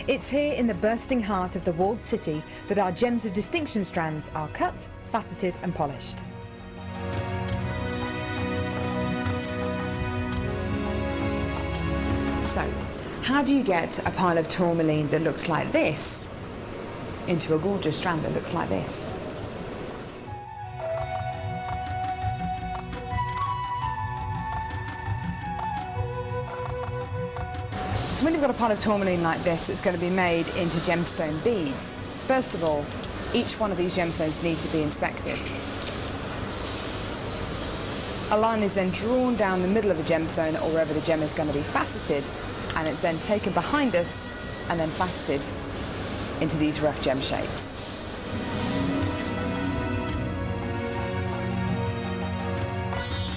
It's here in the bursting heart of the walled city that our gems of distinction strands are cut, faceted and polished. So, how do you get a pile of tourmaline that looks like this into a gorgeous strand that looks like this? So when you've got a pile of tourmaline like this, it's going to be made into gemstone beads. First of all, each one of these gemstones need to be inspected. A line is then drawn down the middle of the gemstone or wherever the gem is going to be faceted, and it's then taken behind us and then faceted into these rough gem shapes.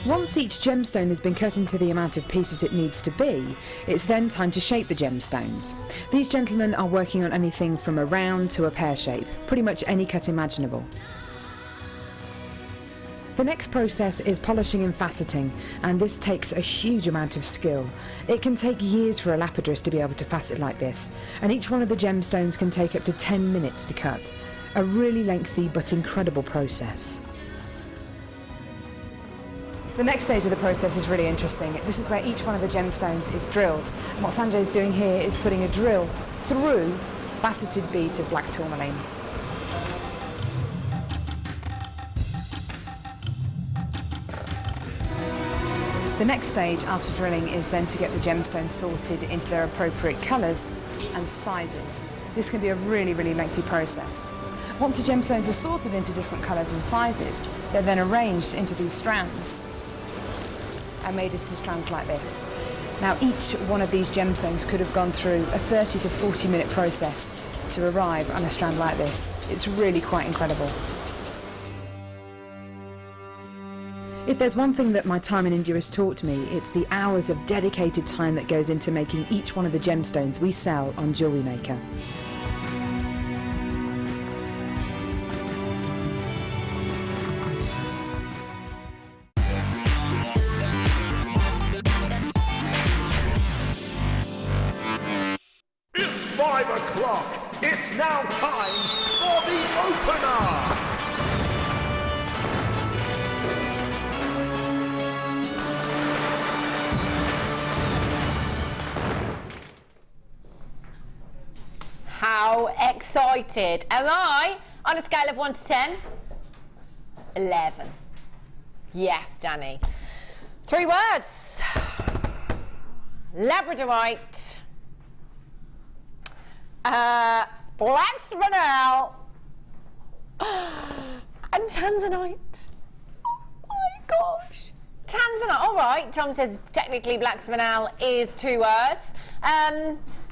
Once each gemstone has been cut into the amount of pieces it needs to be, it's then time to shape the gemstones. These gentlemen are working on anything from a round to a pear shape, pretty much any cut imaginable. The next process is polishing and faceting, and this takes a huge amount of skill. It can take years for a lapidurist to be able to facet like this, and each one of the gemstones can take up to 10 minutes to cut. A really lengthy but incredible process. The next stage of the process is really interesting. This is where each one of the gemstones is drilled. And what Sanjay's doing here is putting a drill through faceted beads of black tourmaline. The next stage after drilling is then to get the gemstones sorted into their appropriate colours and sizes. This can be a really, really lengthy process. Once the gemstones are sorted into different colours and sizes, they're then arranged into these strands and made into strands like this. Now each one of these gemstones could have gone through a 30 to 40 minute process to arrive on a strand like this. It's really quite incredible. If there's one thing that my time in India has taught me, it's the hours of dedicated time that goes into making each one of the gemstones we sell on JewelleryMaker. It's 5 o'clock. It's now time for the opener. How excited am I? On a scale of 1 to 10? 11. Yes, Danny. 3 words. Labradorite. Black spinel. And Tanzanite. Oh my gosh. Tanzanite, all right. Tom says technically black spinel is 2 words.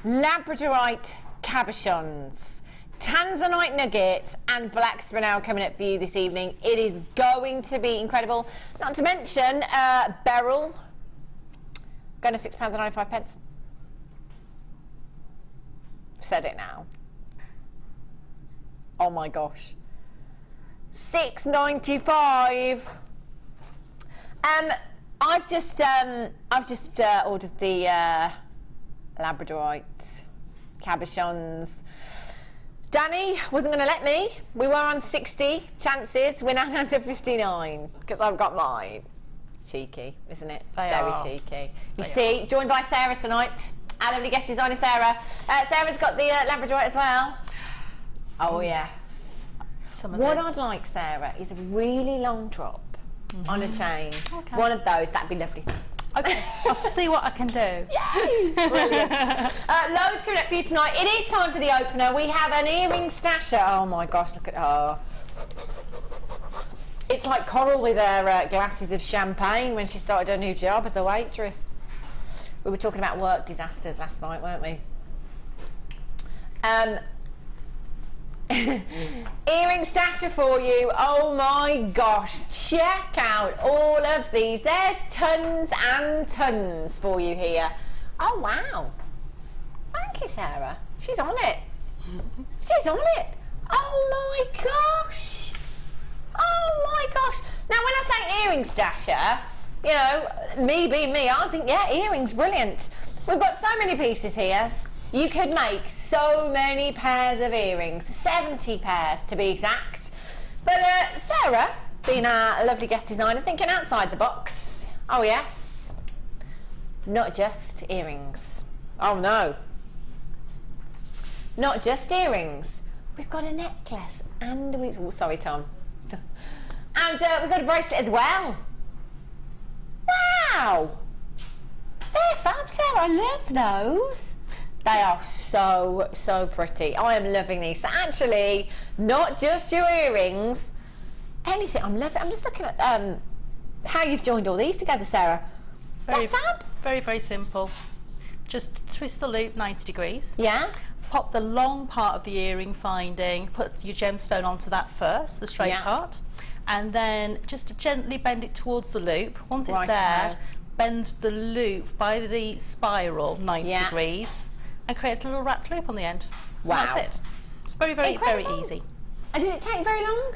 Labradorite cabochons, Tanzanite nuggets and black spinel coming up for you this evening. It is going to be incredible. Not to mention beryl, going to £6.95. Said it now. Oh my gosh. £6.95. I've just ordered the Labradorite cabochons. Danny wasn't going to let me. We were on 60 chances. We're now down to 59 because I've got mine. Cheeky, isn't it? Very cheeky. You see, joined by Sarah tonight. Our lovely guest designer Sarah. Sarah's got the Labradorite as well. Oh yes. What I'd like, Sarah, is a really long drop on a chain. Okay. One of those. That'd be lovely. Okay, I'll see what I can do. Yay! Brilliant. Loads coming up for you tonight. It is time for the opener. We have an earring stasher. Oh my gosh, look at her. It's like Coral with her glasses of champagne when she started her new job as a waitress. We were talking about work disasters last night, weren't we? Earring stasher for you. Oh my gosh, check out all of these. There's tons and tons for you here. Oh wow, thank you, Sarah. She's on it. She's on it. Oh my gosh. Oh my gosh. Now when I say earring stasher, you know, me being me, I think, yeah, earrings, brilliant. We've got so many pieces here. You could make so many pairs of earrings, 70 pairs to be exact. But Sarah, being our lovely guest designer, thinking outside the box. Oh yes, not just earrings. Oh no, not just earrings. We've got a necklace and oh, sorry Tom. And we've got a bracelet as well. Wow, they're fab, Sarah. I love those. They are so pretty. I am loving these. So actually, not just your earrings, anything. I'm loving. I'm just looking at how you've joined all these together, Sarah. They're fab. Very simple. Just twist the loop 90 degrees. Yeah. Pop the long part of the earring finding, put your gemstone onto that first, the straight part, and then just gently bend it towards the loop. Once it's there, bend the loop by the spiral 90 degrees and create a little wrapped loop on the end. Wow. And that's it. It's very easy. And did it take very long?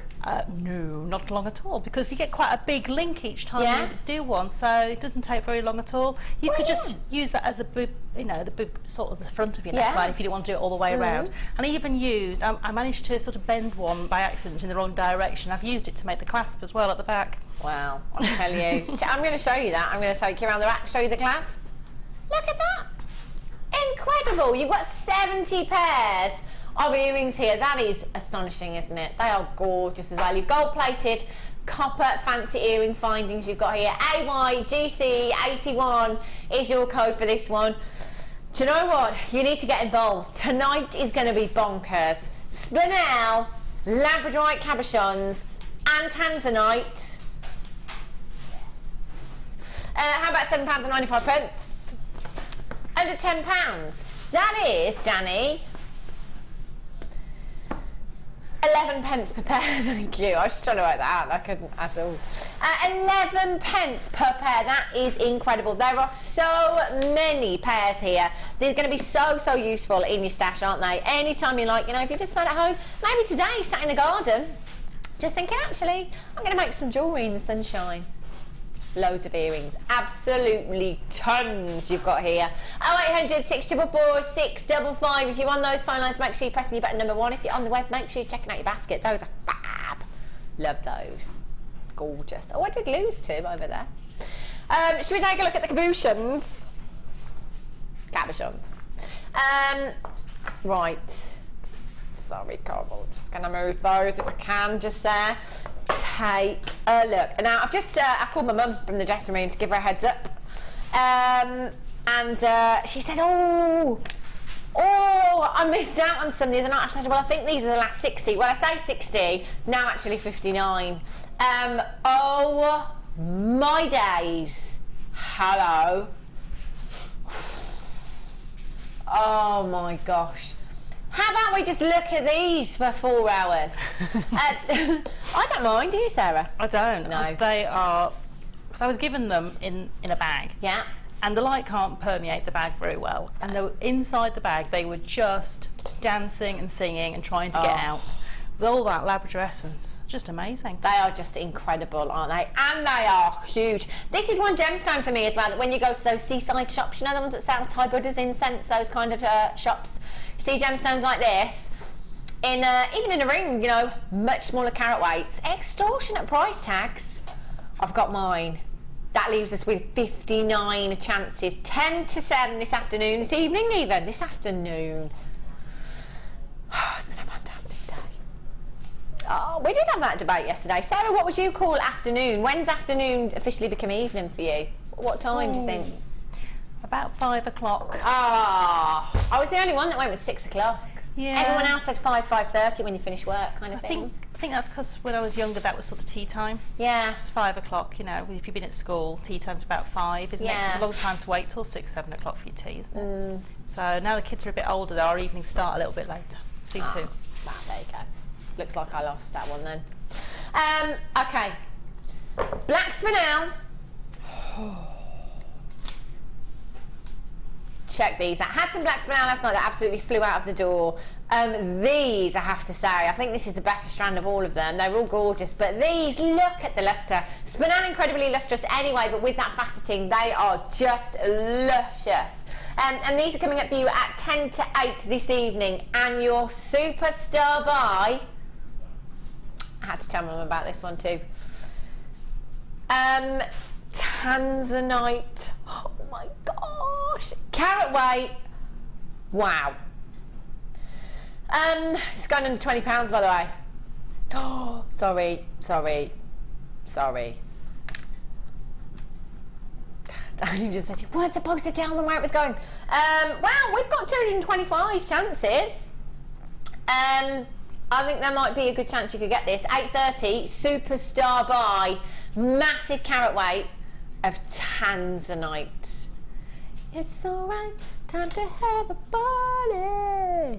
No, not long at all, because you get quite a big link each time you do one, so it doesn't take very long at all. You could just use that as a bib, you know, the bib sort of the front of your neckline if you didn't want to do it all the way around. And I even used, I managed to sort of bend one by accident in the wrong direction. I've used it to make the clasp as well at the back. Wow, I tell you. I'm going to show you that. I'm going to take you around the rack, show you the clasp. Look at that. Incredible. You've got 70 pairs of earrings here. That is astonishing, isn't it? They are gorgeous as well. Your gold-plated copper fancy earring findings you've got here. AYGC81 is your code for this one. Do you know what? You need to get involved. Tonight is going to be bonkers. Spinel, labradorite cabochons, and Tanzanite. How about £7.95? Under £10. That is, Danny, 11 pence per pair. Thank you. I was just trying to work that out. I couldn't at all. 11 pence per pair. That is incredible. There are so many pairs here. They're going to be so useful in your stash, aren't they? Anytime you like, you know, if you just sat at home, maybe today, sat in the garden, just thinking, actually, I'm going to make some jewellery in the sunshine. Loads of earrings, absolutely tons you've got here. 0800 644 655. If you're on those phone lines, make sure you're pressing your button number 1. If you're on the web, make sure you're checking out your basket. Those are fab. Love those. Gorgeous. Oh, I did lose 2 over there. Should we take a look at the cabochons? Right. Sorry, Carl. I'm just going to move those if I can, just there. Take a look. Now, I've just I called my mum from the dressing room to give her a heads up, and she said, "Oh, I missed out on some the other night." I said, "Well, I think these are the last 60." Well, I say 60 now, actually 59. Oh my days! Hello. Oh my gosh. How about we just look at these for 4 hours? I don't mind, do you, Sarah? I don't. No. They are, because I was given them in a bag. Yeah. And the light can't permeate the bag very well. And they were inside the bag, they were just dancing and singing and trying to get out. With all that Labrador essence. Just amazing. They are just incredible, aren't they? And they are huge. This is one gemstone for me as well, that when you go to those seaside shops, you know, the ones that sell Thai Buddhas, incense, those kind of shops, you see gemstones like this, in even in a ring, you know, much smaller carat weights, extortionate price tags. I've got mine. That leaves us with 59 chances. 10 to 7 this afternoon, this evening even, this afternoon. It's been a fantastic day. Oh, we did have that debate yesterday. Sarah, what would you call afternoon? When's afternoon officially become evening for you? What time do you think? About 5 o'clock. Ah, I was the only one that went with 6 o'clock. Yeah. Everyone else said 5:30 when you finish work, kind of thing. I think that's because when I was younger, that was sort of tea time. Yeah. It's 5 o'clock, you know, if you've been at school, tea time's about 5, isn't it? 'Cause it's a long time to wait till 6, 7 o'clock for your tea, isn't it? So now the kids are a bit older, our evenings start a little bit later. See too. Wow, there you go. Looks like I lost that one then. Okay. Black spinel. check these out. Had some black spinel last night that absolutely flew out of the door. These, I have to say, I think this is the better strand of all of them. They're all gorgeous, but these, look at the lustre. Spinel incredibly lustrous anyway, but with that faceting, they are just luscious. And these are coming up for you at 10 to 8 this evening. And your superstar buy, I had to tell Mum about this one too. Tanzanite, oh my gosh, carat weight, wow. It's going under £20 by the way. Oh, sorry. Danny just said you weren't supposed to tell them where it was going. Wow, we've got 225 chances. I think there might be a good chance you could get this. 8:30, superstar buy, massive carat weight of Tanzanite. It's alright, time to have a party.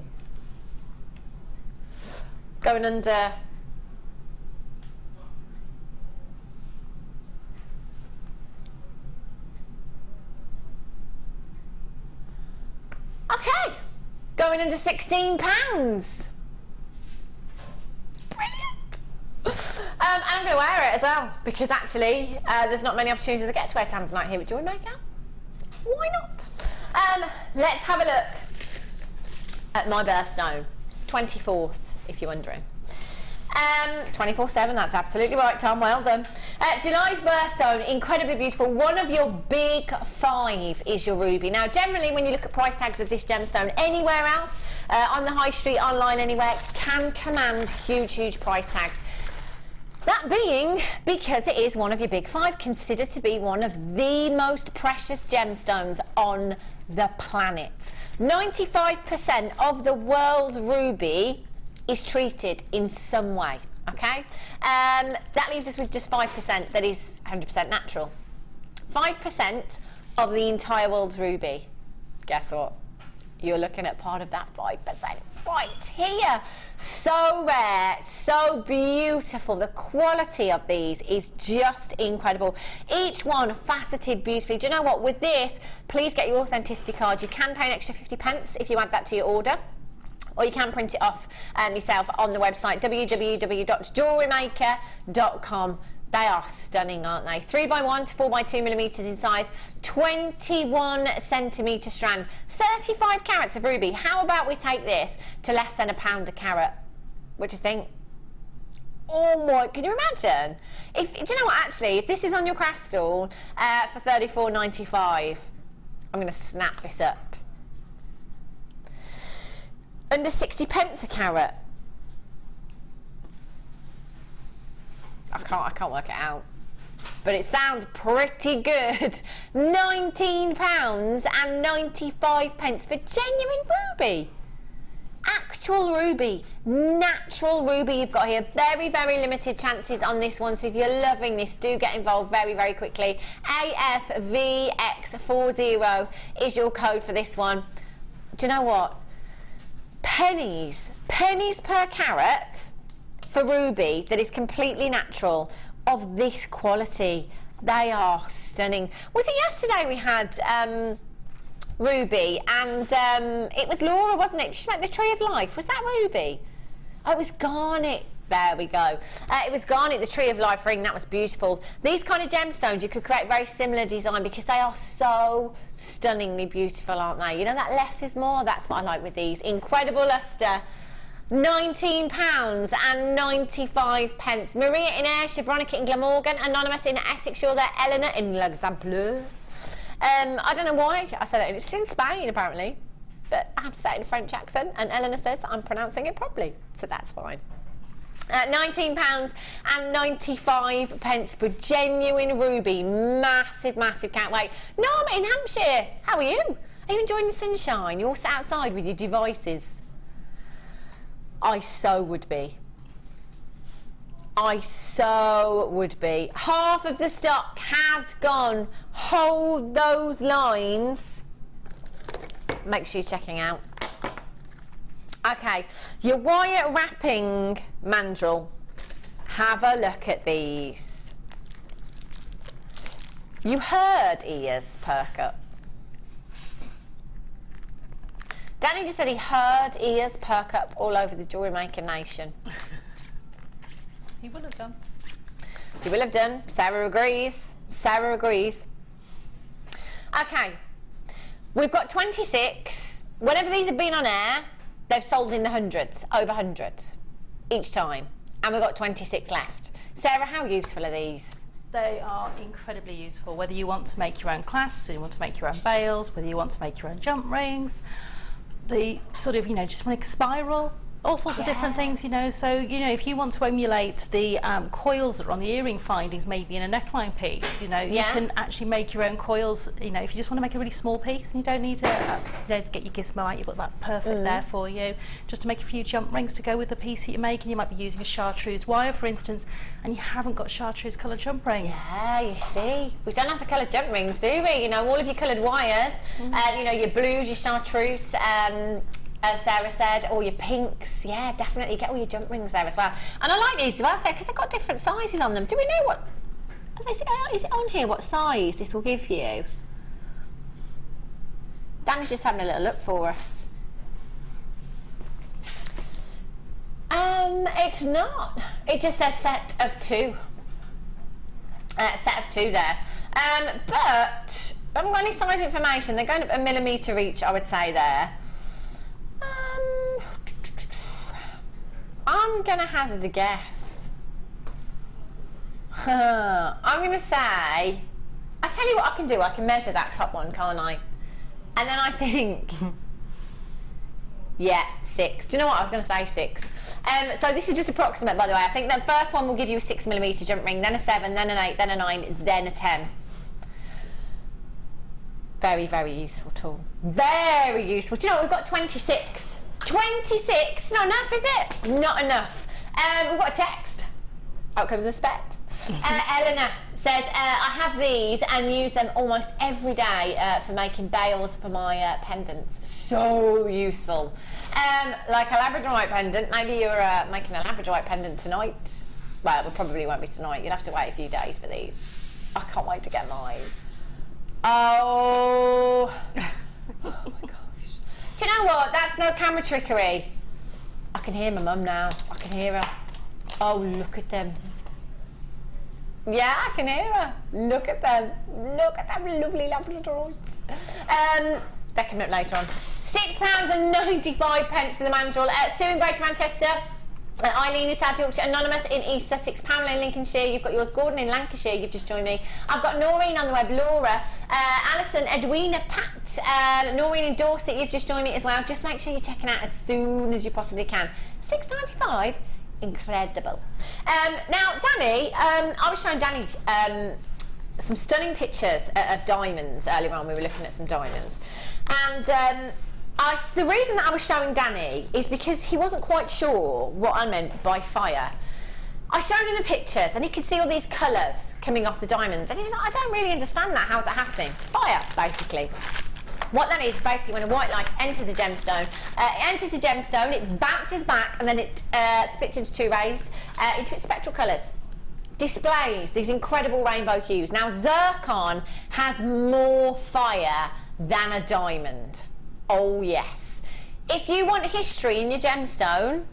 Going under. Okay, going under £16. Brilliant. And I'm going to wear it as well, because actually there's not many opportunities to get to wear Tanzanite here at JewelleryMaker. Why not? Let's have a look at my birthstone. 24th, if you're wondering. 24/7, that's absolutely right, Tom, well done. July's birthstone, incredibly beautiful. One of your big 5 is your ruby. Now, generally, when you look at price tags of this gemstone anywhere else, on the high street, online, anywhere, can command huge price tags. That being because it is one of your big 5, considered to be one of the most precious gemstones on the planet. 95% of the world's ruby is treated in some way, okay? That leaves us with just 5% that is 100% natural. 5% of the entire world's ruby. Guess what? You're looking at part of that 5% right here. So rare, so beautiful. The quality of these is just incredible. Each one faceted beautifully. Do you know what? With this, please get your authenticity card. You can pay an extra 50p if you add that to your order. Or you can print it off yourself on the website, www.jewellerymaker.com. They are stunning, aren't they? 3x1 to 4x2 millimeters in size, 21 centimetre strand, 35 carats of ruby. How about we take this to less than £1 a carat? What do you think? Oh my, can you imagine? Do you know what, actually, if this is on your craft stall for £34.95, I'm going to snap this up. Under 60p a carat. I can't work it out, but it sounds pretty good. £19.95 for genuine ruby. Actual ruby, natural ruby you've got here. Very limited chances on this one, so if you're loving this, do get involved very quickly. AFVX40 is your code for this one. Do you know what? Pennies per carat for ruby that is completely natural of this quality. They are stunning. Was it yesterday we had ruby and it was Laura, wasn't it? She made the Tree of Life. Was that ruby? Oh, it was Garnet. There we go. It was Garnet, the Tree of Life ring. That was beautiful. These kind of gemstones, you could create very similar design because they are so stunningly beautiful, aren't they? You know, that less is more. That's what I like with these. Incredible lustre. £19.95. Maria in Ayrshire, Veronica in Glamorgan, Anonymous in Essex, you're there, Eleanor in Luxembourg. I don't know why I said it. It's in Spain, apparently. But I have to say it in a French accent, and Eleanor says that I'm pronouncing it properly. So that's fine. £19.95 for genuine ruby, massive carat weight. Norma in Hampshire, how are you? Are you enjoying the sunshine? You're all sat outside with your devices. I so would be. Half of the stock has gone. Hold those lines. Make sure you're checking out. Okay, your wire wrapping mandrel. Have a look at these. You heard ears perk up. Danny just said he heard ears perk up all over the Jewellery Maker Nation. He will have done. He will have done. Sarah agrees. Sarah agrees. Okay, we've got 26. Whenever these have been on air, they've sold in the hundreds, over hundreds each time. And we've got 26 left. Sarah, how useful are these? They are incredibly useful, whether you want to make your own clasps, whether you want to make your own bails, whether you want to make your own jump rings, the sort of, you know, just make a spiral, all sorts of different things, you know. So, you know, if you want to emulate the coils that are on the earring findings, maybe in a neckline piece, you know, you can actually make your own coils, you know, if you just want to make a really small piece and you don't need to, you know, to get your gizmo out, you've got that perfect there for you. Just to make a few jump rings to go with the piece that you're making. You might be using a chartreuse wire, for instance, and you haven't got chartreuse coloured jump rings. Yeah, you see. We don't have to colour jump rings, do we? You know, all of your coloured wires, you know, your blues, your chartreuse, as Sarah said, all your pinks, yeah, definitely get all your jump rings there as well. And I like these as well, Sarah, because they've got different sizes on them. Do we know what, is it on here what size this will give you? Danny's just having a little look for us. It's not. It just says set of 2. Set of 2 there. But I haven't got any size information. They're going up a millimetre each, I would say there. I'm going to hazard a guess. I'm going to say, I tell you what I can do, I can measure that top one, can't I? And then I think, yeah, 6. Do you know what? I was going to say 6. So this is just approximate, by the way. I think the first one will give you a 6mm jump ring, then a 7, then an 8, then a 9, then a 10. Very, very useful tool. Very useful. Do you know what? We've got 26. 26? Not enough, is it? Not enough. We've got a text. Out comes the specs. Eleanor says, I have these and use them almost every day for making bails for my pendants. So useful. Like a labradorite pendant. Maybe you're making a labradorite pendant tonight. Well, it probably won't be tonight. You'll have to wait a few days for these. I can't wait to get mine. Oh. Oh my gosh. Do you know what? That's no camera trickery. I can hear my mum now. I can hear her. Oh, look at them. Yeah, I can hear her. Look at them. Look at them lovely Labradorites. They're coming up later on. £6.95 for the mandrel. Sue in Greater Manchester. Eileen in South Yorkshire, Anonymous in East Sussex, Pamela in Lincolnshire, you've got yours, Gordon in Lancashire, you've just joined me. I've got Noreen on the web, Laura, Alison, Edwina, Pat, Noreen in Dorset, you've just joined me as well. Just make sure you're checking out as soon as you possibly can. £6.95, incredible. Now, Danny, I was showing Danny some stunning pictures of diamonds earlier on. We were looking at some diamonds. And the reason that I was showing Danny is because he wasn't quite sure what I meant by fire. I showed him the pictures and he could see all these colours coming off the diamonds and he was like, I don't really understand that, how's that happening? Fire, basically. What that is basically when a white light enters a gemstone, it bounces back and then it splits into 2 rays into its spectral colours. Displays these incredible rainbow hues. Now zircon has more fire than a diamond. Oh yes. If you want history in your gemstone,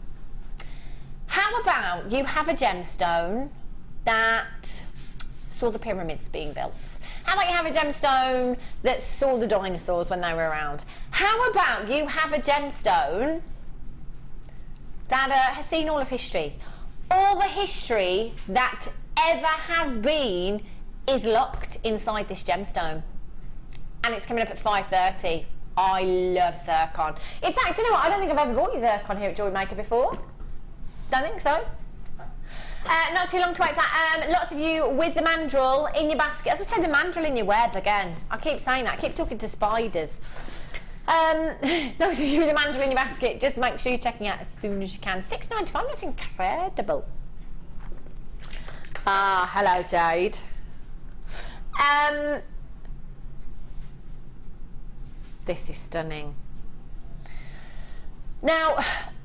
how about you have a gemstone that saw the pyramids being built? How about you have a gemstone that saw the dinosaurs when they were around? How about you have a gemstone that has seen all of history? All the history that ever has been is locked inside this gemstone. And it's coming up at 5:30. I love zircon. In fact, you know what? I don't think I've ever brought you zircon here at JewelleryMaker before. Don't think so. Not too long to wait for that. Lots of you with the mandrel in your basket. As I said, the mandrel in your web again. I keep saying that. I keep talking to spiders. Those of you with the mandrel in your basket, just make sure you're checking out as soon as you can. £6.95. That's incredible. Ah, hello, Jade. This is stunning. Now,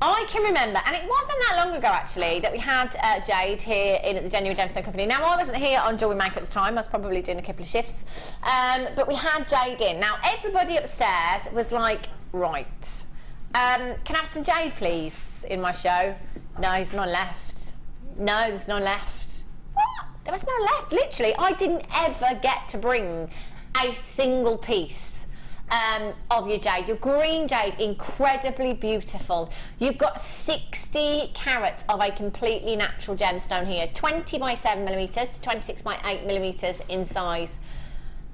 I can remember, and it wasn't that long ago actually, that we had Jade here in at the Genuine Gemstone Company. Now, I wasn't here on JewelleryMaker at the time, I was probably doing a couple of shifts, but we had Jade in. Now, everybody upstairs was like, right, Can I have some jade, please, in my show? No, there's none left. No, there's none left. What? There was none left. Literally, I didn't ever get to bring a single piece of your jade. Your green jade, incredibly beautiful. You've got 60 carats of a completely natural gemstone here, 20 by 7mm to 26 by 8mm in size.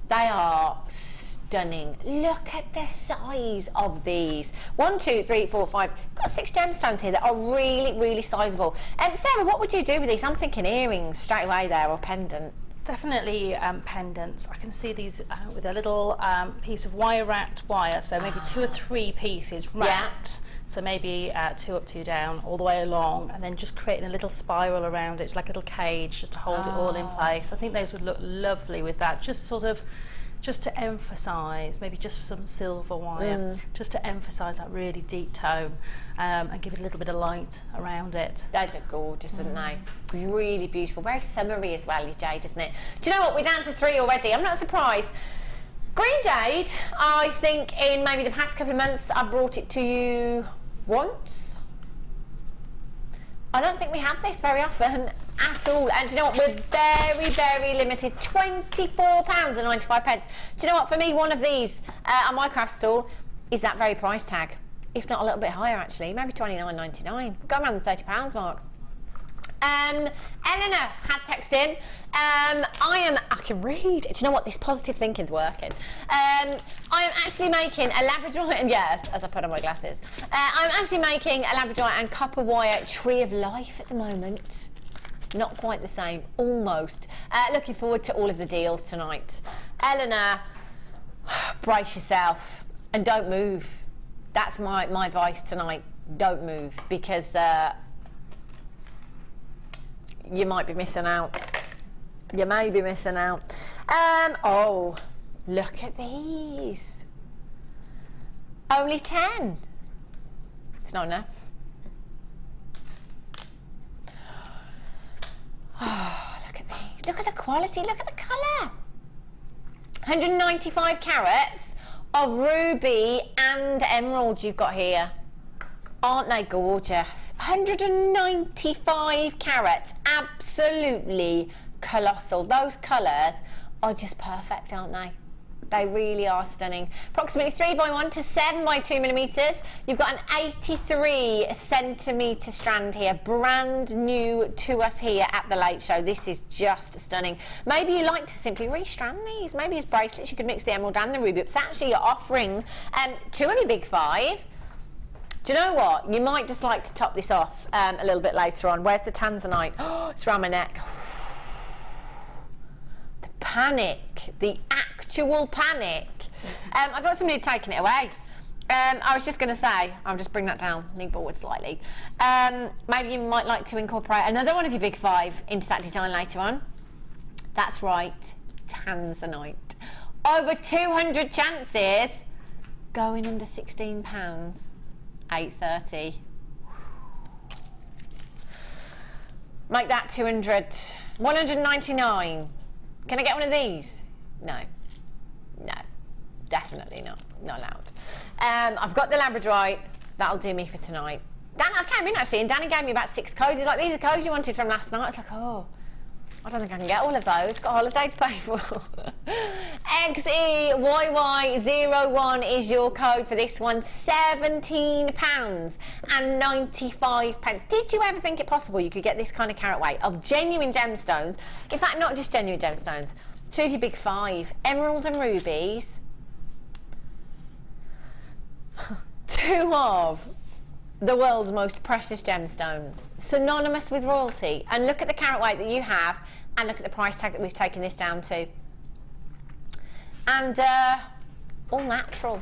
They are stunning. Look at the size of these. 1, 2, 3, 4, 5. Got 6 gemstones here that are really, really sizable. Sarah, what would you do with these? I'm thinking earrings straight away there, or pendant. Definitely pendants. I can see these with a little piece of wire wrapped wire, so maybe 2 or 3 pieces wrapped. So maybe 2 up, 2 down, all the way along, and then just creating a little spiral around it, like a little cage, just to hold it all in place. I think those would look lovely with that. Just sort of, just to emphasise, maybe just some silver wire, just to emphasise that really deep tone, and give it a little bit of light around it. They look gorgeous, wouldn't they? Really beautiful, very summery as well, your jade, isn't it? Do you know what? We're down to 3 already. I'm not surprised. Green jade, I think in maybe the past couple of months, I brought it to you once. I don't think we have this very often at all. And do you know what? We're very, very limited. £24.95. Do you know what? For me, one of these on my craft stall is that very price tag. If not a little bit higher, actually. Maybe £29.99. Go around the £30 mark. Eleanor has texted in. I can read. Do you know what? This positive thinking's working. I am actually making a labradorite, and yes, as I put on my glasses, I'm actually making a labradorite and copper wire tree of life at the moment. Not quite the same, almost. Looking forward to all of the deals tonight. Eleanor, brace yourself and don't move. That's my advice tonight. Don't move, because you might be missing out. You may be missing out. Oh, look at these. Only 10. It's not enough. Oh, look at these. Look at the quality. Look at the colour. 195 carats of ruby and emerald you've got here. Aren't they gorgeous? 195 carats, absolutely colossal. Those colours are just perfect, aren't they? They really are stunning. Approximately 3 by 1 to 7 by 2mm. You've got an 83 centimetre strand here, brand new to us here at the Late Show. This is just stunning. Maybe you like to simply restrand these. Maybe as bracelets you could mix the emerald and the ruby up. So actually you're offering 2 of your big 5. Do you know what? You might just like to top this off a little bit later on. Where's the Tanzanite? Oh, it's around my neck. The panic. The actual panic. I thought somebody had taken it away. I was just going to say, I'll just bring that down, lean forward slightly. Maybe you might like to incorporate another one of your big 5 into that design later on. That's right, Tanzanite. Over 200 chances going under £16. 8.30. Make that 200. 199. Can I get one of these? No. No. Definitely not. Not allowed. I've got the labradorite. That'll do me for tonight. Dan, I came in actually, and Danny gave me about 6 codes. He's like, these are codes you wanted from last night. I was like, oh, I don't think I can get all of those. Got a holiday to pay for. XEYY01 is your code for this one. £17.95. Did you ever think it possible you could get this kind of carat weight of genuine gemstones? In fact, not just genuine gemstones. 2 of your big 5. Emerald and rubies. 2 of the world's most precious gemstones, synonymous with royalty. And look at the carat weight that you have, and look at the price tag that we've taken this down to. And all natural.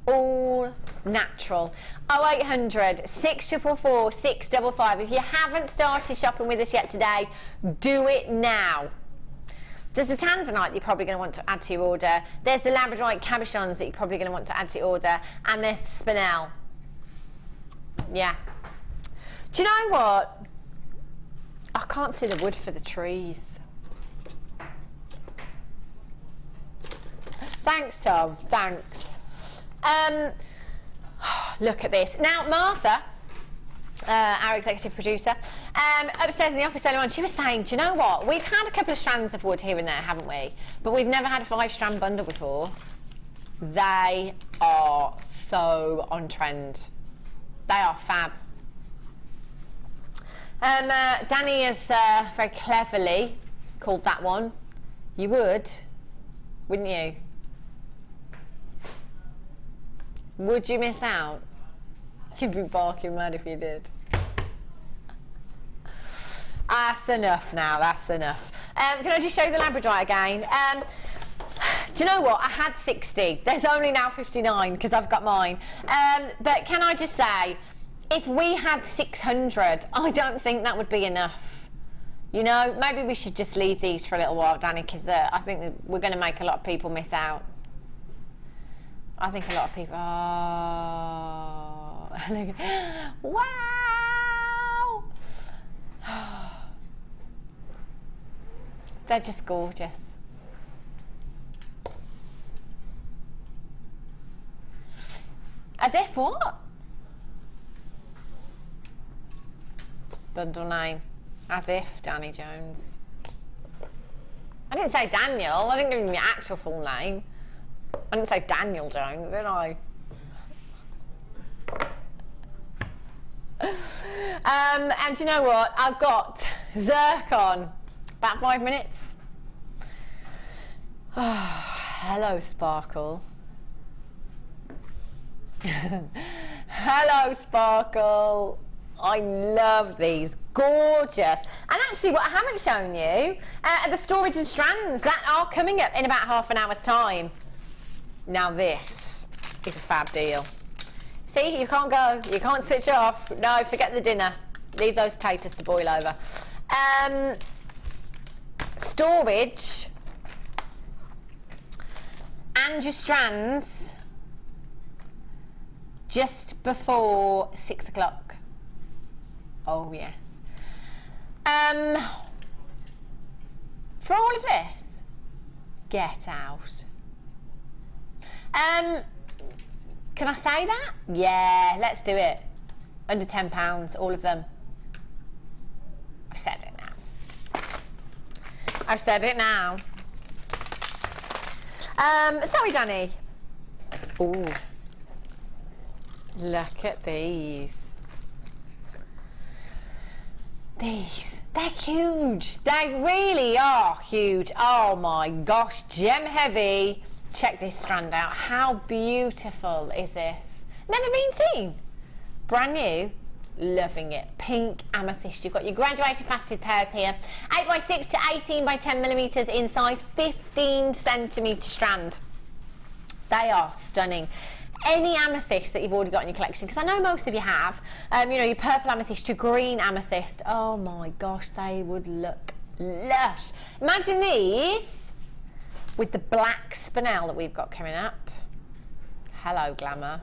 All natural. 0800 644 655. If you haven't started shopping with us yet today, do it now. There's the Tanzanite that you're probably going to want to add to your order. There's the Labradorite cabochons that you're probably going to want to add to your order. And there's the spinel. Yeah. Do you know what? I can't see the wood for the trees. Thanks, Tom. Thanks. look at this. Now, Martha, our executive producer, upstairs in the office earlier on, she was saying, do you know what? We've had a couple of strands of wood here and there, haven't we? But we've never had a 5-strand bundle before. They are so on trend. They are fab. Danny has very cleverly called that one. You would, wouldn't you? Would you miss out? You'd be barking mad if you did. That's enough now, that's enough. Can I just show you the labradorite again? Do you know what? I had 60. There's only now 59 because I've got mine. But can I just say, if we had 600, I don't think that would be enough. You know, maybe we should just leave these for a little while, Danny, because I think that we're going to make a lot of people miss out. I think a lot of people... Oh, wow! They're just gorgeous. As if what? Bundle name. As if Danny Jones. I didn't say Daniel. I didn't give him my actual full name. I didn't say Daniel Jones, did I? And you know what? I've got zircon. About 5 minutes. Oh, hello, Sparkle. Hello, Sparkle. I love these. Gorgeous. And actually, what I haven't shown you are the storage and strands that are coming up in about half an hour's time. Now this is a fab deal. See, you can't go, you can't switch off. No, forget the dinner. Leave those taters to boil over. Storage and your strands just before 6 o'clock. Oh yes. For all of this, get out. Can I say that? Yeah, let's do it. Under £10, all of them. I've said it now. I've said it now. Sorry, Danny. Ooh. Look at these. They're huge. They really are huge. Oh my gosh, gem heavy. Check this strand out. How beautiful is this? Never been seen. Brand new. Loving it. Pink amethyst. You've got your graduated faceted pairs here. 8x6 to 18 by 10 millimeters in size. 15 centimeter strand. They are stunning. Any amethyst that you've already got in your collection, because I know most of you have, you know, your purple amethyst, your green amethyst. Oh my gosh, they would look lush. Imagine these with the black spinel that we've got coming up. Hello, glamour.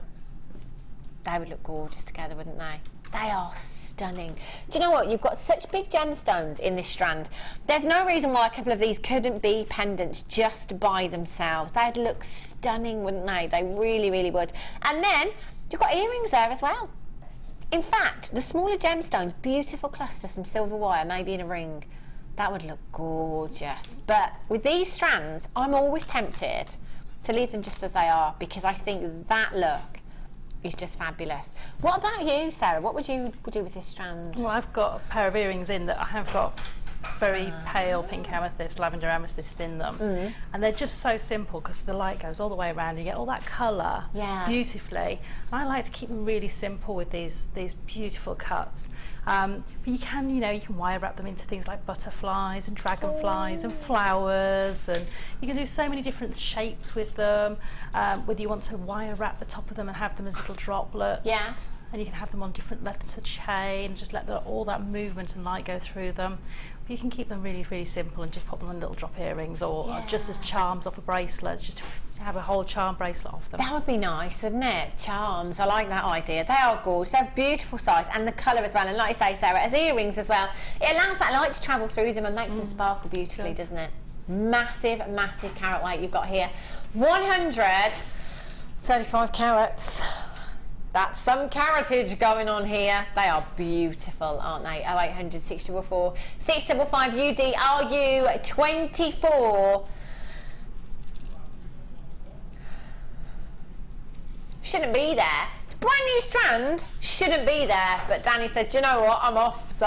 They would look gorgeous together, wouldn't they? They are stunning. Do you know what? You've got such big gemstones in this strand. There's no reason why a couple of these couldn't be pendants just by themselves. They'd look stunning, wouldn't they? They really, really would. And then you've got earrings there as well. In fact, the smaller gemstones, beautiful cluster, some silver wire, maybe in a ring. That would look gorgeous. But with these strands, I'm always tempted to leave them just as they are, because I think that look is just fabulous. What about you, Sarah? What would you do with this strand? Well, I've got a pair of earrings in that I have got very pale pink amethyst, lavender amethyst in them. And they're just so simple because the light goes all the way around. You get all that colour beautifully. And I like to keep them really simple with these beautiful cuts. But you can, you know, you can wire wrap them into things like butterflies and dragonflies and flowers, and you can do so many different shapes with them. Whether you want to wire wrap the top of them and have them as little droplets. And you can have them on different lengths of chain, just let all that movement and light go through them. But you can keep them really, really simple and just put them on little drop earrings, or just as charms off a bracelet, just to have a whole charm bracelet off them. That would be nice, wouldn't it? Charms, I like that idea. They are gorgeous, they're beautiful size, and the colour as well. And like you say, Sarah, as earrings as well, it allows that light to travel through them and makes them sparkle beautifully, doesn't it? Massive, massive carat weight you've got here. 135 carats. That's some caratage going on here. They are beautiful, aren't they? 0800 644 655 UDRU 24. Shouldn't be there. Brand new strand, shouldn't be there. But Danny said, do you know what, I'm off. So,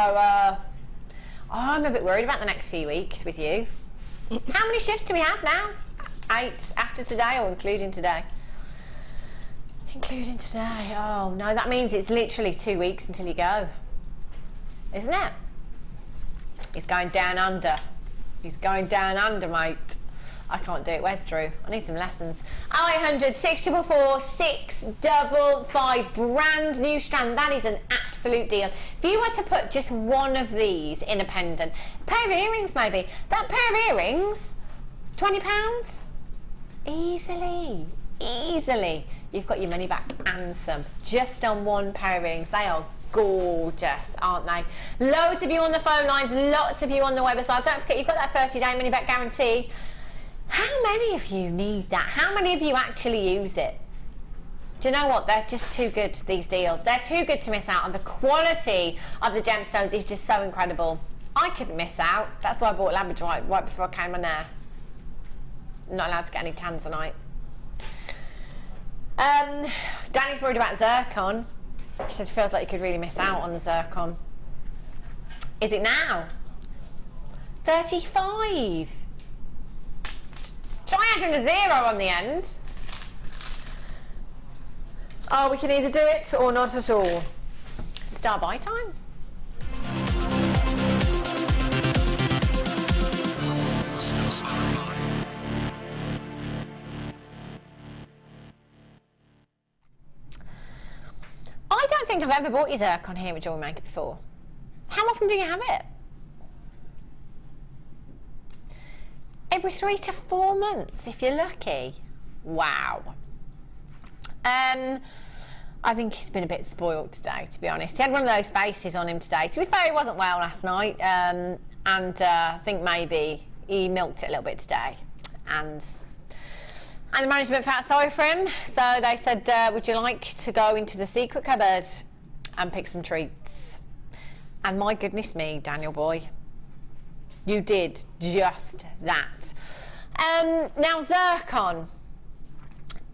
I'm a bit worried about the next few weeks with you. How many shifts do we have now? 8 after today or including today? Including today. Oh no, that means it's literally 2 weeks until you go, isn't it? He's going down under. He's going down under, mate. I can't do it. Where's Drew? I need some lessons. 0800 644 655. Brand new strand. That is an absolute deal. If you were to put just one of these in a pendant, a pair of earrings maybe, that pair of earrings, £20? Easily. Easily. You've got your money back and some. Just on one pair of earrings. They are gorgeous, aren't they? Loads of you on the phone lines, lots of you on the web as well. Don't forget, you've got that 30-day money back guarantee. How many of you need that? How many of you actually use it? Do you know what? They're just too good, these deals. They're too good to miss out on. The quality of the gemstones is just so incredible. I couldn't miss out. That's why I bought Labradorite right before I came on there. I'm not allowed to get any Tanzanite. Danny's worried about zircon. She said it feels like you could really miss out on the zircon. Is it now? 35. Try adding a 0 on the end. Oh, we can either do it or not at all. Starbuy time. I don't think I've ever bought you zircon here at JewelleryMaker before. How often do you have it? Every 3 to 4 months, if you're lucky. Wow. I think he's been a bit spoiled today, to be honest. He had one of those faces on him today. To be fair, he wasn't well last night, and I think maybe he milked it a little bit today. And the management felt sorry for him, so they said, would you like to go into the secret cupboard and pick some treats? And my goodness me, Daniel boy, you did just that. Now, zircon.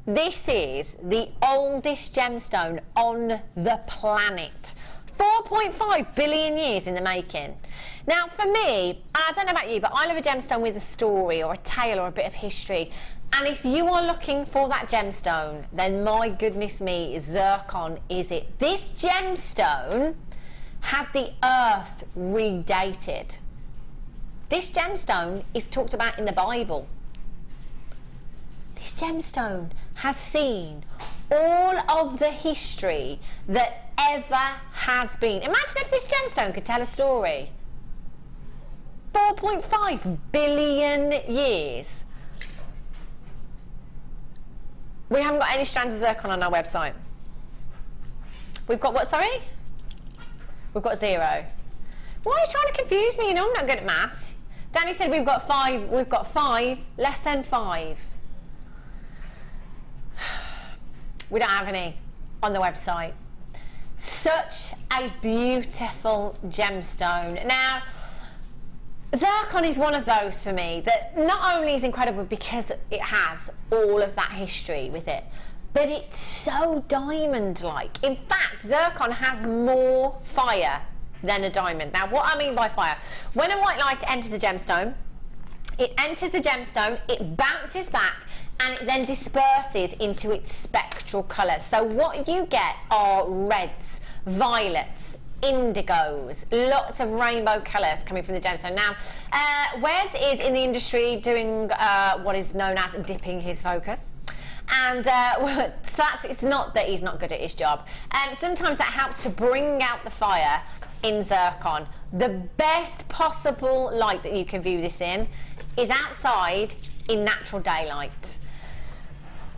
This is the oldest gemstone on the planet. 4.5 billion years in the making. Now, for me, I don't know about you, but I love a gemstone with a story or a tale or a bit of history. And if you are looking for that gemstone, then my goodness me, zircon is it. This gemstone had the earth redated. This gemstone is talked about in the Bible. This gemstone has seen all of the history that ever has been. Imagine if this gemstone could tell a story. 4.5 billion years. We haven't got any strands of zircon on our website. We've got what, sorry? We've got 0. Why are you trying to confuse me? You know I'm not good at maths. Danny said we've got 5. We've got 5, less than 5. We don't have any on the website. Such a beautiful gemstone. Now, zircon is one of those for me that not only is incredible because it has all of that history with it, but it's so diamond-like. In fact, zircon has more fire than a diamond. Now, what I mean by fire, when a white light enters a gemstone, it enters the gemstone, it bounces back, and it then disperses into its spectral colours. So what you get are reds, violets, indigos, lots of rainbow colours coming from the gemstone. Now, Wes is in the industry doing what is known as dipping his focus. And so it's not that he's not good at his job. Sometimes that helps to bring out the fire in zircon. The best possible light that you can view this in is outside in natural daylight.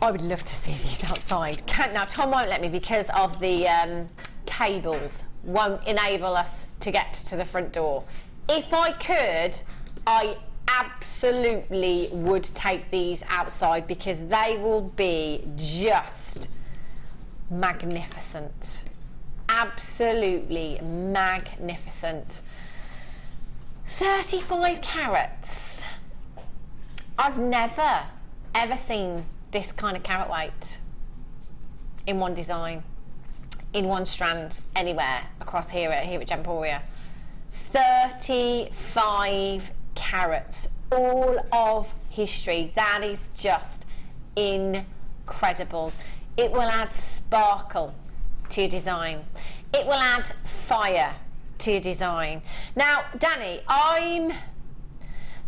I would love to see these outside. Now, Tom won't let me because of the cables. Won't enable us to get to the front door. If I could, I absolutely would take these outside because they will be just magnificent. Absolutely magnificent. 35 carats. I've never ever seen this kind of carat weight in one design, in one strand, anywhere across here at Gemporia. 35 carats, all of history. That is just incredible. It will add sparkle to your design. It will add fire to your design. Now, Danny,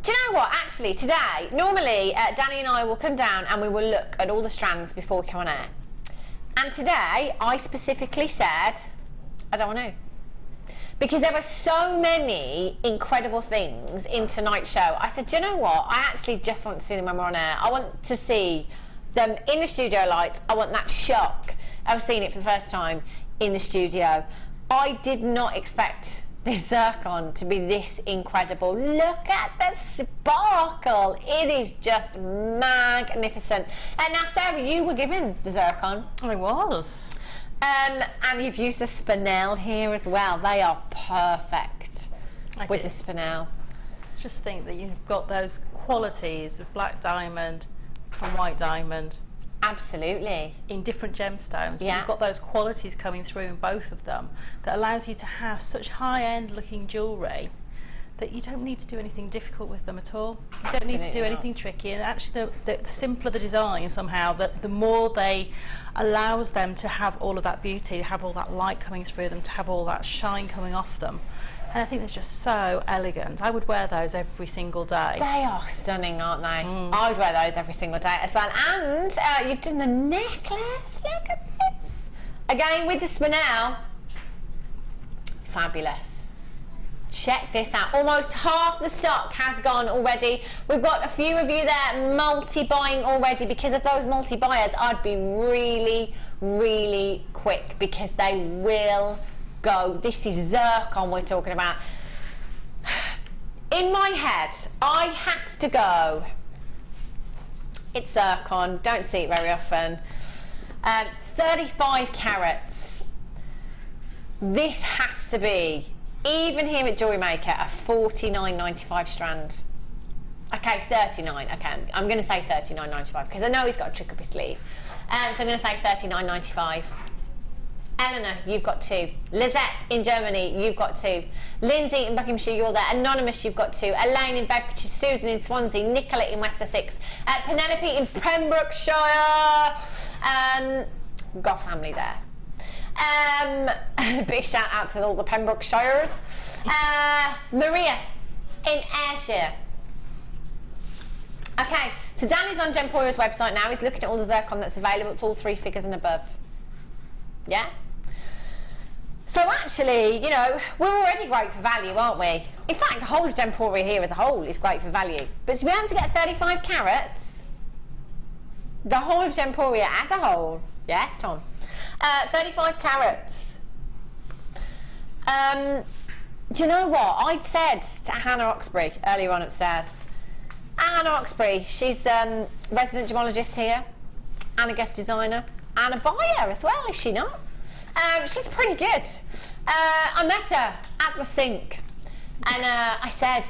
do you know what, actually today, normally Danny and I will come down and we will look at all the strands before we come on air. And today, I specifically said, I don't want to. Because there were so many incredible things in tonight's show. I said, do you know what, I actually just want to see them when we're on air. I want to see them in the studio lights. I want that shock of seeing it for the first time in the studio. I did not expect this zircon to be this incredible. Look at the sparkle. It is just magnificent. And now, Sarah, you were given the zircon. I was. And you've used the spinel here as well. They are perfect with the spinel. Just think that you've got those qualities of black diamond and white diamond. Absolutely. In different gemstones. Yeah. You've got those qualities coming through in both of them that allows you to have such high-end looking jewellery that you don't need to do anything difficult with them at all. You don't need to do anything tricky, and actually the simpler the design somehow, the more they allows them to have all of that beauty, to have all that light coming through them, to have all that shine coming off them. And I think they're just so elegant. I would wear those every single day. They are stunning, aren't they? I would wear those every single day as well. And you've done the necklace. Look at this. Again with the spinel. Fabulous. Check this out. Almost half the stock has gone already. We've got a few of you there multi-buying already. Because of those multi-buyers, I'd be really, really quick because they will go. This is zircon we're talking about. In my head, I have to go. It's zircon. Don't see it very often. 35 carats. This has to be, even here at JewelleryMaker, a $49.95 strand. Okay, 39. Okay, I'm going to say 39.95 because I know he's got a trick up his sleeve. So I'm going to say 39.95. Eleanor, you've got 2. Lizette in Germany, you've got 2. Lindsay in Buckinghamshire, you're there. Anonymous, you've got 2. Elaine in Bedfordshire, Susan in Swansea, Nicola in West Sussex, Penelope in Pembrokeshire. We've got family there. Big shout out to all the Pembrokeshires. Maria in Ayrshire. Okay, so Danny's on Gemporia's website now. He's looking at all the zircon that's available. It's all 3 figures and above. Yeah? So actually, you know, we're already great for value, aren't we? In fact, the whole of Gemporia here as a whole is great for value. But to be able to get 35 carats, the whole of Gemporia as a whole, yes, Tom? 35 carats. Do you know what? I'd said to Hannah Oxbury earlier on upstairs. Hannah Oxbury, she's resident gemologist here and a guest designer and a buyer as well, is she not? She's pretty good. I met her at the sink and I said,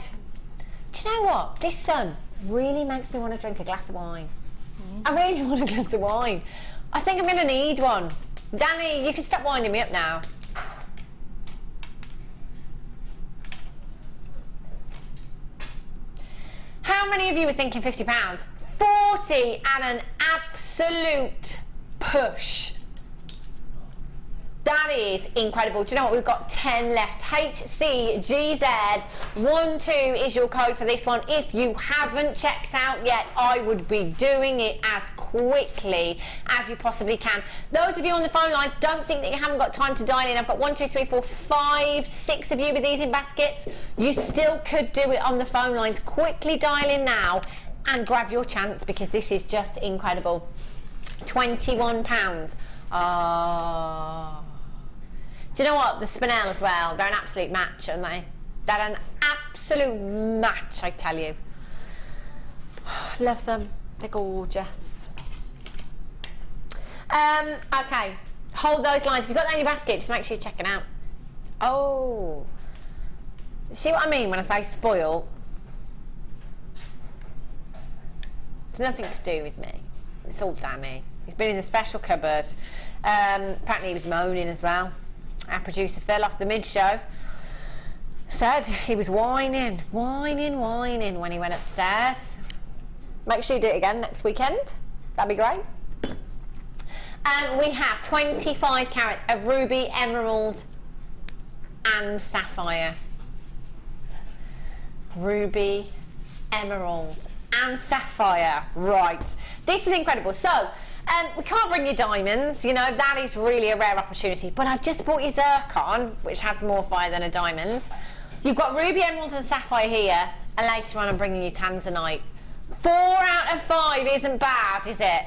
do you know what? This sun really makes me want to drink a glass of wine. I really want a glass of wine. I think I'm going to need one. Danny, you can stop winding me up now. How many of you were thinking £50? 40 and an absolute push. That is incredible. Do you know what? We've got 10 left. HCGZ12 is your code for this one. If you haven't checked out yet, I would be doing it as quickly as you possibly can. Those of you on the phone lines, don't think that you haven't got time to dial in. I've got 1, 2, 3, 4, 5, 6 of you with these in baskets. You still could do it on the phone lines. Quickly dial in now and grab your chance because this is just incredible. £21. Oh. Do you know what? The spinel as well. They're an absolute match, aren't they? They're an absolute match, I tell you. Love them. They're gorgeous. Okay. Hold those lines. If you've got that in your basket, just make sure you check it out. Oh. See what I mean when I say spoil? It's nothing to do with me. It's all Danny. He's been in the special cupboard. Apparently he was moaning as well. Our producer Phil off the mid-show said he was whining when he went upstairs. Make sure you do it again next weekend. That'd be great. We have 25 carats of ruby, emerald and sapphire. Ruby, emerald and sapphire. Right. This is incredible. So, we can't bring you diamonds, you know, that is really a rare opportunity, but I've just bought you zircon, which has more fire than a diamond. You've got ruby, emerald and sapphire here, and later on I'm bringing you tanzanite. 4 out of 5 isn't bad, is it?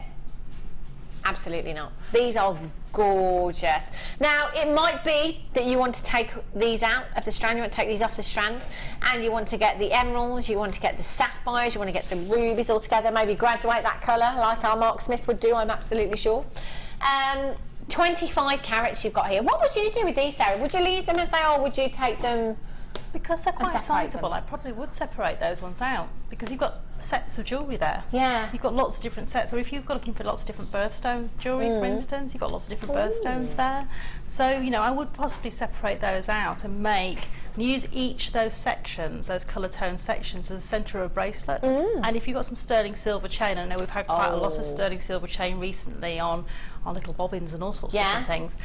Absolutely not. These are gorgeous. Now, it might be that you want to take these out of the strand, you want to take these off the strand, and you want to get the emeralds, you want to get the sapphires, you want to get the rubies all together, maybe graduate that colour like our Mark Smith would do, I'm absolutely sure. 25 carats you've got here. What would you do with these, Sarah? Would you leave them as they are, or would you take them? Because they're quite sizable, I probably would separate those ones out, because you've got sets of jewellery there. Yeah. You've got lots of different sets, or if you've got looking for lots of different birthstone jewellery, for instance, you've got lots of different birthstones there. So, you know, I would possibly separate those out and use each of those sections, those colour tone sections, as a centre of a bracelet. And if you've got some sterling silver chain, I know we've had quite a lot of sterling silver chain recently on little bobbins and all sorts of different things,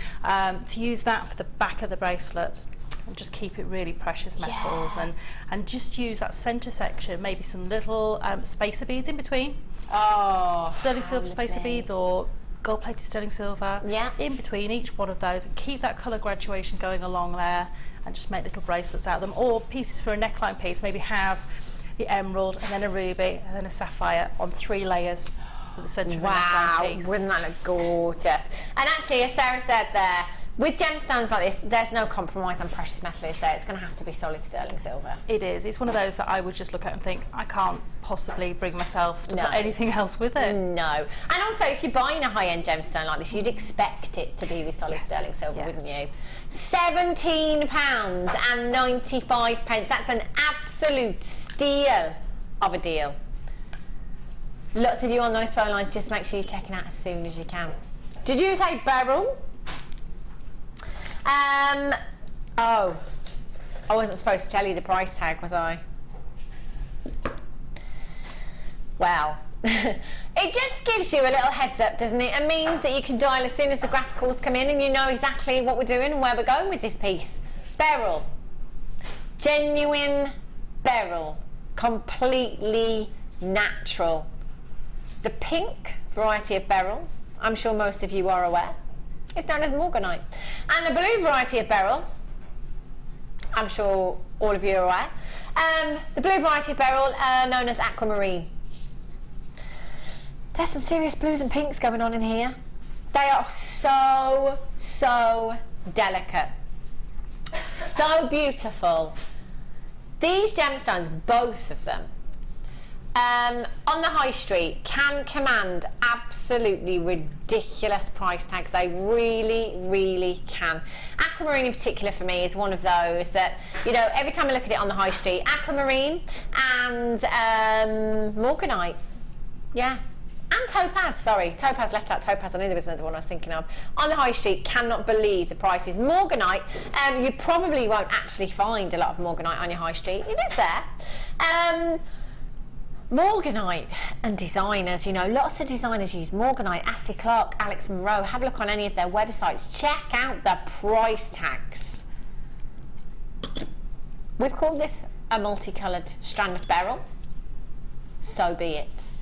to use that for the back of the bracelet. And just keep it really precious metals, and just use that centre section, maybe some little spacer beads in between. Sterling silver spacer beads or gold plated sterling silver in between each one of those, and keep that colour graduation going along there, and just make little bracelets out of them, or pieces for a neckline piece. Maybe have the emerald and then a ruby and then a sapphire on 3 layers at the centre of a neckline piece. Wouldn't that look gorgeous? And actually, as Sarah said there, with gemstones like this, there's no compromise on precious metal, is there? It's going to have to be solid sterling silver. It is. It's one of those that I would just look at and think, I can't possibly bring myself to put anything else with it. No. And also, if you're buying a high-end gemstone like this, you'd expect it to be with solid sterling silver, wouldn't you? £17.95. That's an absolute steal of a deal. Lots of you on those phone lines, just make sure you're checking out as soon as you can. Did you say beryl? Oh, I wasn't supposed to tell you the price tag, was I? Well, it just gives you a little heads up, doesn't it? It means that you can dial as soon as the graphicals come in and you know exactly what we're doing and where we're going with this piece. Beryl. Genuine beryl. Completely natural. The pink variety of beryl, I'm sure most of you are aware, it's known as morganite. And the blue variety of beryl, I'm sure all of you are aware, the blue variety of beryl known as aquamarine. There's some serious blues and pinks going on in here. They are so, so delicate. So beautiful. These gemstones, both of them, on the high street can command absolutely ridiculous price tags. They really, really can. Aquamarine in particular for me is one of those that, you know, every time I look at it on the high street, aquamarine and morganite, and topaz, sorry, topaz, left out topaz, I knew there was another one I was thinking of. On the high street, cannot believe the prices. Morganite, you probably won't actually find a lot of morganite on your high street. It is there. Morganite and designers, you know, lots of designers use morganite. Ashley Clark, Alex Monroe, have a look on any of their websites. Check out the price tags. We've called this a multicoloured strand of beryl. So be it.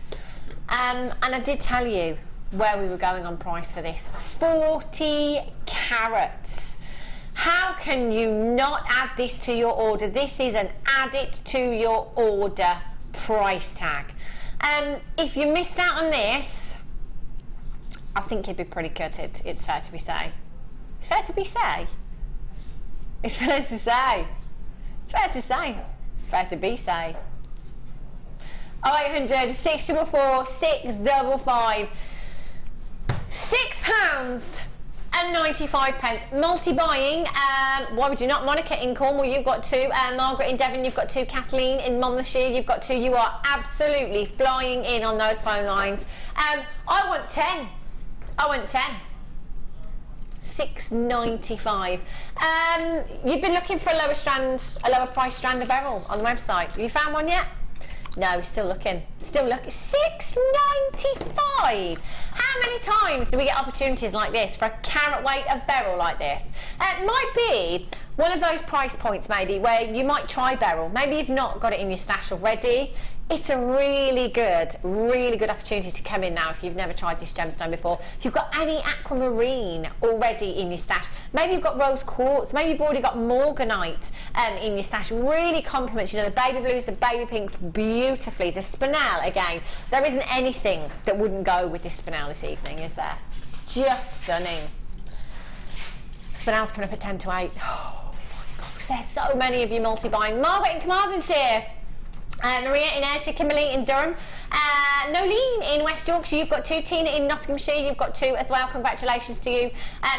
And I did tell you where we were going on price for this. 40 carats. How can you not add this to your order? This is an add it to your order price tag. If you missed out on this, I think you'd be pretty gutted. It's fair to be say. It's fair to be say. It's fair to say. It's fair to say. It's fair to be say. 0800 644 655. £6 £2.95. Multi-buying, why would you not? Monica in Cornwall, you've got 2. Margaret in Devon, you've got 2. Kathleen in Monmouthshire, you've got 2. You are absolutely flying in on those phone lines. I want 10. I want 10. £6.95. You've been looking for a lower price strand of beryl on the website. Have you found one yet? No, we're still looking. Still looking. £6.95. How many times do we get opportunities like this for a carat weight of beryl like this? It might be one of those price points maybe where you might try beryl. Maybe you've not got it in your stash already. It's a really good opportunity to come in now if you've never tried this gemstone before. If you've got any aquamarine already in your stash, maybe you've got rose quartz, maybe you've already got morganite in your stash, really complements, you know, the baby blues, the baby pinks beautifully. The spinel, again, there isn't anything that wouldn't go with this spinel this evening, is there? It's just stunning. Spinel's coming up at 10 to 8. Oh my gosh, there's so many of you multi-buying. Margaret in Carmarthenshire. Maria in Ayrshire, Kimberly in Durham, Nolene in West Yorkshire, you've got 2. Tina in Nottinghamshire, you've got 2 as well. Congratulations to you.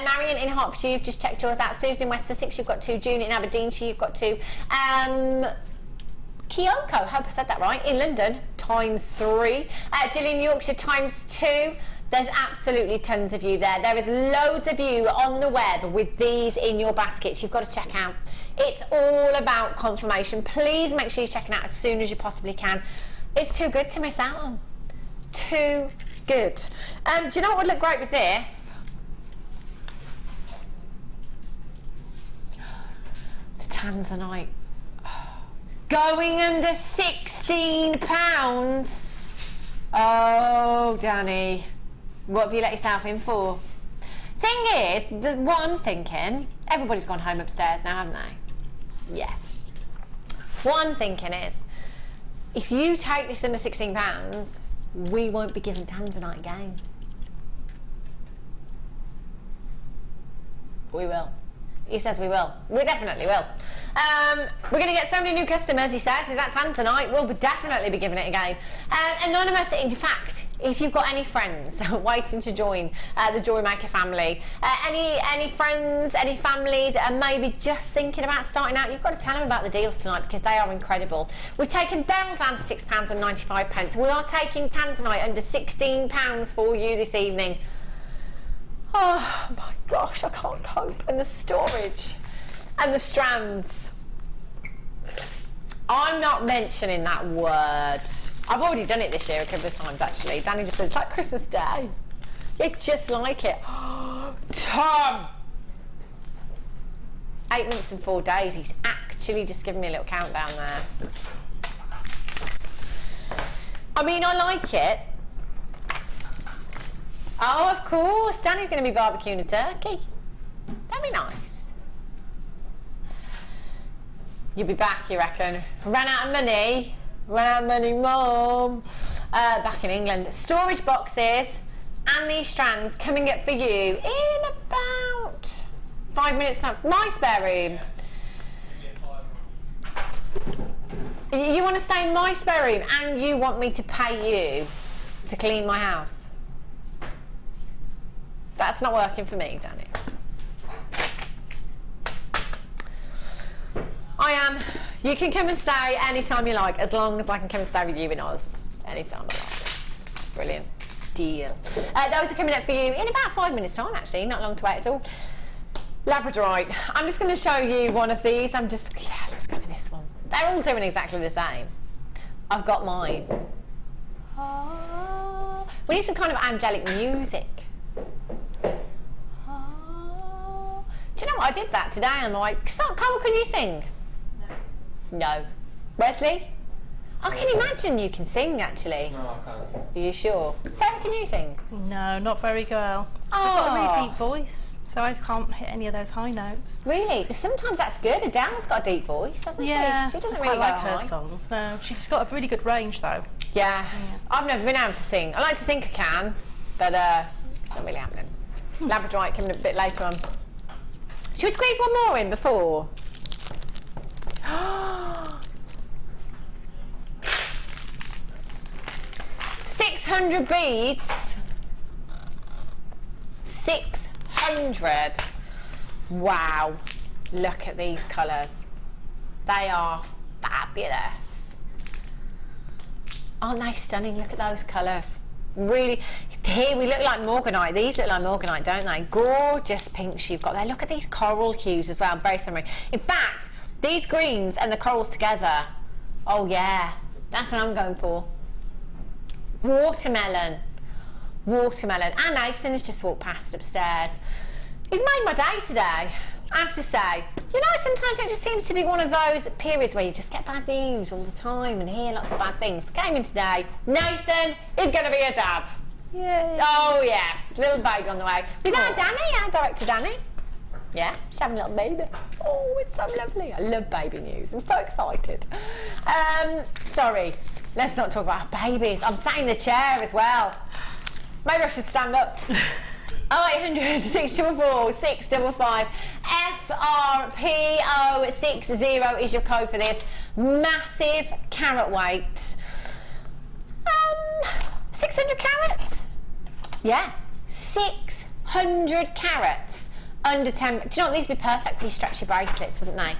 Marion in Hertfordshire, you've just checked yours out. Susan in West Sussex, you've got 2. June in Aberdeenshire, you've got 2. Kyoko, hope I said that right, in London, ×3. Gillian Yorkshire, ×2. There's absolutely tons of you there. There is loads of you on the web with these in your baskets. You've got to check out. It's all about confirmation. Please make sure you're checking out as soon as you possibly can. It's too good to miss out on. Too good. Do you know what would look great with this? The Tanzanite. Going under £16. Oh, Danny. What have you let yourself in for? Thing is, what I'm thinking, everybody's gone home upstairs now, haven't they? Yeah. What I'm thinking is, if you take this under £16, we won't be giving Tanzanite again. We will. He says we will. We definitely will. We're going to get so many new customers, he said, with that Tanzanite. We'll definitely be giving it again. Anonymous, in fact, if you've got any friends waiting to join the JewelleryMaker family, any friends, any family that are maybe just thinking about starting out, you've got to tell them about the deals tonight because they are incredible. We've taken beryl down to £6.95. We are taking Tanzanite under £16 for you this evening. Oh my gosh, I can't cope. And the storage and the strands. I'm not mentioning that word. I've already done it this year a couple of times actually. Danny just said, it's like Christmas Day. You're just like it. Tom! 8 months and 4 days. He's actually just given me a little countdown there. I mean, I like it. Oh, of course. Danny's going to be barbecuing a turkey. That'd be nice. You'll be back, you reckon? Ran out of money. Ran out of money, Mum. Back in England. Storage boxes and these strands coming up for you in about 5 minutes time. My spare room. You want to stay in my spare room and you want me to pay you to clean my house? That's not working for me, Danny. You can come and stay anytime you like, as long as I can come and stay with you in Oz. Anytime I like. Brilliant. Deal. Those are coming up for you in about 5 minutes time, actually. Not long to wait at all. Labradorite. I'm just going to show you one of these. Let's go with this one. They're all doing exactly the same. I've got mine. Oh. We need some kind of angelic music. Do you know what? I did that today. I'm like, Carl, can you sing? No. Wesley? I can imagine you can sing, actually. No, I can't. Are you sure? Sarah, can you sing? No, not very well. I've got a really deep voice, so I can't hit any of those high notes. Really? But sometimes that's good. Adele's got a deep voice, hasn't she? She doesn't really I like go high. her songs. No, she's got a really good range, though. Yeah. I've never been able to sing. I like to think I can, but it's not really happening. Labradorite coming a bit later on. Should we squeeze one more in before? 600 beads. 600 600. Wow, look at these colours. They are fabulous. Aren't they stunning? Look at those colours. Really, here we look like morganite. These look like morganite, don't they? Gorgeous pinks you've got there. Look at these coral hues as well, very similar. In fact, these greens and the corals together, oh yeah, that's what I'm going for. Watermelon. Watermelon. And Nathan has just walked past upstairs. He's made my day today, I have to say. You know, sometimes it just seems to be one of those periods where you just get bad news all the time and hear lots of bad things. Came in today, Nathan is going to be a dad. Yay. Oh yes, little baby on the way. With our Danny, our director Danny. Yeah, she's having a little baby. Oh, it's so lovely. I love baby news. I'm so excited. Sorry, let's not talk about babies. I'm sat in the chair as well. Maybe I should stand up. 0800 644 655 FRPO60 is your code for this. Massive carat weight. 600 carats? Yeah, 600 carats. Under 10. Do you know what? These would be perfectly stretchy bracelets, wouldn't they?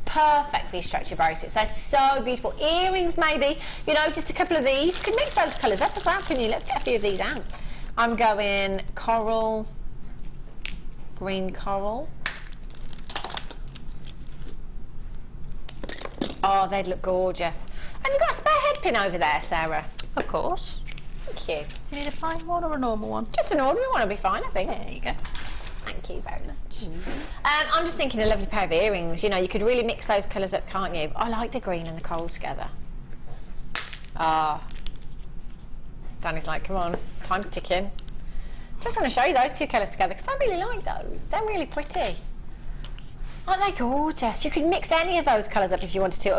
Perfectly stretchy bracelets. They're so beautiful. Earrings, maybe. You know, just a couple of these. You could mix those colours up as well, couldn't you? Let's get a few of these out. I'm going coral, green coral. Oh, they'd look gorgeous. Have you got a spare head pin over there, Sarah? Of course. Thank you. Do you need a plain one or a normal one? Just an ordinary one will be fine, I think. There you go. Thank you very much. I'm just thinking a lovely pair of earrings. You know, you could really mix those colours up, can't you? I like the green and the coral together. Ah. Danny's like, come on, time's ticking. Just want to show you those two colours together because I really like those. They're really pretty. Aren't they gorgeous? You could mix any of those colours up if you wanted to.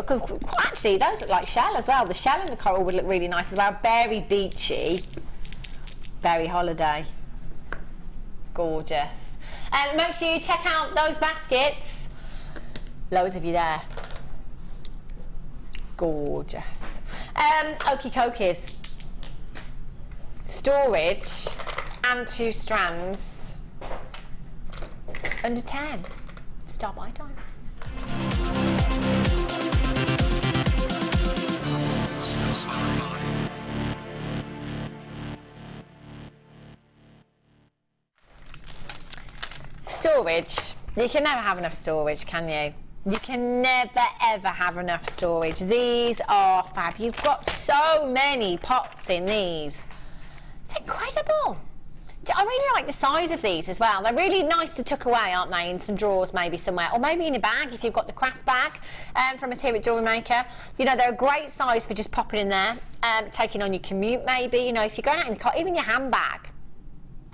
Actually, those look like shell as well. The shell and the coral would look really nice as well. Very beachy. Very holiday. Gorgeous. Make sure you check out those baskets. Loads of you there. Gorgeous. Okie dokies. Storage and 2 strands. Under 10. Start by time. Storage. You can never have enough storage, can you? You can never ever have enough storage. These are fab. You've got so many pots in these. It's incredible. I really like the size of these as well. They're really nice to tuck away, aren't they, in some drawers maybe somewhere, or maybe in a bag if you've got the craft bag from us here at JewelleryMaker. You know, they're a great size for just popping in there, taking on your commute maybe, you know, if you're going out in the car, even your handbag.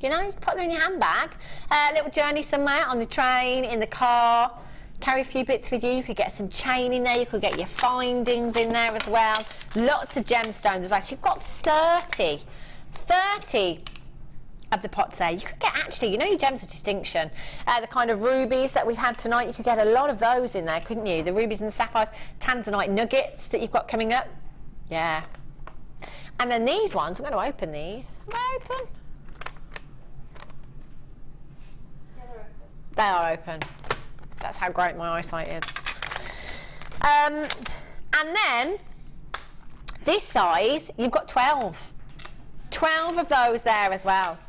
You know, put them in your handbag. A little journey somewhere, on the train, in the car. Carry a few bits with you. You could get some chain in there. You could get your findings in there as well. Lots of gemstones as well. So you've got 30 of the pots there. You could get, actually, you know, your gems of distinction. The kind of rubies that we've had tonight, you could get a lot of those in there, couldn't you? The rubies and the sapphires. Tanzanite nuggets that you've got coming up. Yeah. And then these ones, we're going to open these. Are they open? They are open. That's how great my eyesight is. And then, this size, you've got 12. 12 of those there as well.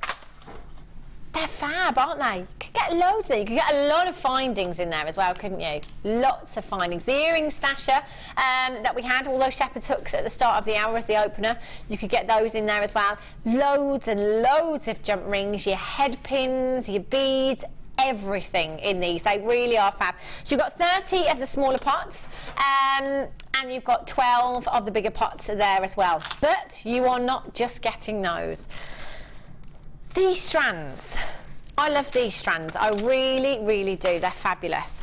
They're fab, aren't they? You could get loads of them. You could get a lot of findings in there as well, couldn't you? Lots of findings. The earring stasher that we had, all those shepherd's hooks at the start of the hour as the opener, you could get those in there as well. Loads and loads of jump rings, your head pins, your beads, everything in these. They really are fab. So you've got 30 of the smaller pots and you've got 12 of the bigger pots there as well. But you are not just getting those. These strands, I love these strands. I really, really do. They're fabulous.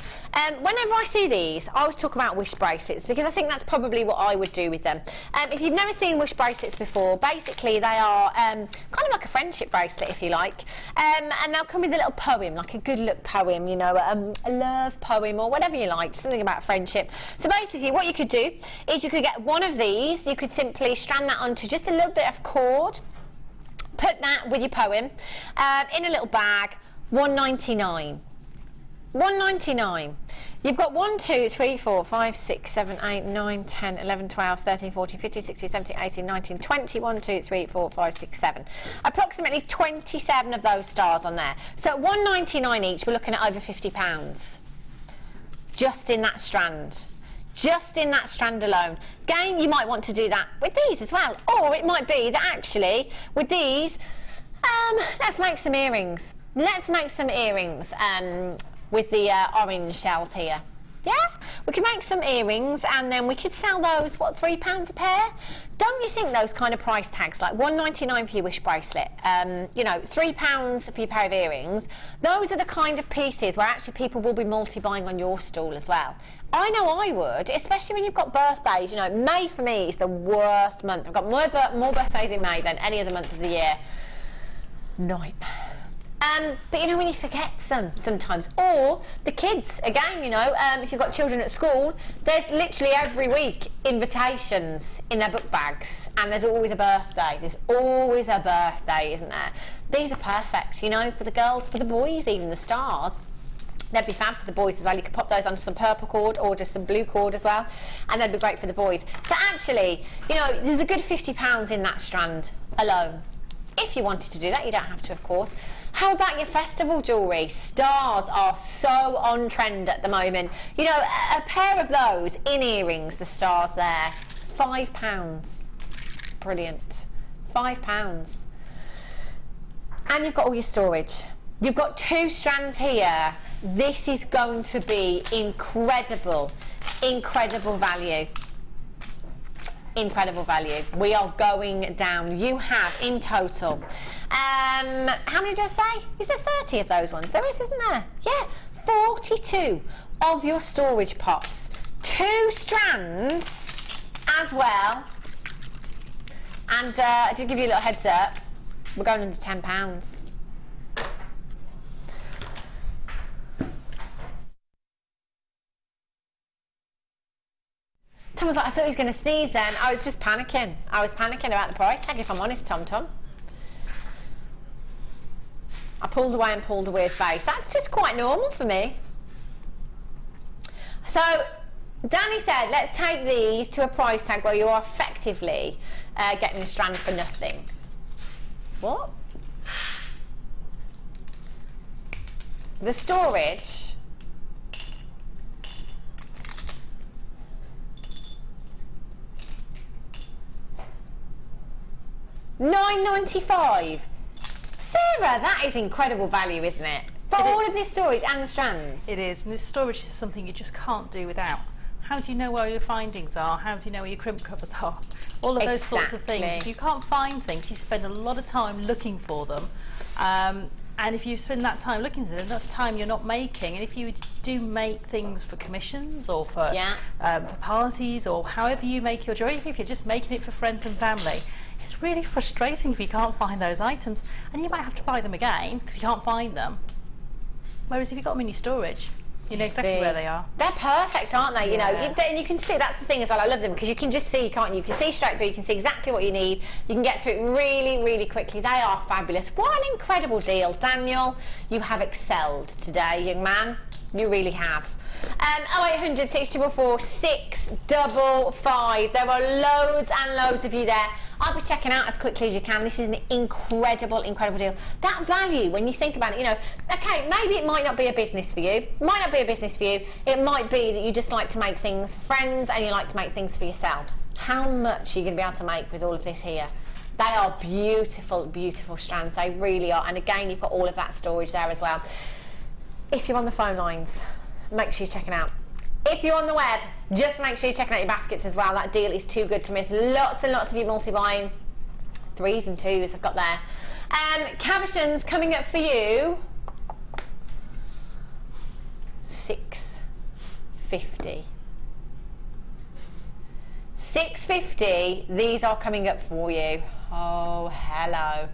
Whenever I see these, I always talk about wish bracelets because I think that's probably what I would do with them. If you've never seen wish bracelets before, basically they are kind of like a friendship bracelet, if you like. And they'll come with a little poem, like a good luck poem, you know, a love poem or whatever you like, something about friendship. So basically what you could do is you could get one of these, you could simply strand that onto just a little bit of cord, put that with your poem in a little bag, 199. 199. You've got 1, 2, 3, 4, 5, 6, 7, 8, 9, 10, 11, 12, 13, 14, 15, 16, 17, 18, 19, 20, 1, 2, 3, 4, 5, 6, 7. Approximately 27 of those stars on there. So at 199 each, we're looking at over £50. Just in that strand. Just in that strand alone. Again, you might want to do that with these as well. Or it might be that actually, with these, let's make some earrings. Let's make some earrings. With the orange shells here. Yeah, we could make some earrings and then we could sell those, what, £3 a pair? Don't you think those kind of price tags, like $1.99 for your wish bracelet, you know, £3 for your pair of earrings, those are the kind of pieces where actually people will be multi-buying on your stall as well. I know I would, especially when you've got birthdays. You know, May for me is the worst month. I've got more birthdays in May than any other month of the year. Nightmare. But you know, when you forget sometimes, or the kids, again, you know, if you've got children at school, there's literally every week invitations in their book bags, and there's always a birthday. There's always a birthday, isn't there? These are perfect, you know, for the girls, for the boys, even the stars. They'd be fab for the boys as well. You could pop those onto some purple cord or just some blue cord as well, and they'd be great for the boys. So actually, you know, there's a good £50 in that strand alone. If you wanted to do that, you don't have to, of course. How about your festival jewellery? Stars are so on trend at the moment. You know, a pair of those in earrings, the stars there, £5. Brilliant. £5. And you've got all your storage. You've got 2 strands here. This is going to be incredible, incredible value. Incredible value. We are going down. You have in total, how many did I say? Is there 30 of those ones? There is, isn't there? Yeah, 42 of your storage pots. 2 strands as well. And I did give you a little heads up. We're going under £10. Tom was like, I thought he was going to sneeze then. I was just panicking. I was panicking about the price tag, if I'm honest, Tom. I pulled away and pulled a weird face. That's just quite normal for me. So, Danny said, let's take these to a price tag where you are effectively getting a strand for nothing. What? The storage... £9.95. Sarah, that is incredible value, isn't it? For all of this storage and the strands. It is, and this storage is something you just can't do without. How do you know where your findings are? How do you know where your crimp covers are? All of those sorts of things. If you can't find things, you spend a lot of time looking for them. And if you spend that time looking for them, that's time you're not making. And if you do make things for commissions or for parties or however you make your jewellery, if you're just making it for friends and family, it's really frustrating if you can't find those items, and you might have to buy them again because you can't find them. Whereas if you've got them in your storage, you know exactly where they are. They're perfect, aren't they? You know, and you can see, that's the thing as well, I love them because you can just see, can't you? You can see straight through, you can see exactly what you need, you can get to it really, really quickly. They are fabulous. What an incredible deal. Daniel, you have excelled today, young man. You really have. 0800 644 655. There are loads and loads of you there. I'll be checking out as quickly as you can. This is an incredible, incredible deal. That value, when you think about it, you know, okay, maybe it might not be a business for you. It might not be a business for you. It might be that you just like to make things for friends and you like to make things for yourself. How much are you going to be able to make with all of this here? They are beautiful, beautiful strands. They really are. And again, you've got all of that storage there as well. If you're on the phone lines, make sure you're checking out. If you're on the web, just make sure you're checking out your baskets as well. That deal is too good to miss. Lots and lots of you multi-buying. 3s and 2s I've got there. Cabochons coming up for you. $6.50. $6.50. These are coming up for you. Oh, hello.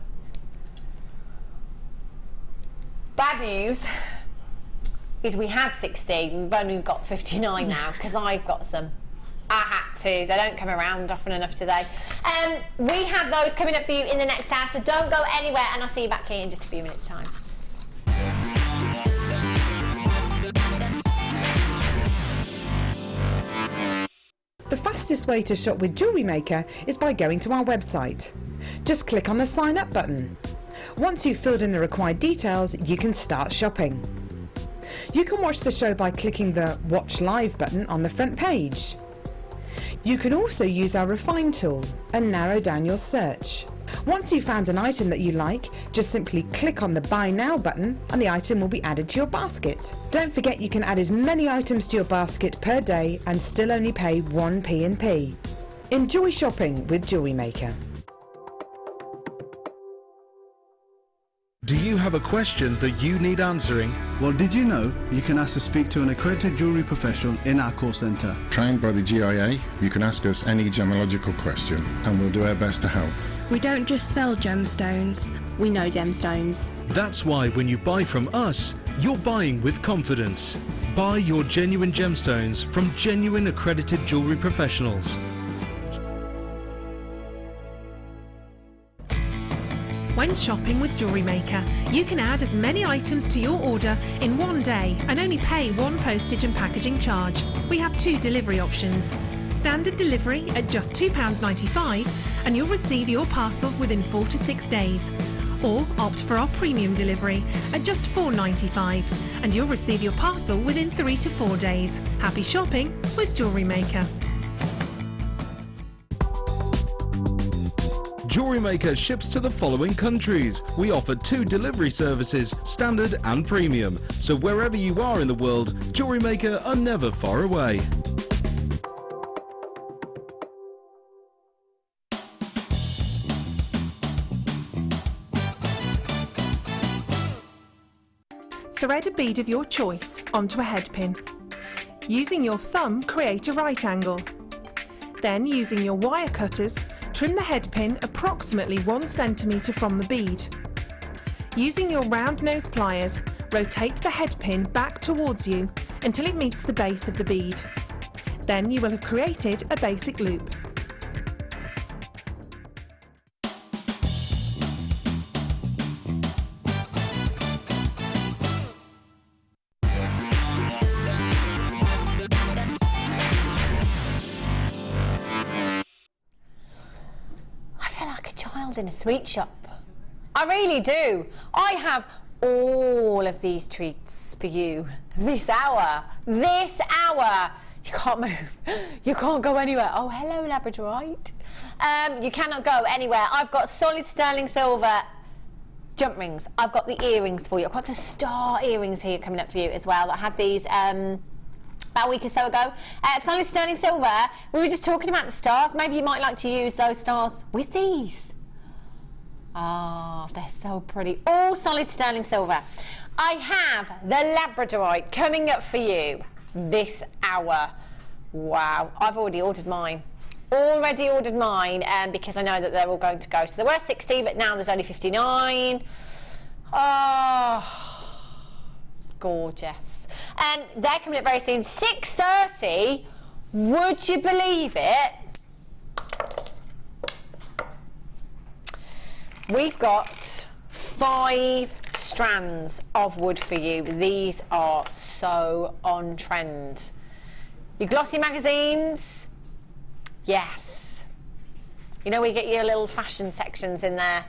Bad news is we had 60, we've only got 59 now because I've got some. I had to. They don't come around often enough, do they? We have those coming up for you in the next hour, so don't go anywhere, and I'll see you back here in just a few minutes' time. The fastest way to shop with JewelleryMaker is by going to our website. Just click on the sign up button. Once you've filled in the required details, you can start shopping. You can watch the show by clicking the Watch Live button on the front page. You can also use our Refine tool and narrow down your search. Once you've found an item that you like, just simply click on the Buy Now button and the item will be added to your basket. Don't forget you can add as many items to your basket per day and still only pay 1 P&P. Enjoy shopping with JewelleryMaker. Do you have a question that you need answering? Well, did you know you can ask to speak to an accredited jewellery professional in our call centre? Trained by the GIA, you can ask us any gemological question and we'll do our best to help. We don't just sell gemstones, we know gemstones. That's why when you buy from us, you're buying with confidence. Buy your genuine gemstones from genuine accredited jewellery professionals. When shopping with JewelleryMaker, you can add as many items to your order in one day and only pay 1 postage and packaging charge. We have 2 delivery options. Standard delivery at just £2.95 and you'll receive your parcel within 4 to 6 days. Or opt for our premium delivery at just £4.95 and you'll receive your parcel within 3 to 4 days. Happy shopping with JewelleryMaker. JewelleryMaker ships to the following countries. We offer 2 delivery services, standard and premium. So wherever you are in the world, JewelleryMaker are never far away. Thread a bead of your choice onto a head pin. Using your thumb, create a right angle. Then, using your wire cutters, trim the head pin approximately 1 centimetre from the bead. Using your round nose pliers, rotate the head pin back towards you until it meets the base of the bead. Then you will have created a basic loop. In a sweet shop. I really do. I have all of these treats for you this hour. This hour. You can't move. You can't go anywhere. Oh, hello, Labradorite. You cannot go anywhere. I've got solid sterling silver jump rings. I've got the earrings for you. I've got the star earrings here coming up for you as well. I had these about a week or so ago. Solid sterling silver. We were just talking about the stars. Maybe you might like to use those stars with these. Ah, they're so pretty. All solid sterling silver. I have the Labradorite coming up for you this hour. Wow, I've already ordered mine. Because I know that they're all going to go. So there were 60, but now there's only 59. Oh, gorgeous. And they're coming up very soon. 6:30. Would you believe it? We've got 5 strands of wood for you. These are so on trend. Your glossy magazines, yes. You know, we get your little fashion sections in there.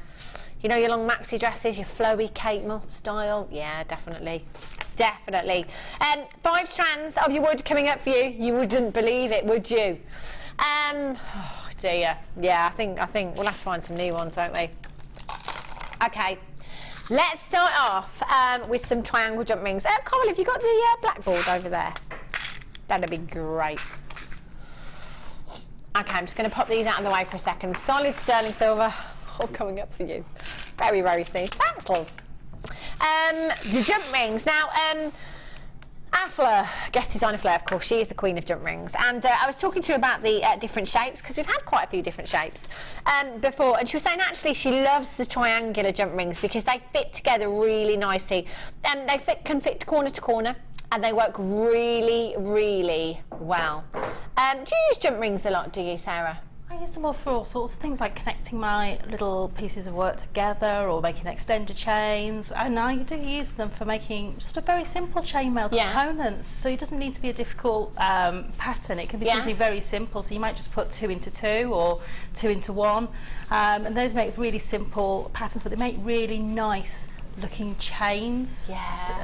You know, your long maxi dresses, your flowy Kate Moss style. Yeah, definitely. Definitely. 5 strands of your wood coming up for you. You wouldn't believe it, would you? Oh dear. Yeah, I think we'll have to find some new ones, won't we? Okay, let's start off with some triangle jump rings. Carl, have you got the blackboard over there? That'd be great. Okay, I'm just going to pop these out of the way for a second. Solid sterling silver, all coming up for you. Very, very soon. Thanks, love. The jump rings. Now, Fleur, guest designer Fleur, of course, she is the queen of jump rings. And I was talking to her about the different shapes, because we've had quite a few different shapes before. And she was saying actually she loves the triangular jump rings because they fit together really nicely. They can fit corner to corner, and they work really, really well. Do you use jump rings a lot, do you, Sarah? I use them all for all sorts of things, like connecting my little pieces of work together or making extender chains, and I do use them for making sort of very simple chainmail components. So it doesn't need to be a difficult pattern, it can be something very simple. So you might just put 2 into 2 or 2 into 1, and those make really simple patterns, but they make really nice looking chains,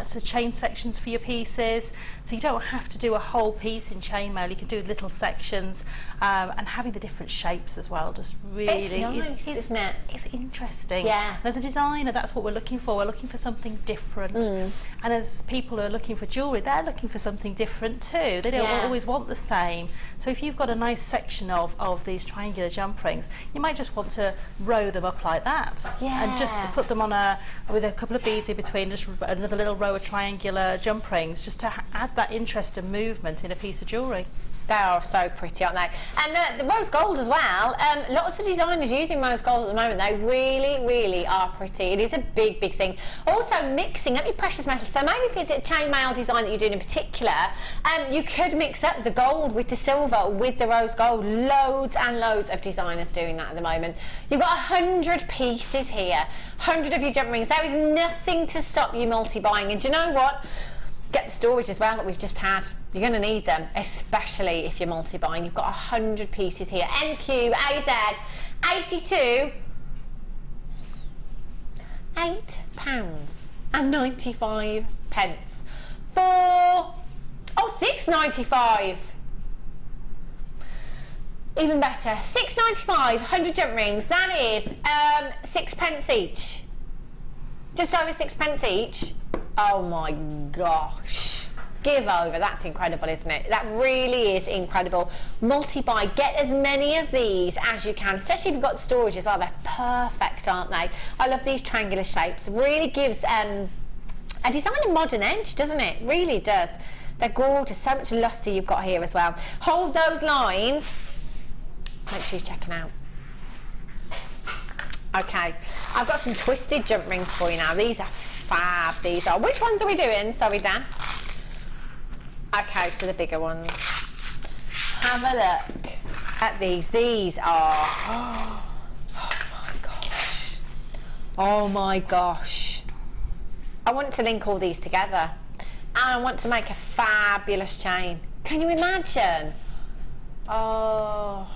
so chain sections for your pieces, so you don't have to do a whole piece in chainmail, you can do little sections, and having the different shapes as well just really isn't it? It's interesting. Yeah. As a designer, that's what we're looking for. We're looking for something different, and as people are looking for jewellery, they're looking for something different too. They don't always want the same. So if you've got a nice section of these triangular jump rings, you might just want to row them up like that, and just to put them on with a couple of beads in between, just another little row of triangular jump rings, just to add that interest and movement in a piece of jewellery. They are so pretty, aren't they? And the rose gold as well. Lots of designers using rose gold at the moment. They really, really are pretty. It is a big, big thing. Also, mixing up your precious metals. So maybe if it's a chainmail design that you're doing in particular, you could mix up the gold with the silver, with the rose gold. Loads and loads of designers doing that at the moment. You've got 100 pieces here, 100 of your jump rings. There is nothing to stop you multi-buying. And do you know what? Get the storage as well that we've just had. You're going to need them, especially if you're multi-buying. You've got 100 pieces here. MQ AZ 82, £8.95 for £6.95. Even better, £6.95, 100 jump rings. That is 6p each. Just over 6p each. Oh my gosh. Give over. That's incredible, isn't it? That really is incredible. Multi-buy. Get as many of these as you can, especially if you've got storage as well. They're perfect, aren't they? I love these triangular shapes. Really gives a designer modern edge, doesn't it? Really does. They're gorgeous. So much luster you've got here as well. Hold those lines. Make sure you're checking out. Okay, I've got some twisted jump rings for you now. These are fab, these are. Which ones are we doing? Sorry, Dan. Okay, so the bigger ones. Have a look at these. These are, oh my gosh. Oh my gosh. I want to link all these together. And I want to make a fabulous chain. Can you imagine? Oh.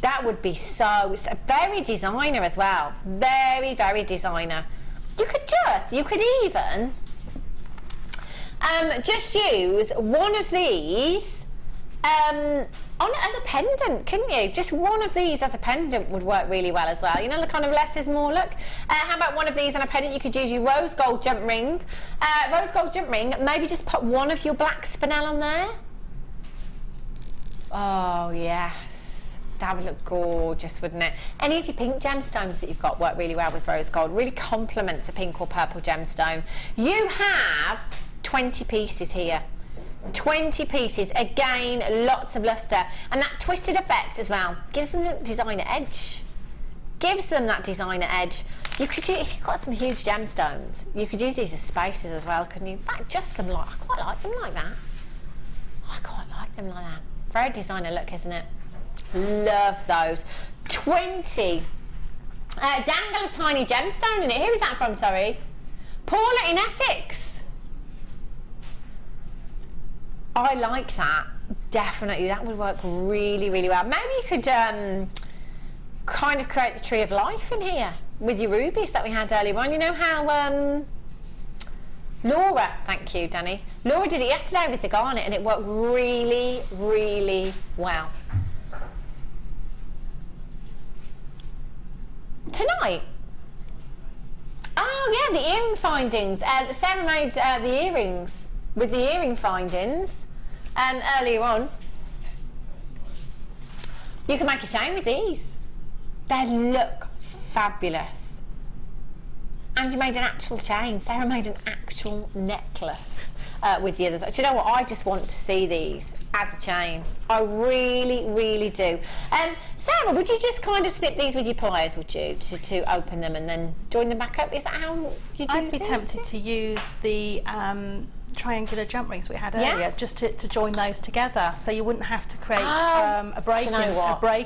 That would be so, it's very designer as well. Very, very designer. You could even just use one of these as a pendant, couldn't you? Just one of these as a pendant would work really well as well. You know, the kind of less is more look. How about one of these and a pendant? You could use your rose gold jump ring. Maybe just put one of your black spinel on there. Oh, yes. That would look gorgeous, wouldn't it? Any of your pink gemstones that you've got work really well with rose gold. Really complements a pink or purple gemstone. You have 20 pieces here. 20 pieces. Again, lots of luster. And that twisted effect as well gives them the designer edge. Gives them that designer edge. You could, if you've got some huge gemstones, you could use these as spaces as well, couldn't you? In fact, just them like, I quite like them like that. I quite like them like that. Very designer look, isn't it? Love those. 20. Dangle a tiny gemstone in it. Who is that from, sorry? Paula in Essex. I like that. Definitely. That would work really, really well. Maybe you could kind of create the tree of life in here with your rubies that we had earlier on. You know how Laura, thank you, Danny. Laura did it yesterday with the garnet and it worked really, really well. Tonight. Oh yeah, the earring findings. Sarah made the earrings with the earring findings earlier on. You can make a chain with these. They look fabulous. And you made an actual chain. Sarah made an actual necklace with the others. Do you know what? I just want to see these as a chain. I really, really do. So Sarah, would you just kind of snip these with your pliers, would you, to open them and then join them back up? Is that how you do I'd be tempted to use the triangular jump rings we had earlier, just to join those together, so you wouldn't have to create a break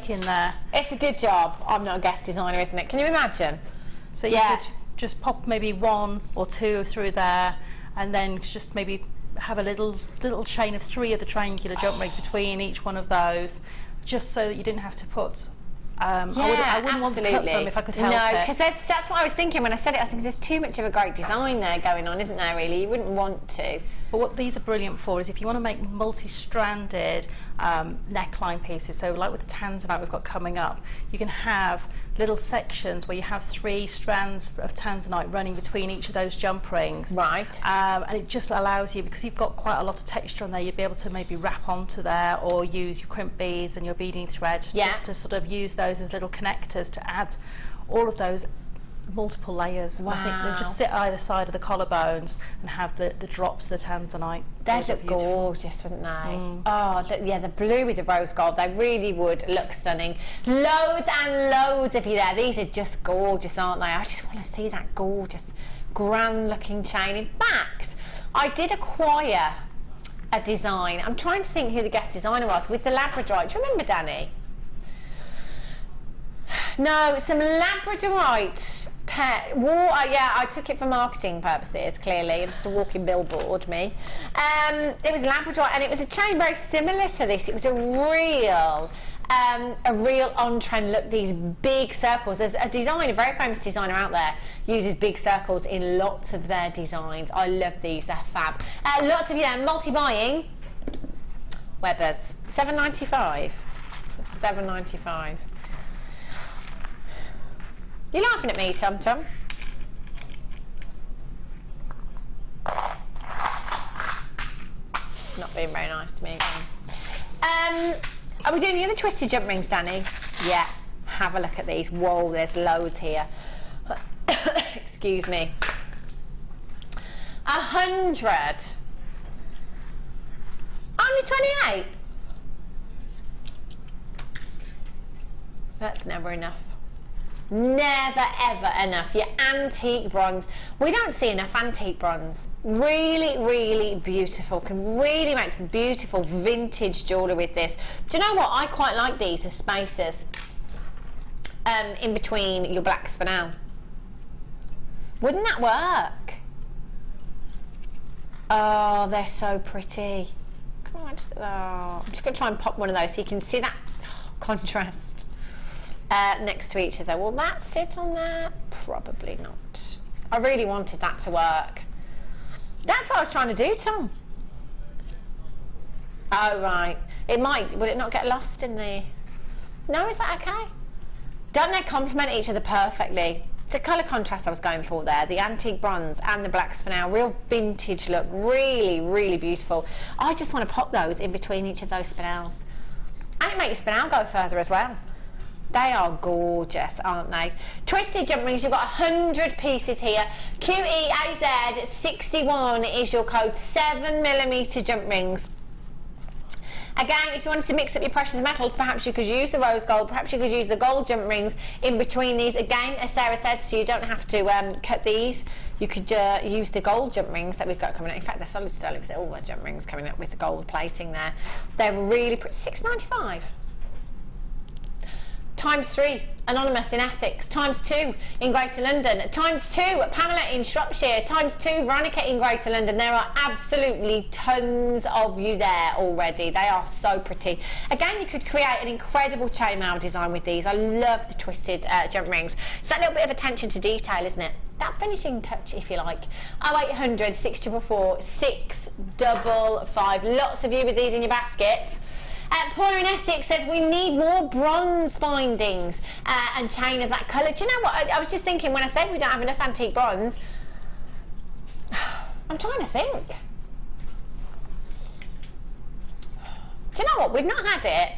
in there. It's a good job. I'm not a guest designer, isn't it? Can you imagine? So you could just pop maybe 1 or 2 through there, and then just maybe have a little chain of 3 of the triangular jump rings between each one of those, just so that you didn't have to put I wouldn't want to cut them if I could help it. No, because that's what I was thinking when I said it. I was thinking there's too much of a great design there going on, isn't there, really? You wouldn't want to. But what these are brilliant for is if you want to make multi-stranded neckline pieces, so like with the Tanzanite we've got coming up, you can have little sections where you have 3 strands of Tanzanite running between each of those jump rings. Right. And it just allows you, because you've got quite a lot of texture on there, you'd be able to maybe wrap onto there or use your crimp beads and your beading thread just to sort of use those as little connectors to add all of those multiple layers. Wow. I think they'll just sit either side of the collarbones and have the drops of the Tanzanite. They'd look gorgeous, wouldn't they? Oh, the blue with the rose gold, they really would look stunning. Loads and loads of you there. These are just gorgeous, aren't they? I just want to see that gorgeous, grand looking chain. In fact, I did acquire a design. I'm trying to think who the guest designer was with the labradorite. Do you remember, Danny? No, some labradorite I took it for marketing purposes, clearly. I'm just a walking billboard, me. It was labradorite, and it was a chain very similar to this. It was a real on-trend look, these big circles. There's a very famous designer out there, uses big circles in lots of their designs. I love these, they're fab. Lots of you there, multi-buying. Weber's, $7.95. $7.95. You laughing at me, Tom Tom? Not being very nice to me again. Are we doing the other twisted jump rings, Danny? Yeah, have a look at these. Whoa, there's loads here. Excuse me. 100. Only 28. That's never enough. Never ever enough. Your antique bronze, we don't see enough antique bronze. Really, really beautiful. Can really make some beautiful vintage jewellery with this. Do you know what? I quite like these as spacers in between your black spinel. Wouldn't that work? Oh, they're so pretty. Come on, I'm just going to try and pop one of those so you can see that contrast. Next to each other. Will that sit on there? Probably not. I really wanted that to work. That's what I was trying to do, Tom. Oh, right. It might. Would it not get lost in the... No, is that okay? Don't they complement each other perfectly? The colour contrast I was going for there, the antique bronze and the black spinel, real vintage look, really, really beautiful. I just want to pop those in between each of those spinels. And it makes your spinel go further as well. They are gorgeous, aren't they? Twisted jump rings, you've got 100 pieces here. QEAZ61 is your code, 7mm jump rings. Again, if you wanted to mix up your precious metals, perhaps you could use the rose gold, perhaps you could use the gold jump rings in between these. Again, as Sarah said, so you don't have to cut these. You could use the gold jump rings that we've got coming up. In fact, they're solid sterling silver jump rings coming up with the gold plating there. They're really pretty. $6.95. ×3, Anonymous in Essex, ×2 in Greater London, ×2 Pamela in Shropshire, ×2 Veronica in Greater London. There are absolutely tons of you there already. They are so pretty. Again, you could create an incredible chainmail design with these. I love the twisted jump rings. It's that little bit of attention to detail, isn't it? That finishing touch, if you like. 0800 644 655. Lots of you with these in your baskets. Paula in Essex says we need more bronze findings and chain of that colour. Do you know what? I was just thinking when I said we don't have enough antique bronze. I'm trying to think. Do you know what? We've not had it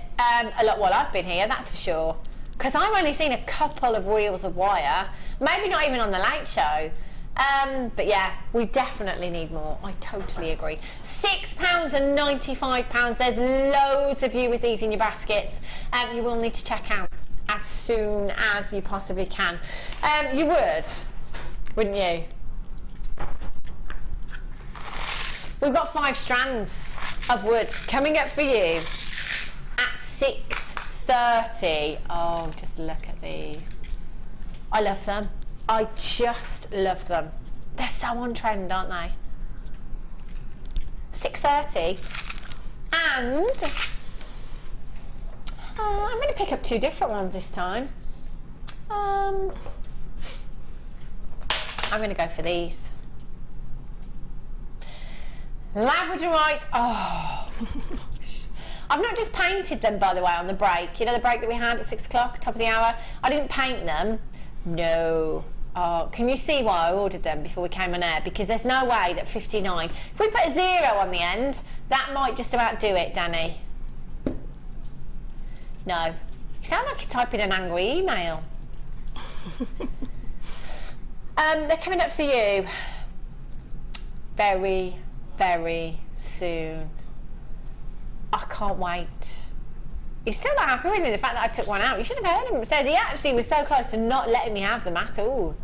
a lot while I've been here, that's for sure. Because I've only seen a couple of reels of wire. Maybe not even on the late show. But yeah, we definitely need more. I totally agree. £6 and £95. There's loads of you with these in your baskets. You will need to check out as soon as you possibly can. You would, wouldn't you? We've got 5 strands of wood coming up for you at 6:30. Oh, just look at these. I love them. I just love them. They're so on trend, aren't they? 6:30. And I'm going to pick up 2 different ones this time. I'm going to go for these. Labradorite. Oh. I've not just painted them, by the way, on the break. You know the break that we had at 6 o'clock, top of the hour? I didn't paint them. No. Oh, can you see why I ordered them before we came on air? Because there's no way that 59... If we put a 0 on the end, that might just about do it, Danny. No. You sound like you're typing an angry email. They're coming up for you very, very soon. I can't wait. You're still not happy with me, the fact that I took one out. You should have heard him. It said he actually was so close to not letting me have them at all.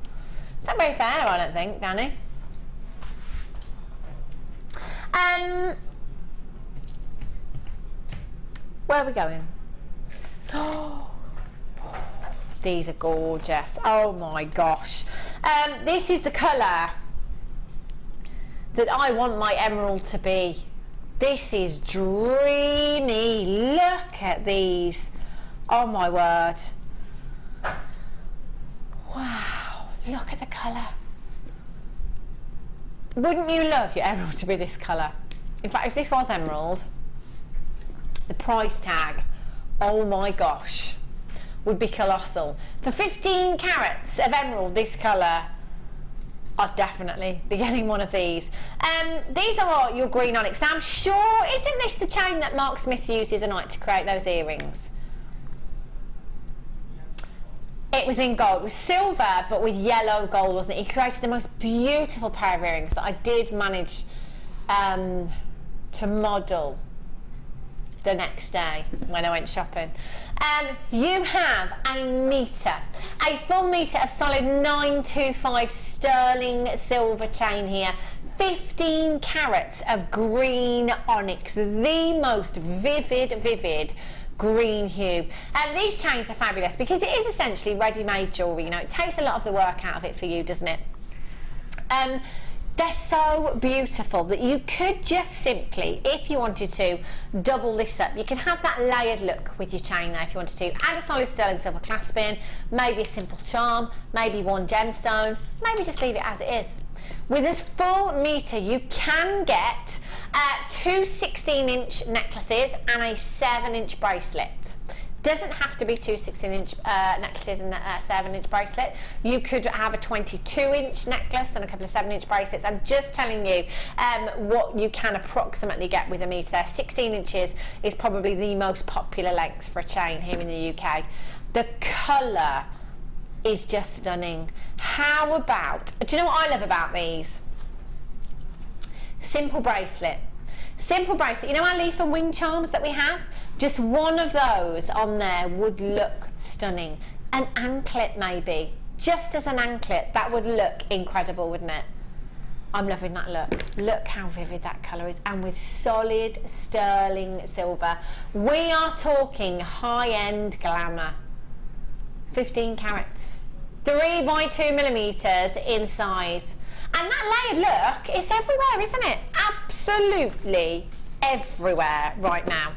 It's not very fair, I don't think, Danny. Where are we going? Oh, these are gorgeous. Oh my gosh. This is the colour that I want my emerald to be. This is dreamy. Look at these. Oh my word. Wow, look at the colour. Wouldn't you love your emerald to be this colour? In fact, if this was emerald, the price tag, oh my gosh, would be colossal. For 15 carats of emerald this colour, I'd definitely be getting one of these. These are your green onyx. Now I'm sure, isn't this the chain that Mark Smith used the other night to create those earrings? It was in gold. It was silver, but with yellow gold, wasn't it? He created the most beautiful pair of earrings that I did manage to model the next day when I went shopping. You have a metre, a full metre of solid 925 sterling silver chain here. 15 carats of green onyx, the most vivid green hue. These chains are fabulous because it is essentially ready-made jewellery. You know, it takes a lot of the work out of it for you, doesn't it? They're so beautiful that you could just simply, if you wanted to, double this up. You could have that layered look with your chain there if you wanted to. Add a solid sterling silver clasp in, maybe a simple charm, maybe one gemstone, maybe just leave it as it is. With this full metre, you can get 2 16-inch necklaces and a 7-inch bracelet. Doesn't have to be 2 16-inch necklaces and a 7-inch bracelet. You could have a 22-inch necklace and a couple of 7-inch bracelets. I'm just telling you what you can approximately get with a metre there. 16 inches is probably the most popular length for a chain here in the UK. The colour is just stunning. How about, do you know what I love about these? Simple bracelet. Simple bracelet. You know our leaf and wing charms that we have? Just one of those on there would look stunning. An anklet maybe. Just as an anklet, that would look incredible, wouldn't it? I'm loving that look. Look how vivid that colour is. And with solid sterling silver. We are talking high-end glamour. 15 carats. 3 by 2 millimetres in size. And that layered look is everywhere, isn't it? Absolutely everywhere right now.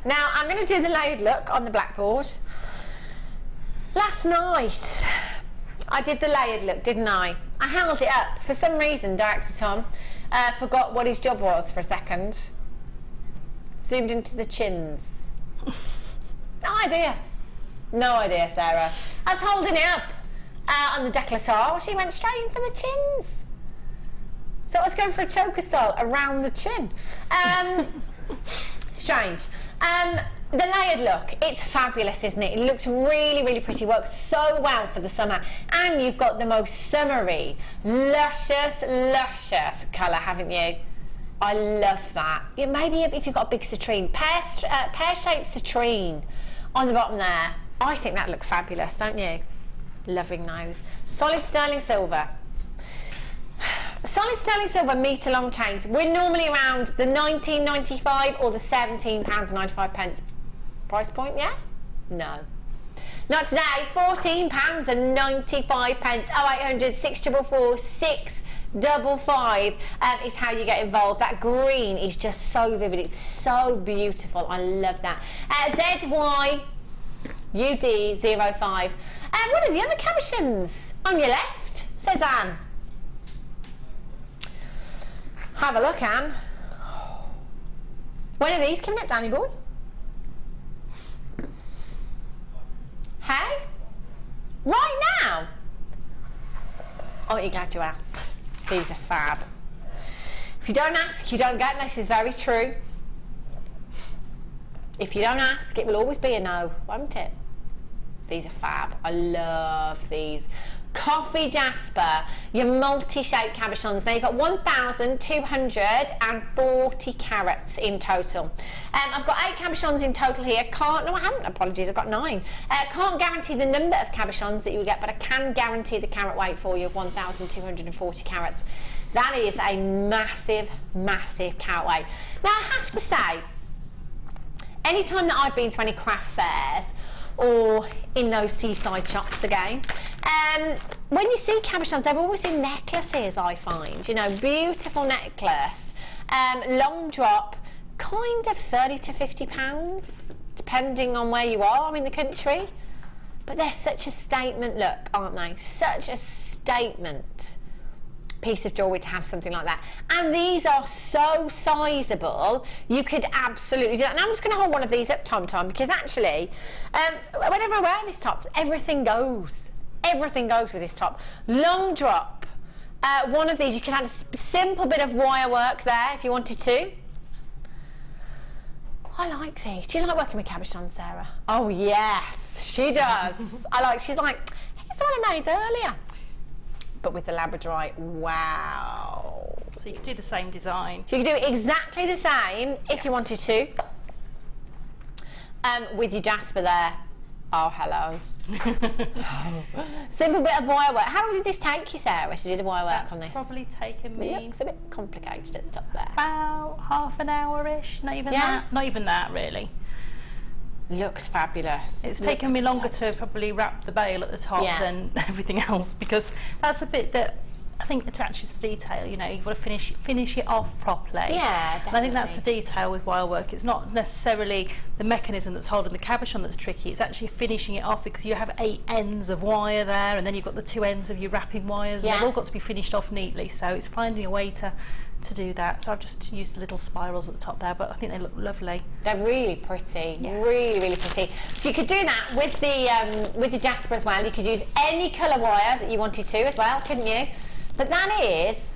Now, I'm going to do the layered look on the blackboard. Last night, I did the layered look, didn't I? I held it up. For some reason, Director Tom forgot what his job was for a second. Zoomed into the chins. No idea. No idea, Sarah. I was holding it up on the décolleté. She went straight in for the chins. So I was going for a choker style around the chin. Strange. the layered look, it's fabulous, isn't it? It looks really, really pretty, works so well for the summer. And you've got the most summery, luscious, luscious colour, haven't you? I love that. Yeah, maybe if you've got a big citrine, pear-shaped citrine on the bottom there. I think that looks fabulous, don't you? Loving those. Solid sterling silver. Solid sterling silver metre long chains. We're normally around the £19.95 or the £17.95 price point, yeah? No. Not today. £14.95. 0800 644 655 is how you get involved. That green is just so vivid. It's so beautiful. I love that. ZYUD05. What are the other cabochons on your left? Says Anne. Have a look, Anne. When are these coming up, Danny boy? Hey? Right now? Aren't you glad you asked? These are fab. If you don't ask, you don't get. This is very true. If you don't ask, it will always be a no, won't it? These are fab. I love these. Coffee jasper, your multi-shaped cabochons. Now you've got 1,240 carats in total. I've got 8 cabochons in total here. No, I haven't. Apologies, I've got 9. Can't guarantee the number of cabochons that you will get, but I can guarantee the carat weight for you of 1,240 carats. That is a massive, massive carat weight. Now I have to say, anytime that I've been to any craft fairs or in those seaside shops again, when you see cabochons, they're always in necklaces, I find. You know, beautiful necklace, long drop, kind of £30 to £50, depending on where you are in the country. But they're such a statement look, aren't they? Such a statement piece of jewellery to have something like that. And these are so sizable, you could absolutely do that. And I'm just going to hold one of these up Tom, because actually, whenever I wear this top, everything goes. Everything goes with this top. Long drop. One of these, you can add a simple bit of wire work there if you wanted to. I like these. Do you like working with cabochons, Sarah? Oh yes, she does. She's like, here's the one I made earlier. But with the labradorite, wow. So you could do the same design. So you could do exactly the same if you wanted to. With your jasper there. Oh, hello. Simple bit of wire work. How long did this take you, Sarah, to do the wire work on this? It's probably taken me... It looks a bit complicated at the top there. About half an hour-ish. Not even that. Not even that, really. Looks fabulous. It's taken me longer to probably wrap the bail at the top than everything else, because that's the bit that I think attaches to detail. You know, you've got to finish it off properly. Yeah, definitely. And I think that's the detail with wire work. It's not necessarily the mechanism that's holding the cabochon that's tricky. It's actually finishing it off, because you have 8 ends of wire there, and then you've got the 2 ends of your wrapping wires. And they've all got to be finished off neatly. So it's finding a way to do that. So I've just used little spirals at the top there, but I think they look lovely. They're really pretty, really, really pretty. So you could do that with the jasper as well. You could use any colour wire that you wanted to as well, couldn't you? But that is,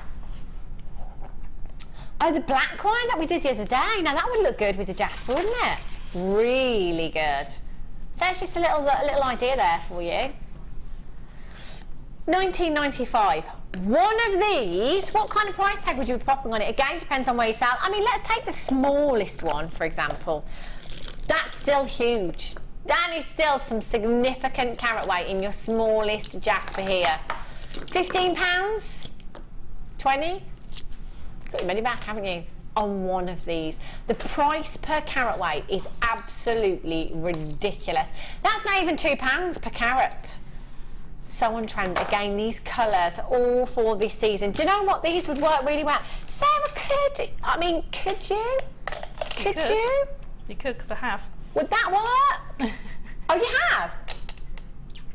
the black wire that we did the other day. Now that would look good with the jasper, wouldn't it? Really good. So that's just a little idea there for you. £19.95. One of these, what kind of price tag would you be popping on it? Again, depends on where you sell. I mean, let's take the smallest one, for example. That's still huge. That is still some significant carat weight in your smallest jasper here. £15? 20? You've got your money back, haven't you? On one of these. The price per carat weight is absolutely ridiculous. That's not even £2 per carat. So on trend. Again, these colours all for this season. Do you know what? These would work really well. Sarah, could you? Could you? You could, because I have. Would that work? Oh, you have?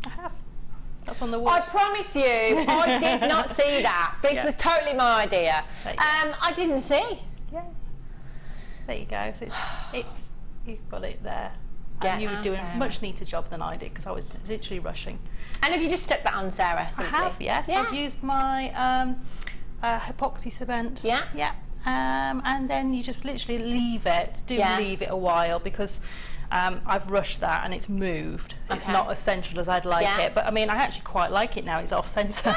I have. That's on the wall. I promise you, I did not see that. This was totally my idea. I didn't see. Yeah. There you go. So it's you've got it there. And you were doing a much neater job than I did, because I was literally rushing. And have you just stuck that on, Sarah? Simply? I have, yes. Yeah. I've used my epoxy cement. Yeah. Yeah. And then you just literally leave it. Leave it a while, because I've rushed that and it's moved. It's not as central as I'd like it, but I mean, I actually quite like it now. It's off centre.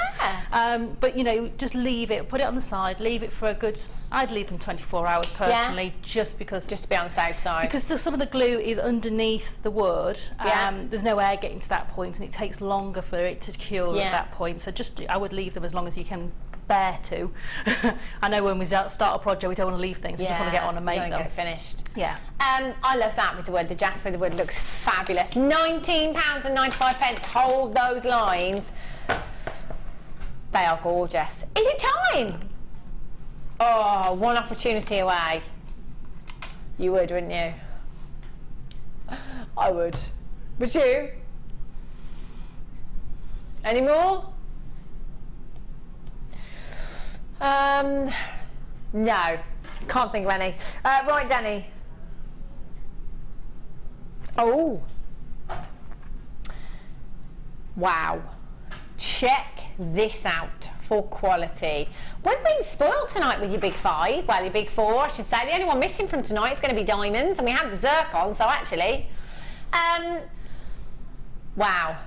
But you know, just leave it, put it on the side, leave it for a good, I'd leave them 24 hours personally, just because, just to be on the safe side, because some of the glue is underneath the wood. There's no air getting to that point, and it takes longer for it to cure at that point. So just, I would leave them as long as you can bear to. I know when we start a project, we don't want to leave things. We just want to get on and make them. Get it finished. Yeah. I love that with the wood. The jasper with the wood looks fabulous. £19.95. Hold those lines. They are gorgeous. Is it time? Oh, one opportunity away. You would, wouldn't you? I would. Would you? Any more? No, can't think of any. Right, Danny. Oh. Wow. Check this out for quality. We've been spoiled tonight with your big five, well, your big four, I should say. The only one missing from tonight is going to be diamonds, and we had the zircon, so actually. Wow.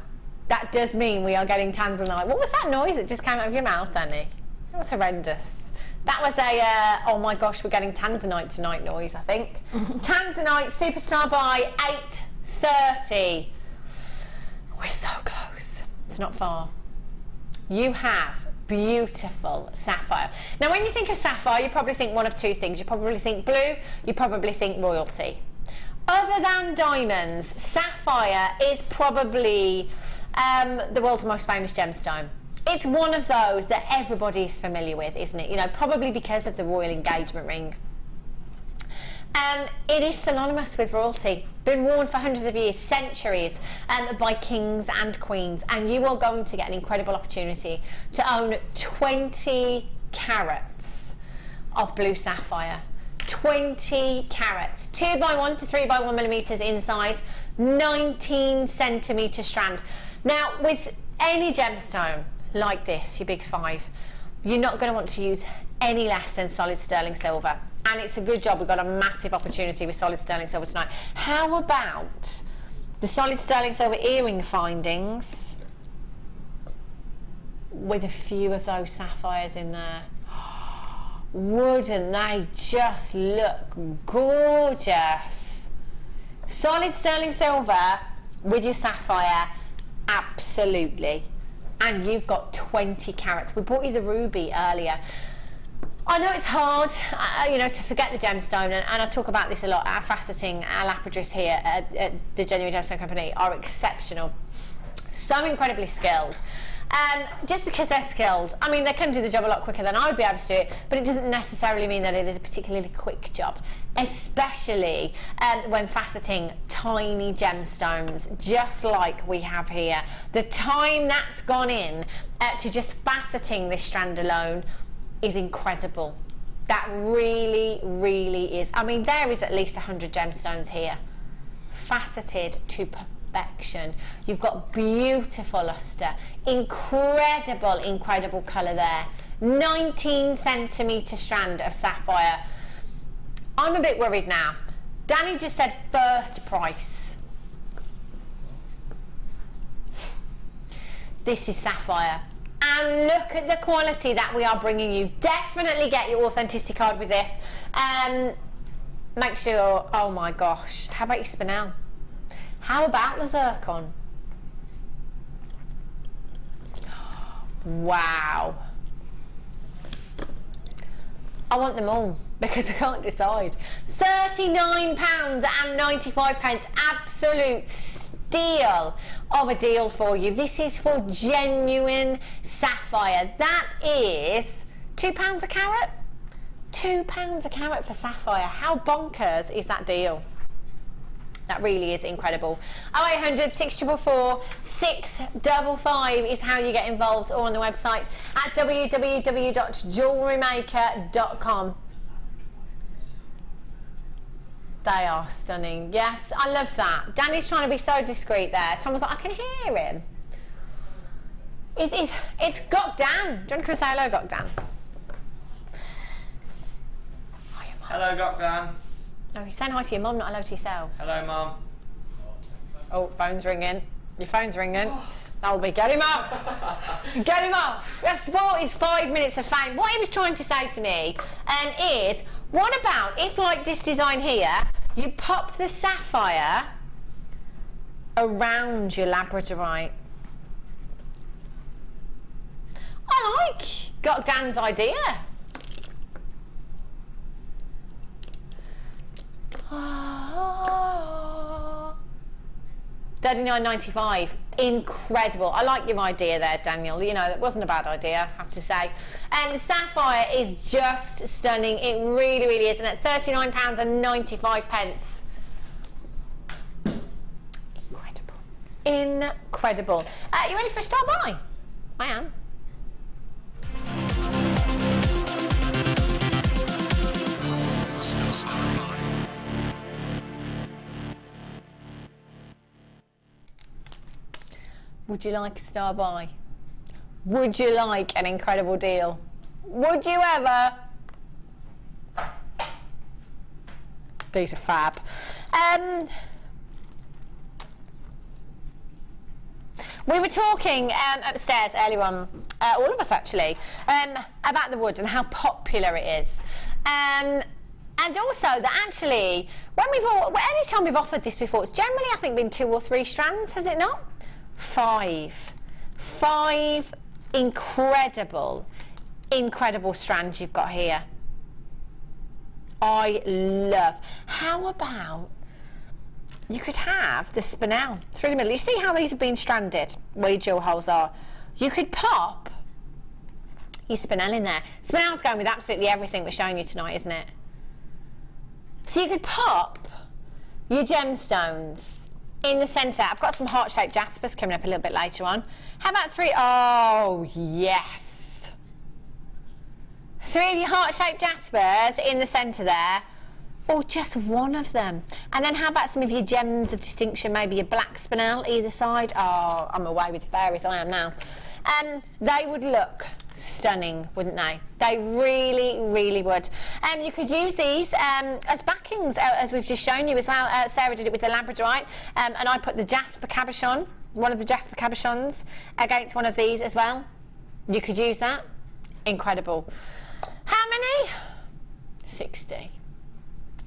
That does mean we are getting Tanzanite. What was that noise that just came out of your mouth, Danny? That was horrendous. That was a, oh my gosh, we're getting Tanzanite tonight noise, I think. Tanzanite Superstar by 8:30. We're so close. It's not far. You have beautiful sapphire. Now, when you think of sapphire, you probably think one of two things. You probably think blue, you probably think royalty. Other than diamonds, sapphire is probably the world's most famous gemstone. It's one of those that everybody's familiar with, isn't it? You know, probably because of the royal engagement ring. It is synonymous with royalty. Been worn for hundreds of years, centuries, by kings and queens. And you are going to get an incredible opportunity to own 20 carats of blue sapphire. 20 carats. 2x1 to 3x1 millimeters in size, 19 centimetre strand. Now, with any gemstone like this, your big five, you're not going to want to use any less than solid sterling silver. And it's a good job we've got a massive opportunity with solid sterling silver tonight. How about the solid sterling silver earring findings with a few of those sapphires in there? Wouldn't they just look gorgeous? Solid sterling silver with your sapphire, absolutely. And you've got 20 carats. We brought you the ruby earlier. I know it's hard, you know, to forget the gemstone, and I talk about this a lot. Our faceting, our lapidaries here at the Genuine Gemstone Company are exceptional. So incredibly skilled. Just because they're skilled, I mean, they can do the job a lot quicker than I would be able to do it, but it doesn't necessarily mean that it is a particularly quick job, especially when faceting tiny gemstones, just like we have here. The time that's gone in to just faceting this strand alone is incredible. That really, really is. I mean, there is at least 100 gemstones here, faceted to perfection. You've got beautiful luster, incredible colour there. 19 centimetre strand of sapphire. I'm a bit worried now. Danny just said first price. This is sapphire. And look at the quality that we are bringing you. Definitely get your authenticity card with this. Make sure, oh my gosh, how about your spinel? How about the zircon? Wow. I want them all because I can't decide. £39.95, absolute steal of a deal for you. This is for genuine sapphire. That is £2 a carat. £2 a carat for sapphire. How bonkers is that deal? That really is incredible. 0800 644 655 is how you get involved, or on the website at www.jewellerymaker.com. They are stunning. Yes, I love that. Danny's trying to be so discreet there. Tom was like, I can hear him. It's Gokdan. Do you want to come and say hello, Gokdan? Hello, Gokdan. Oh, you're saying hi to your mum, not hello to yourself. Hello, Mum. Oh, phone's ringing. Your phone's ringing. That'll be, get him off. Get him off. That sport is 5 minutes of fame. What he was trying to say to me is, what about if, like this design here, you pop the sapphire around your labradorite? Got Dan's idea. $39.95. Incredible. I like your idea there, Daniel. You know, that wasn't a bad idea, I have to say. And the sapphire is just stunning. It really, really is. And at £39.95. Incredible. Incredible. You ready for a start buy? I am. Would you like a star buy? Would you like an incredible deal? Would you ever? These are fab. We were talking upstairs earlier on, all of us actually, about the wood and how popular it is. And also that actually, any time we've offered this before, it's generally, I think, been 2 or 3 strands, has it not? 5 incredible strands you've got here. I love. How about you could have the spinel through the middle? You see how these have been stranded, where your jewel holes are? You could pop your spinel in there. Spinel's going with absolutely everything we're showing you tonight, isn't it? So you could pop your gemstones in the centre. I've got some heart-shaped jaspers coming up a little bit later on. How about 3? Oh, yes. 3 of your heart-shaped jaspers in the centre there, or just 1 of them. And then how about some of your gems of distinction, maybe your black spinel either side. Oh, I'm away with the fairies, I am now. They would look stunning, wouldn't they? They really, really would. You could use these as backings, as we've just shown you as well. Sarah did it with the labradorite, and I put the jasper cabochon, one of the jasper cabochons, against one of these as well. You could use that. Incredible. How many? 60.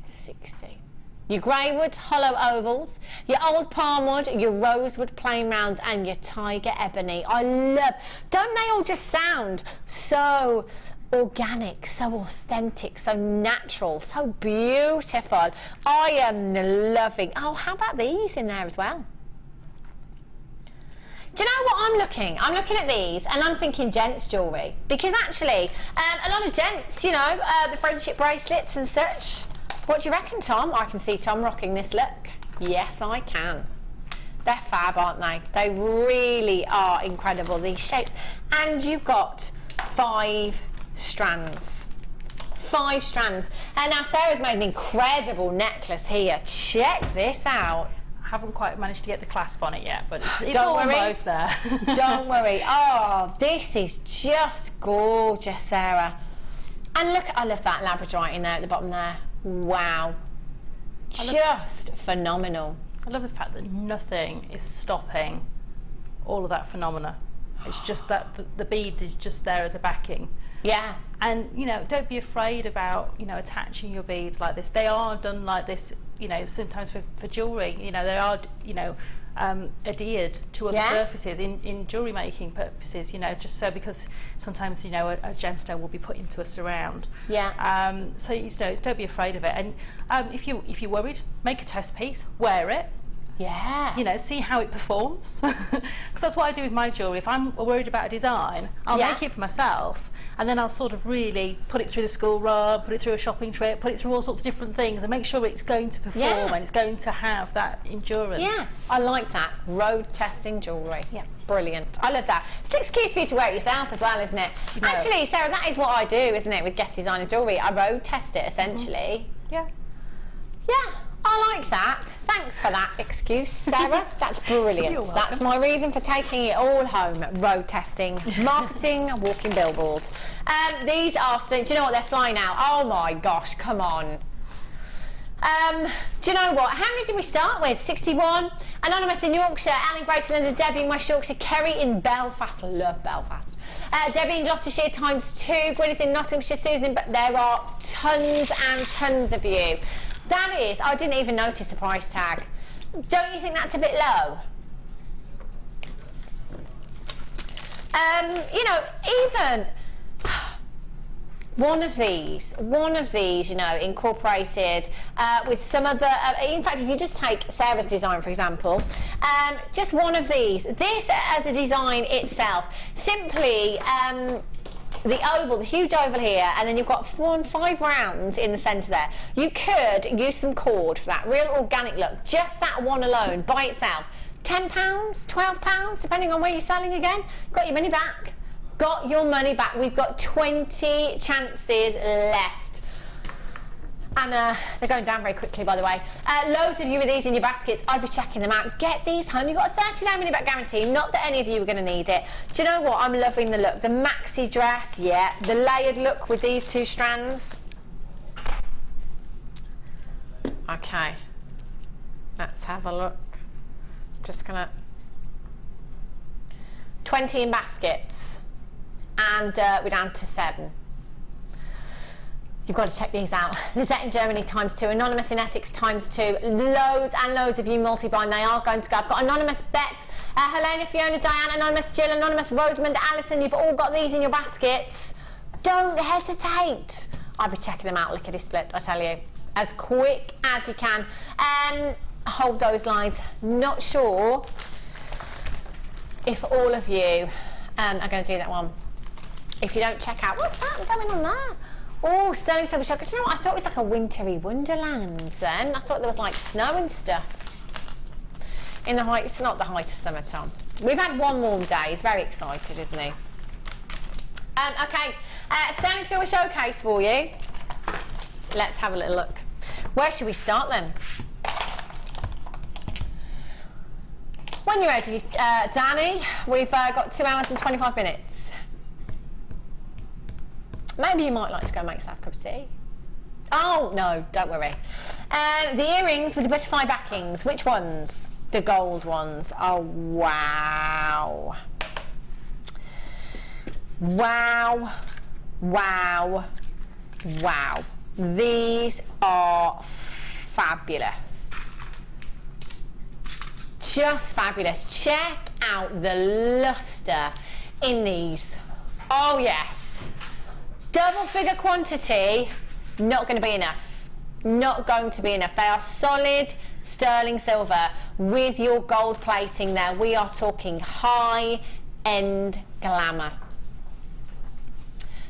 60. Your grey wood hollow ovals, your old palm wood, your rosewood plain rounds, and your tiger ebony. I love, don't they all just sound so organic, so authentic, so natural, so beautiful? I am loving. Oh, how about these in there as well? Do you know what I'm looking? I'm looking at these and I'm thinking gents jewellery, because actually a lot of gents, you know, the friendship bracelets and such. What do you reckon, Tom? I can see Tom rocking this look. Yes, I can. They're fab, aren't they? They really are incredible, these shapes. And you've got 5 strands. 5 strands. And now Sarah's made an incredible necklace here. Check this out. I haven't quite managed to get the clasp on it yet, but it's Don't almost worry. there. Don't worry. Oh, this is just gorgeous, Sarah. And look, I love that labradorite in there at the bottom there. Wow. Just phenomenal. I love the fact that nothing is stopping all of that phenomena. It's just that the bead is just there as a backing. Yeah. And, you know, don't be afraid about, you know, attaching your beads like this. They are done like this, you know, sometimes for jewellery. You know, they are, you know, adhered to other surfaces in jewellery making purposes, you know, just so, because sometimes, you know, a gemstone will be put into a surround. Yeah. So, you know, don't be afraid of it. And if you're worried, make a test piece, wear it. Yeah. You know, see how it performs. Because that's what I do with my jewellery. If I'm worried about a design, I'll make it for myself, and then I'll sort of really put it through the school run, put it through a shopping trip, put it through all sorts of different things, and make sure it's going to perform and it's going to have that endurance. Yeah, I like that. Road testing jewellery. Yeah. Brilliant. I love that. It's an excuse for you to wear it yourself as well, isn't it? You know. Actually, Sarah, that is what I do, isn't it, with guest designer jewellery? I road test it, essentially. Yeah. Yeah. I like that. Thanks for that excuse, Sarah. That's brilliant. You're welcome. That's my reason for taking it all home. Road testing, marketing, walking billboards. These are, do you know what, they're flying out. Oh my gosh, come on. Do you know what? How many did we start with? 61. Anonymous in Yorkshire, Alan Grace in London, Debbie in West Yorkshire, Kerry in Belfast. Love Belfast. Debbie in Gloucestershire ×2. Gwyneth in Nottinghamshire. Susan in... There are tons and tons of you. That is... I didn't even notice the price tag. Don't you think that's a bit low? You know, even... One of these, you know, incorporated with some of the, in fact, if you just take Sarah's design, for example, just one of these, this as a design itself, simply the oval, the huge oval here, and then you've got 5 rounds in the centre there. You could use some cord for that, real organic look, just that one alone, by itself. £10, £12, depending on where you're selling again, got your money back. Got your money back. We've got 20 chances left. And they're going down very quickly, by the way. Loads of you with these in your baskets. I'd be checking them out. Get these home. You've got a 30-day money-back guarantee. Not that any of you are going to need it. Do you know what? I'm loving the look. The maxi dress, yeah. The layered look with these 2 strands. Okay. Let's have a look. Just going to... 20 in baskets. And we're down to 7. You've got to check these out. Lizette in Germany ×2, Anonymous in Essex ×2. Loads and loads of you multi-buy, and they are going to go. I've got Anonymous Bet, Helena, Fiona, Diane, Anonymous Jill, Anonymous Rosamond, Alison. You've all got these in your baskets. Don't hesitate. I'll be checking them out lickety split, I tell you, as quick as you can. Hold those lines. Not sure if all of you are going to do that one. If you don't check out, what's that going on there? Oh, sterling silver sugar. Do you know what? I thought it was like a wintry wonderland then. I thought there was like snow and stuff. In the height, it's not the height of summer, Tom. We've had one warm day. He's very excited, isn't he? Okay, sterling silver showcase for you. Let's have a little look. Where should we start then? When you're ready, Danny, we've got 2 hours and 25 minutes. Maybe you might like to go make yourself a cup of tea. Oh, no, don't worry. The earrings with the butterfly backings. Which ones? The gold ones. Oh, wow. Wow. Wow. Wow. These are fabulous. Just fabulous. Check out the lustre in these. Oh, yes. Double figure quantity, not going to be enough. Not going to be enough. They are solid sterling silver with your gold plating there. We are talking high-end glamour.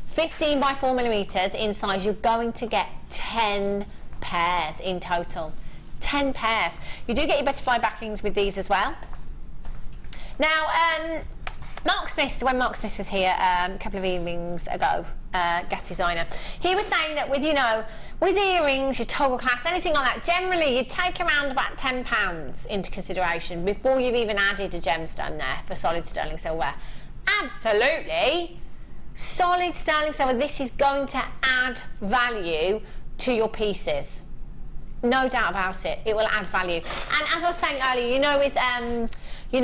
15 by 4 millimeters in size. You're going to get 10 pairs in total. 10 pairs. You do get your butterfly backings with these as well. Now, Mark Smith, when Mark Smith was here a couple of evenings ago, guest designer, he was saying that with, you know, with earrings, your toggle clasp, anything like that, generally you'd take around about £10 into consideration before you've even added a gemstone there for solid sterling silver. Absolutely. Solid sterling silver. This is going to add value to your pieces. No doubt about it. It will add value. And as I was saying earlier, you know, with your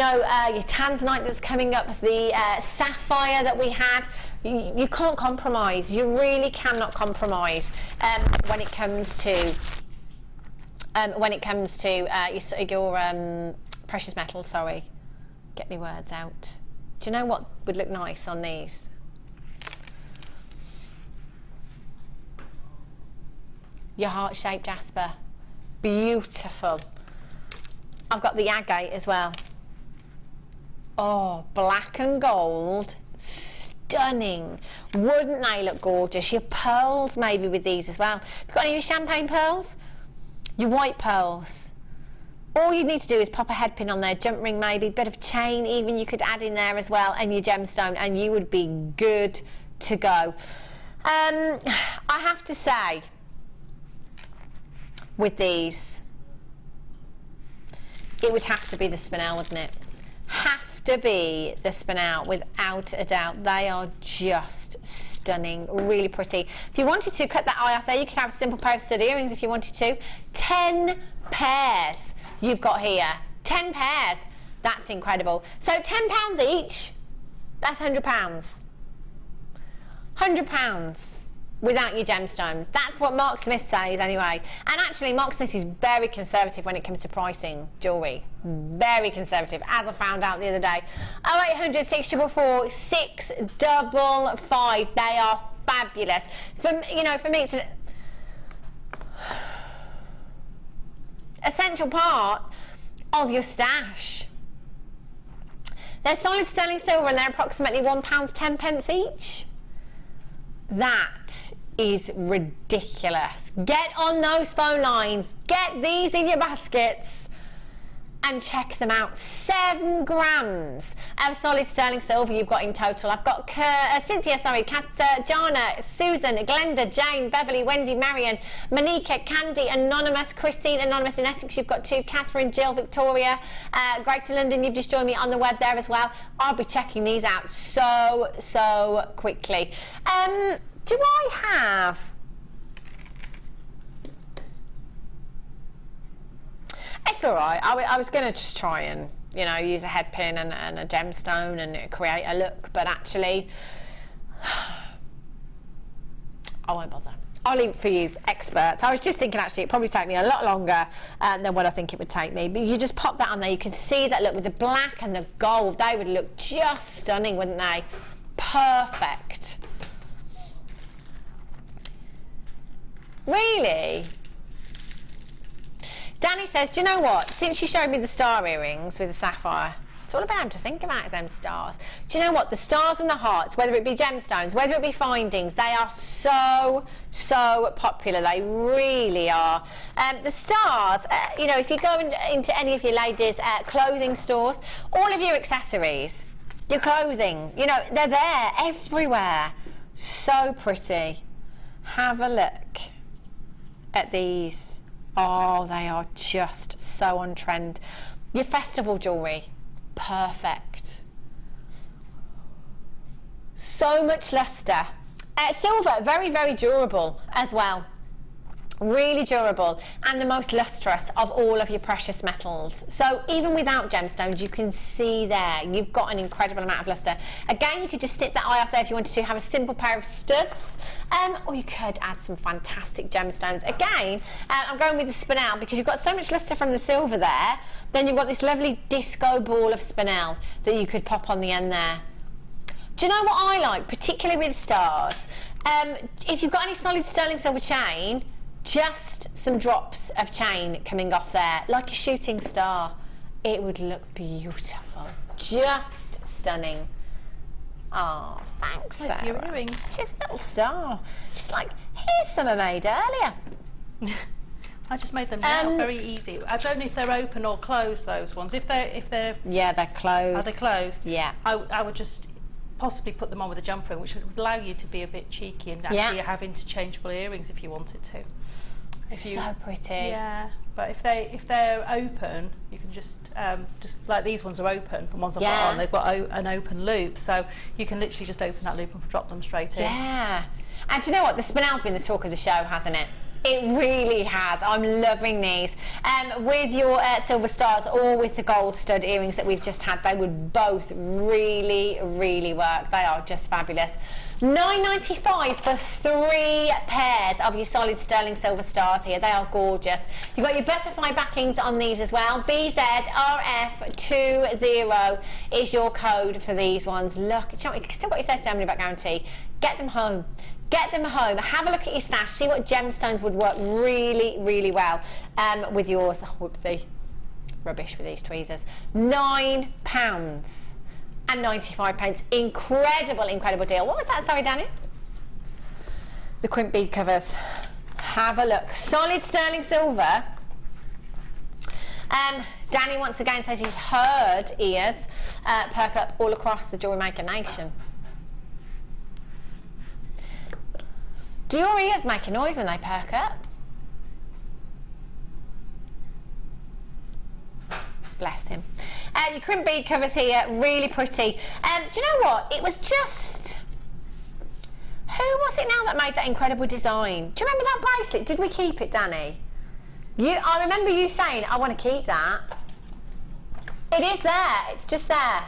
Tanzanite that's coming up, the sapphire that we had, you can't compromise. You really cannot compromise when it comes to your precious metal. Sorry, get me words out. Do you know what would look nice on these? Your heart-shaped jasper. Beautiful. I've got the agate as well. Oh, black and gold, stunning. Wouldn't they look gorgeous? Your pearls maybe with these as well. Have you got any of your champagne pearls? Your white pearls. All you need to do is pop a head pin on there, jump ring maybe, bit of chain even you could add in there as well, and your gemstone, and you would be good to go. I have to say, with these, it would have to be the spinel, wouldn't it? Have to be the spinel without a doubt. They are just stunning, really pretty. If you wanted to cut that eye off there, you could have a simple pair of stud earrings if you wanted to. 10 pairs you've got here. 10 pairs. That's incredible. So £10 each, that's £100. £100 without your gemstones. That's what Mark Smith says anyway. And actually Mark Smith is very conservative when it comes to pricing jewellery. Very conservative, as I found out the other day. 0800 644 655. They are fabulous. For me, it's an essential part of your stash. They're solid sterling silver and they're approximately £1.10 each. That is ridiculous. Get on those phone lines, get these in your baskets and check them out. 7 grams of solid sterling silver you've got in total. I've got Cynthia, Jana, Susan, Glenda, Jane, Beverly, Wendy, Marion, Monica, Candy, Anonymous, Christine, Anonymous in Essex. You've got 2, Catherine, Jill, Victoria, Greater London. You've just joined me on the web there as well. I'll be checking these out so quickly. Do I have... It's all right. I was going to just try and, use a head pin and a gemstone and create a look, but actually, I won't bother. I'll leave it for you experts. I was just thinking actually it'd probably take me a lot longer than what I think it would take me. But you just pop that on there. You can see that look with the black and the gold. They would look just stunning, wouldn't they? Perfect. Really? Danny says, do you know what? Since you showed me the star earrings with the sapphire, it's all I've been able to think about is them stars. Do you know what? The stars and the hearts, whether it be gemstones, whether it be findings, they are so popular. They really are. The stars, if you go into any of your ladies' clothing stores, all of your accessories, your clothing, they're there everywhere. So pretty. Have a look at these. Oh, they are just so on trend. Your festival jewellery, perfect. So much lustre. Silver, very durable as well. Really durable and the most lustrous of all of your precious metals. So even without gemstones, you can see there you've got an incredible amount of lustre. Again, you could just stick that eye off there if you wanted to, have a simple pair of studs, or you could add some fantastic gemstones. Again, I'm going with the spinel because you've got so much lustre from the silver there. Then you've got this lovely disco ball of spinel that you could pop on the end there. Do you know what I like, particularly with stars? If you've got any solid sterling silver chain, just some drops of chain coming off there, like a shooting star. It would look beautiful. Just stunning. Oh, thanks, Sarah. Your earrings. She's a little star. She's like, here's some I made earlier. I just made them now, very easy. I don't know if they're open or closed, those ones. If they're yeah, they're closed. Are they closed? Yeah. I would just possibly put them on with a jumper ring, which would allow you to be a bit cheeky and actually have interchangeable earrings if you wanted to. So pretty. Yeah, but if they're open, you can just like these ones are open, and ones I've got on, they've got an open loop, so you can literally just open that loop and drop them straight in. Yeah, and do you know what? The spinel's been the talk of the show, hasn't it? It really has. I'm loving these. With your silver stars or with the gold stud earrings that we've just had, they would both really work. They are just fabulous. $9.95 for 3 pairs of your solid sterling silver stars here. They are gorgeous. You've got your butterfly backings on these as well. BZRF20 is your code for these ones. Look, you've still got your 30-day money back guarantee. Get them home. Get them home. Have a look at your stash. See what gemstones would work really well with yours. Oh, whoopsie. Rubbish with these tweezers. £9.95. Incredible deal. What was that? Sorry, Danny. The crimp bead covers. Have a look. Solid sterling silver. Danny once again says he's heard ears perk up all across the Jewellery Maker Nation. Do your ears make a noise when they perk up? Bless him. Your crimp bead covers here, really pretty. Do you know what? It was just Who was it now that made that incredible design? Do you remember that bracelet? Did we keep it, Danny? I remember you saying, I want to keep that. It is there. It's just there.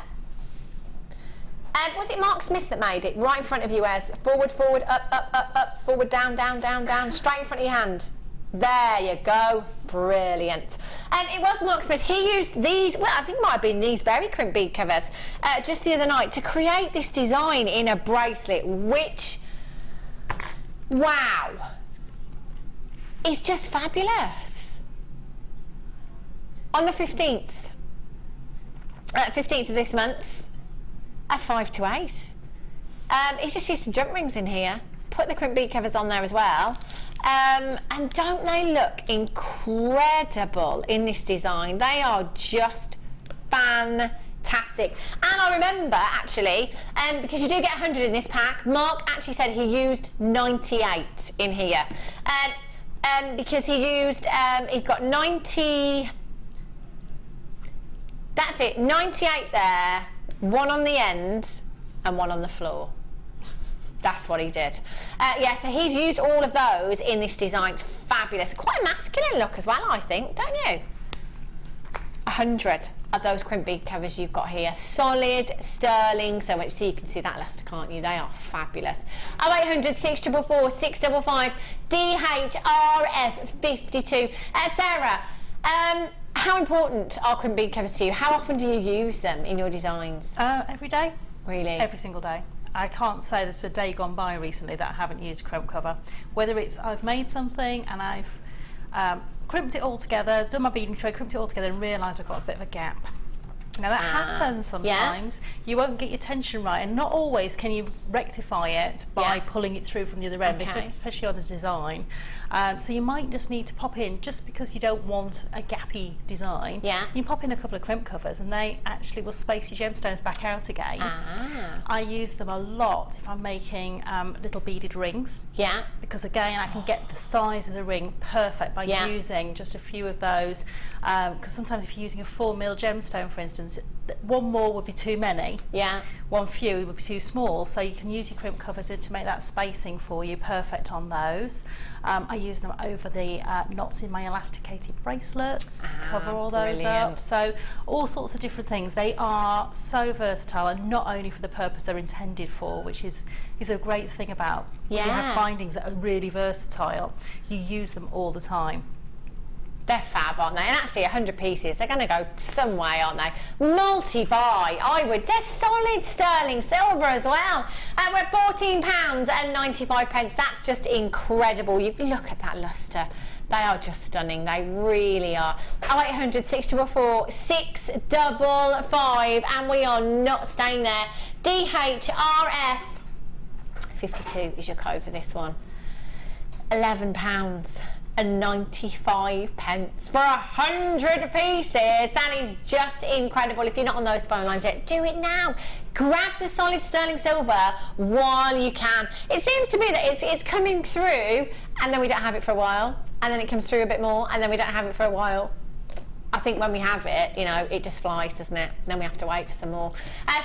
Was it Mark Smith that made it? Right in front of you, Ez. Forward, forward, up, up, up, up, forward, down, down, down, down, straight in front of your hand. There you go. Brilliant. It was Mark Smith. He used these, well, I think it might have been these berry crimp bead covers just the other night to create this design in a bracelet, which, wow, is just fabulous. On the 15th of this month, at 5 to 8. He's just used some jump rings in here, put the crimp bead covers on there as well. And don't they look incredible in this design? They are just fantastic. And I remember actually, because you do get 100 in this pack, Mark actually said he used 98 in here. Because he used, he's got 90, that's it, 98 there, one on the end and one on the floor. That's what he did. Yeah, so he's used all of those in this design. It's fabulous. Quite a masculine look as well, I think, don't you? 100 of those crimp bead covers you've got here. Solid sterling. So much. See, you can see that luster, can't you? They are fabulous. 0800 644 655 DHRF52. Sarah, how important are crimp bead covers to you? How often do you use them in your designs? Every day. Really? Every single day. I can't say there's a day gone by recently that I haven't used a crimp cover. Whether it's I've made something and I've crimped it all together, done my beading thread, crimped it all together and realised I've got a bit of a gap. Now that happens sometimes. Yeah. You won't get your tension right, and not always can you rectify it by pulling it through from the other end, especially on the design. So you might just need to pop in, just because you don't want a gappy design, you pop in a couple of crimp covers and they actually will space your gemstones back out again. I use them a lot if I'm making little beaded rings, because again I can get the size of the ring perfect by using just a few of those, because sometimes if you're using a 4mm gemstone, for instance, one more would be too many, one few would be too small, so you can use your crimp covers to make that spacing for you perfect on those. I use them over the knots in my elasticated bracelets, cover all those up, so all sorts of different things. They are so versatile, and not only for the purpose they're intended for, which is a great thing about when you have findings that are really versatile, you use them all the time. They're fab, aren't they? And actually 100 pieces, they're going to go some way, aren't they? Multi-buy, I would. They're solid sterling silver as well. We're at £14.95. That's just incredible. You look at that luster. They are just stunning. They really are. 0800 644 655, and we are not staying there. DHRF 52 is your code for this one. £11.95 for 100 pieces. That is just incredible. If you're not on those phone lines yet, do it now. Grab the solid sterling silver while you can. It seems to be that it's coming through and then we don't have it for a while, and then it comes through a bit more and then we don't have it for a while. I think when we have it, you know, it just flies, doesn't it? And then we have to wait for some more.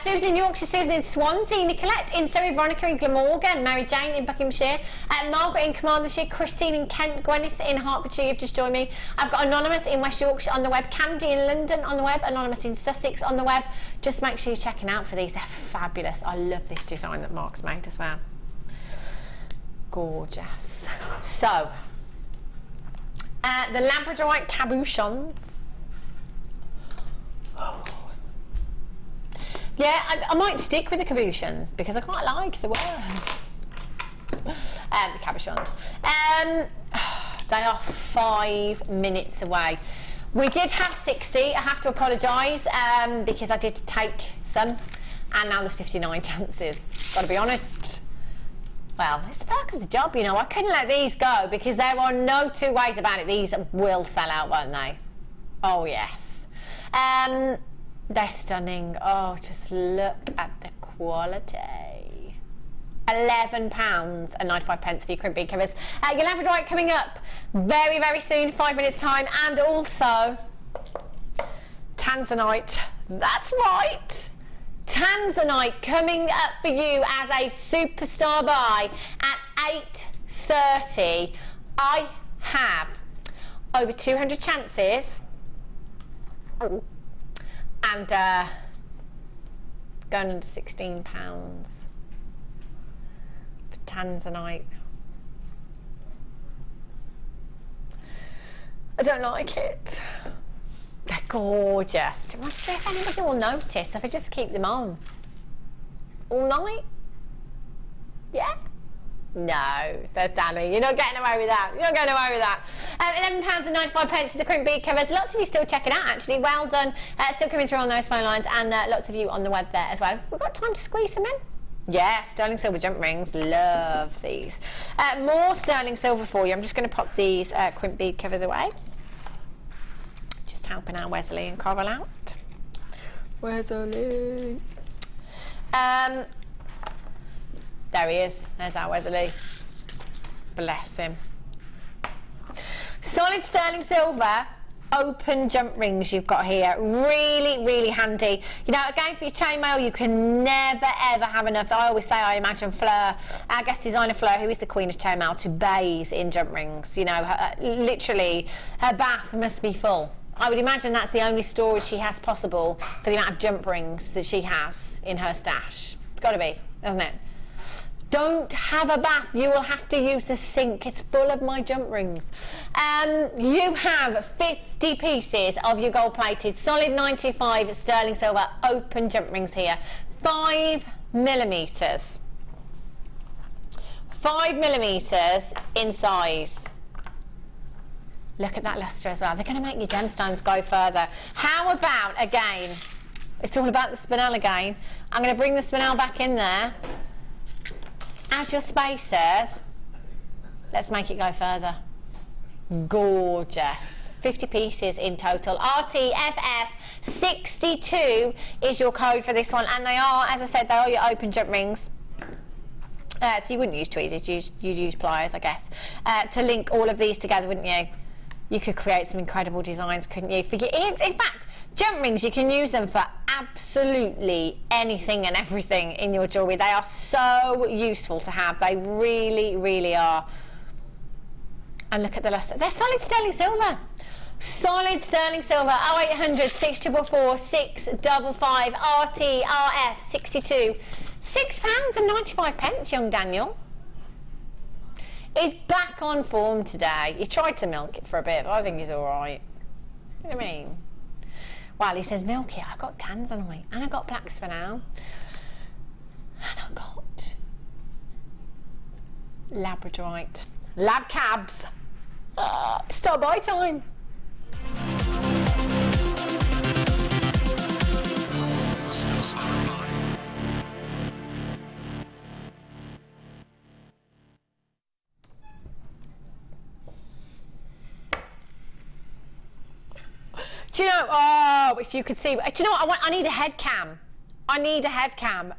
Susan in Yorkshire, Susan in Swansea, Nicolette in Surrey, Veronica in Glamorgan, Mary Jane in Buckinghamshire, Margaret in Commandershire, Christine in Kent, Gwyneth in Hertfordshire, you've just joined me. I've got Anonymous in West Yorkshire on the web, Candy in London on the web, Anonymous in Sussex on the web. Just make sure you're checking out for these. They're fabulous. I love this design that Mark's made as well. Gorgeous. So, the Labradorite cabochons. Yeah, I might stick with the cabochon because I quite like the word. The cabochons. They are 5 minutes away. We did have 60. I have to apologise because I did take some, and now there's 59 chances. Got to be honest. Well, it's the perk of the job, you know. I couldn't let these go because there are no two ways about it. These will sell out, won't they? Oh yes. They're stunning. Oh, just look at the quality. £11.95 for your crimp bead covers. Your Labradorite coming up very, very soon, 5 minutes time, and also Tanzanite. That's right. Tanzanite coming up for you as a superstar buy at $8.30. I have over 200 chances. And going under £16 for Tanzanite. I don't like it. They're gorgeous. I wonder if anybody will notice if I just keep them on all night. Yeah? No, says Danny. You're not getting away with that. You're not getting away with that. £11.95 for the crimped bead covers. Lots of you still checking out, actually. Well done. Still coming through on those phone lines, and lots of you on the web there as well. We've got time to squeeze them in. Yeah, sterling silver jump rings. Love these. More sterling silver for you. I'm just going to pop these crimped bead covers away. Just helping our Wesley and Coral out. Wesley. There he is. There's our Wesley. Bless him. Solid sterling silver open jump rings you've got here. Really, really handy. You know, again, for your chainmail, you can never, ever have enough. I always say I imagine Fleur, our guest designer Fleur, who is the queen of chainmail, to bathe in jump rings. You know, literally, her bath must be full. I would imagine that's the only storage she has possible for the amount of jump rings that she has in her stash. It's got to be, hasn't it? Don't have a bath, you will have to use the sink. It's full of my jump rings. You have 50 pieces of your gold-plated solid 95 sterling silver open jump rings here. 5 millimetres. 5 millimetres in size. Look at that lustre as well. They're going to make your gemstones go further. How about, again, it's all about the spinel again. I'm going to bring the spinel back in there. As your spacers, let's make it go further. Gorgeous. 50 pieces in total. RTFF 62 is your code for this one, and they are, as I said, they are your open jump rings. So you wouldn't use tweezers, you'd use pliers, I guess, to link all of these together, wouldn't you? You could create some incredible designs, couldn't you? In fact, jump rings, you can use them for absolutely anything and everything in your jewellery. They are so useful to have. They really, really are. And look at the lustre. They're solid sterling silver. Solid sterling silver. 0800 644 655 RTRF 62. £6.95, young Daniel. He's back on form today. He tried to milk it for a bit, but I think he's all right. You know what I mean? Well, he says, milk it. I've got Tanzanite, and I've got black spinel, and I've got labradorite. Lab cabs. Start buy time. Do you know, oh, if you could see, do you know what, I need a head cam. I need a head cam.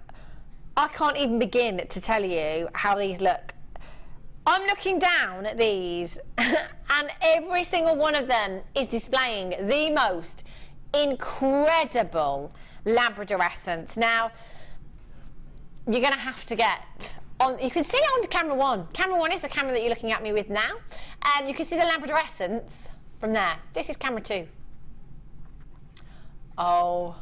I can't even begin to tell you how these look. I'm looking down at these and every single one of them is displaying the most incredible labradorescence. Now, you're going to have to get on, you can see on camera one. Camera one is the camera that you're looking at me with now. You can see the labradorescence from there. This is camera two. Oh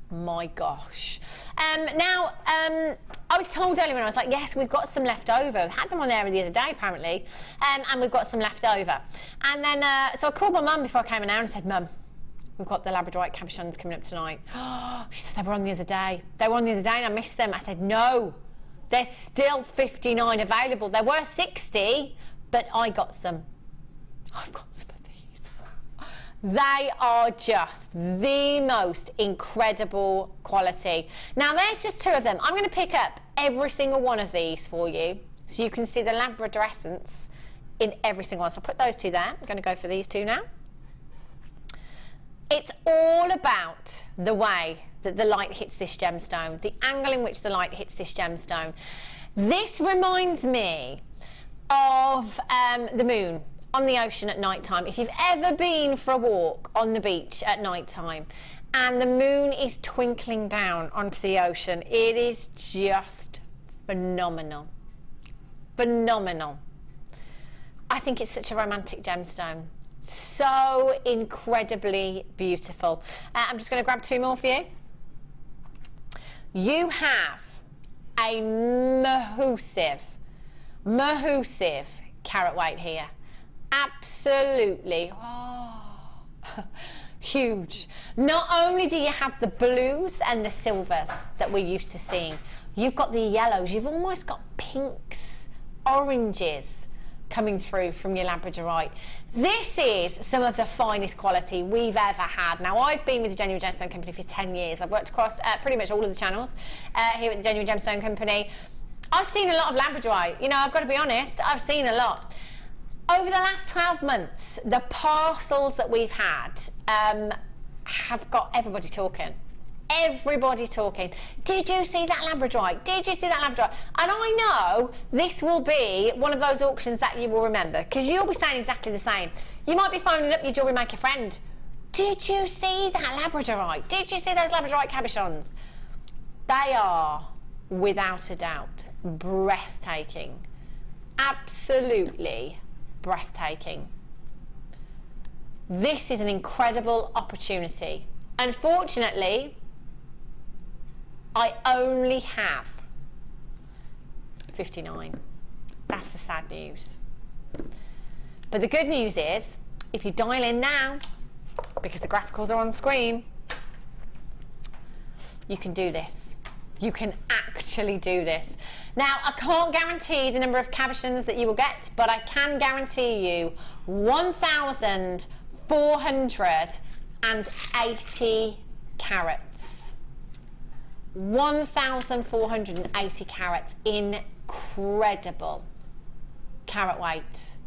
my gosh. I was told earlier when I was like, yes, we've got some left over. I had them on air the other day apparently, and we've got some left over. And then, so I called my mum before I came on air and said, Mum, we've got the labradorite cabochons coming up tonight. She said, they were on the other day. They were on the other day and I missed them. I said, no, there's still 59 available. There were 60, but I got some. I've got some. They are just the most incredible quality. Now there's just two of them. I'm going to pick up every single one of these for you so you can see the labradorescence in every single one. So I'll put those two there. I'm going to go for these two now. It's all about the way that the light hits this gemstone, the angle in which the light hits this gemstone. This reminds me of the moon. on the ocean at night time, if you've ever been for a walk on the beach at night time and the moon is twinkling down onto the ocean, it is just phenomenal. Phenomenal. I think it's such a romantic gemstone. So incredibly beautiful. I'm just going to grab 2 more for you. You have a massive carat weight here. Absolutely huge. Not only do you have the blues and the silvers that we're used to seeing, you've got the yellows, you've almost got pinks, oranges coming through from your labradorite. This is some of the finest quality we've ever had. Now, I've been with the Genuine Gemstone Company for 10 years. I've worked across pretty much all of the channels here at the Genuine Gemstone Company. I've seen a lot of labradorite. You know, I've got to be honest, I've seen a lot. Over the last 12 months, the parcels that we've had have got everybody talking. Everybody talking. Did you see that labradorite? Did you see that labradorite? And I know this will be one of those auctions that you will remember, because you'll be saying exactly the same. You might be phoning up your jewellery maker friend. Did you see that labradorite? Did you see those labradorite cabochons? They are, without a doubt, breathtaking. Absolutely breathtaking. This is an incredible opportunity. Unfortunately, I only have 59. That's the sad news. But the good news is, if you dial in now, because the graphicals are on screen, you can do this. You can actually do this. Now, I can't guarantee the number of cabochons that you will get, but I can guarantee you 1,480 carats. 1,480 carats. Incredible carat weight.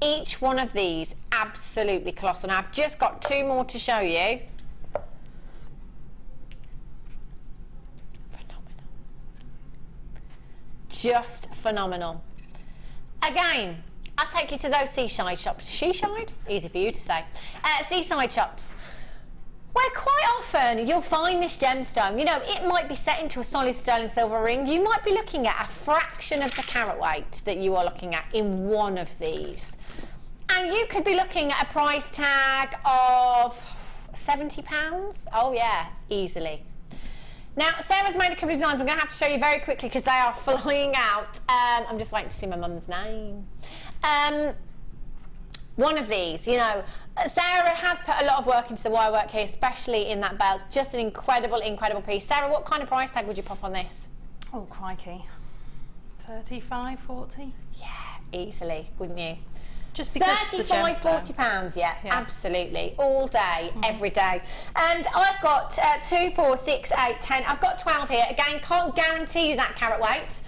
Each one of these absolutely colossal. Now, I've just got 2 more to show you. Phenomenal. Just phenomenal. Again, I'll take you to those seaside shops. Seaside? Easy for you to say. Seaside shops, where quite often you'll find this gemstone. You know, it might be set into a solid sterling silver ring. You might be looking at a fraction of the carat weight that you are looking at in one of these. And you could be looking at a price tag of £70. Oh yeah, easily. Now, Sarah's made a couple of designs I'm going to have to show you very quickly because they are flying out. I'm just waiting to see my mum's name. One of these, you know, Sarah has put a lot of work into the wire work here, especially in that belt. Just an incredible, incredible piece. Sarah, what kind of price tag would you pop on this? Oh, crikey. 35, 40? Yeah, easily, wouldn't you? Just because 35, 40 pounds, yeah, absolutely, all day, every day. And I've got 2, 4, 6, 8, 10. I've got 12 here. Again, can't guarantee you that carat weight.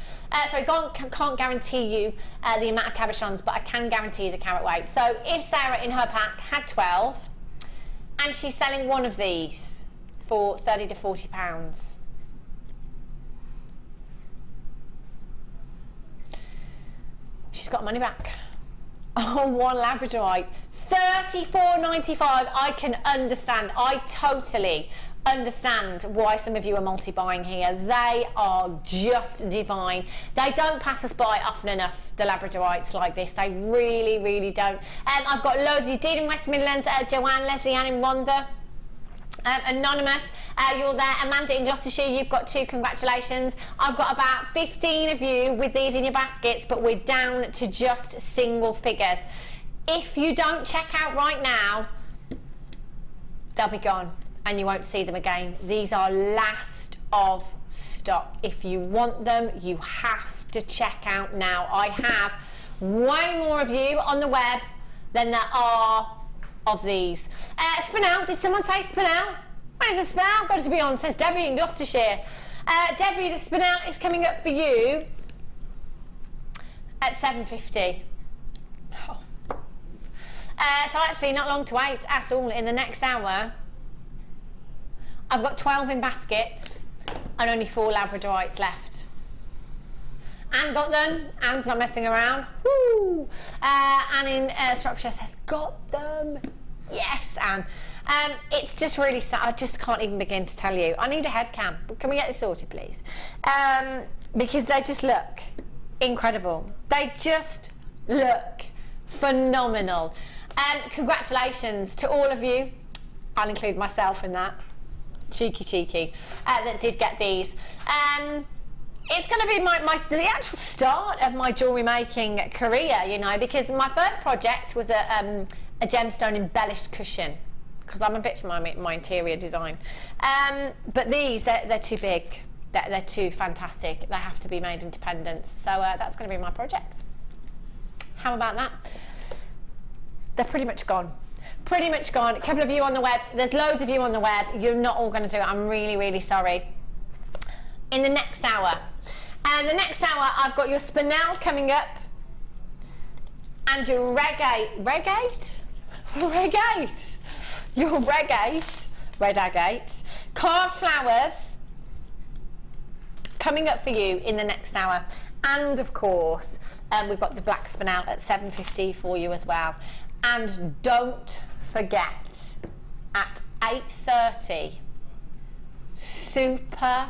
Sorry, can't guarantee you the amount of cabochons, but I can guarantee you the carat weight. So if Sarah in her pack had 12, and she's selling one of these for 30 to 40 pounds, she's got money back. On one labradorite, $34.95. I can understand. I totally understand why some of you are multi-buying here. They are just divine. They don't pass us by often enough, the labradorites like this. They really, really don't. I've got loads of you dealing West Midlands. Joanne, Leslie Ann in Wanda. Anonymous, you're there. Amanda in Gloucestershire, you've got 2, congratulations. I've got about 15 of you with these in your baskets, but we're down to just single figures. If you don't check out right now, they'll be gone and you won't see them again. These are last of stock. If you want them, you have to check out now. I have way more of you on the web than there are of these. Spinel, did someone say Spinel? When is a Spinel? Got to be on, says Debbie in Gloucestershire. Debbie, the Spinel is coming up for you at £7.50. Oh. So actually not long to wait at all. In the next hour, I've got 12 in baskets and only 4 labradorites left. Anne got them. Anne's not messing around. Woo! Anne in Shropshire says, got them. Yes, Anne. It's just really sad. I just can't even begin to tell you. I need a head cam. Can we get this sorted, please? Because they just look incredible. They just look phenomenal. Congratulations to all of you. I'll include myself in that. Cheeky, that did get these. It's going to be the actual start of my jewellery making career, you know, because my first project was a gemstone embellished cushion, because I'm a bit for my interior design. But these, they're too big. They're too fantastic. They have to be made independent. So that's going to be my project. How about that? They're pretty much gone. Pretty much gone. A couple of you on the web. There's loads of you on the web. You're not all going to do it. I'm really, really sorry. In the next hour. And the next hour, I've got your spinel coming up. And your regate? Your red agate. Carved flowers coming up for you in the next hour. And of course, we've got the black spinel at 7:50 for you as well. And don't forget, at 8:30, super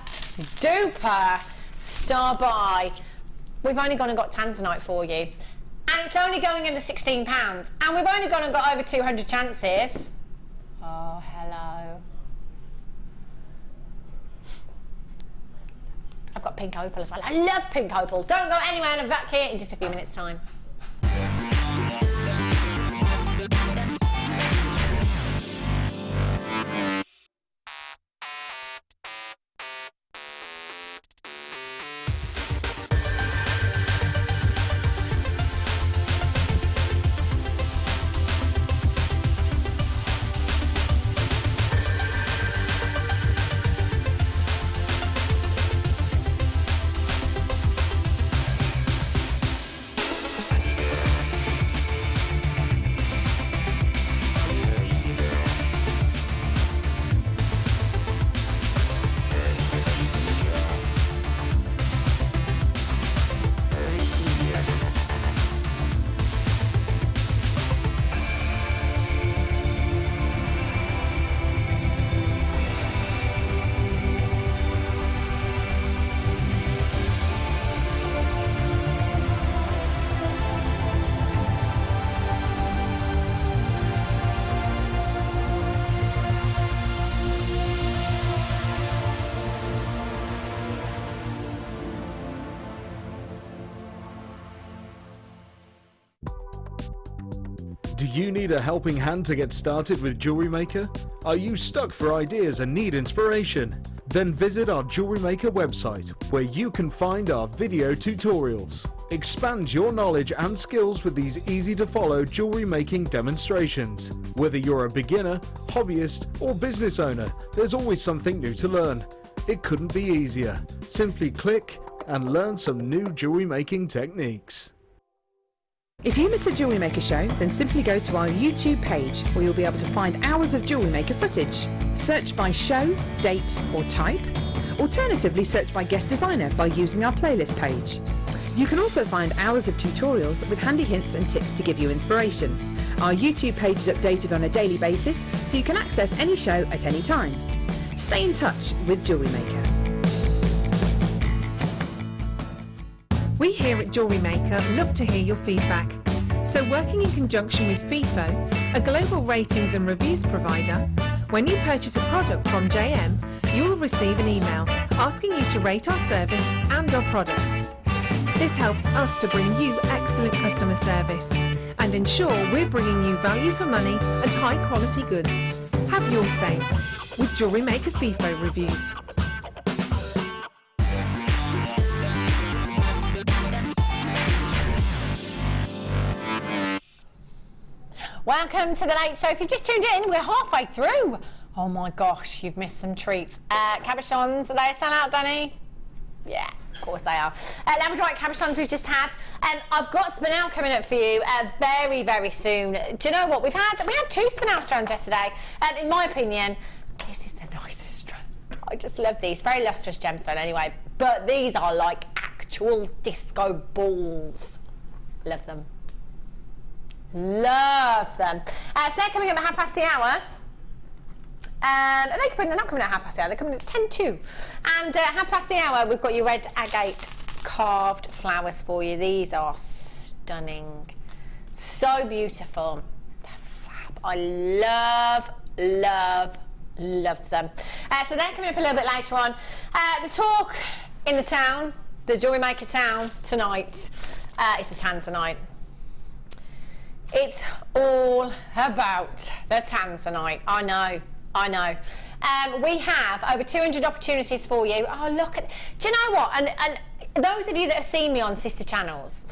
duper star buy. We've only gone and got Tanzanite for you. And it's only going under £16. And we've only gone and got over 200 chances. Oh, hello. I've got pink opal as well. I love pink opal. Don't go anywhere, and I'm back here in just a few minutes' time. Do you need a helping hand to get started with JewelleryMaker? Are you stuck for ideas and need inspiration? Then visit our JewelleryMaker website, where you can find our video tutorials. Expand your knowledge and skills with these easy-to-follow jewellery making demonstrations. Whether you're a beginner, hobbyist, or business owner, there's always something new to learn. It couldn't be easier. Simply click and learn some new jewellery making techniques. If you miss a Jewellery Maker show, then simply go to our YouTube page, where you'll be able to find hours of Jewellery Maker footage. Search by show, date or type. Alternatively, search by guest designer by using our playlist page. You can also find hours of tutorials with handy hints and tips to give you inspiration. Our YouTube page is updated on a daily basis, so you can access any show at any time. Stay in touch with Jewellery Maker. We here at JewelleryMaker love to hear your feedback. So working in conjunction with FIFO, a global ratings and reviews provider, when you purchase a product from JM, you'll receive an email asking you to rate our service and our products. This helps us to bring you excellent customer service and ensure we're bringing you value for money and high quality goods. Have your say with JewelleryMaker FIFO reviews. Welcome to the Late Show. If you've just tuned in, we're halfway through. Oh my gosh, you've missed some treats. Cabochons, are they a sellout, Danny? Yeah, of course they are. Labradorite cabochons we've just had. I've got spinel coming up for you very, very soon. Do you know what? We had 2 spinel strands yesterday. In my opinion, this is the nicest strand. I just love these. Very lustrous gemstone anyway. But these are like actual actual disco balls. Love them. Love them. So they're coming up at hour. They're not coming at hour, they're coming at 10:02. And at hour, we've got your red agate carved flowers for you. These are stunning. So beautiful. They're fab. I love, love, love them. So they're coming up a little bit later on. The talk in the town, the Jewellery Maker town tonight, is the Tanzanite. It's all about the Tanzanite. I know. We have over 200 opportunities for you. Oh, look at... Do you know what? And those of you that have seen me on sister channels,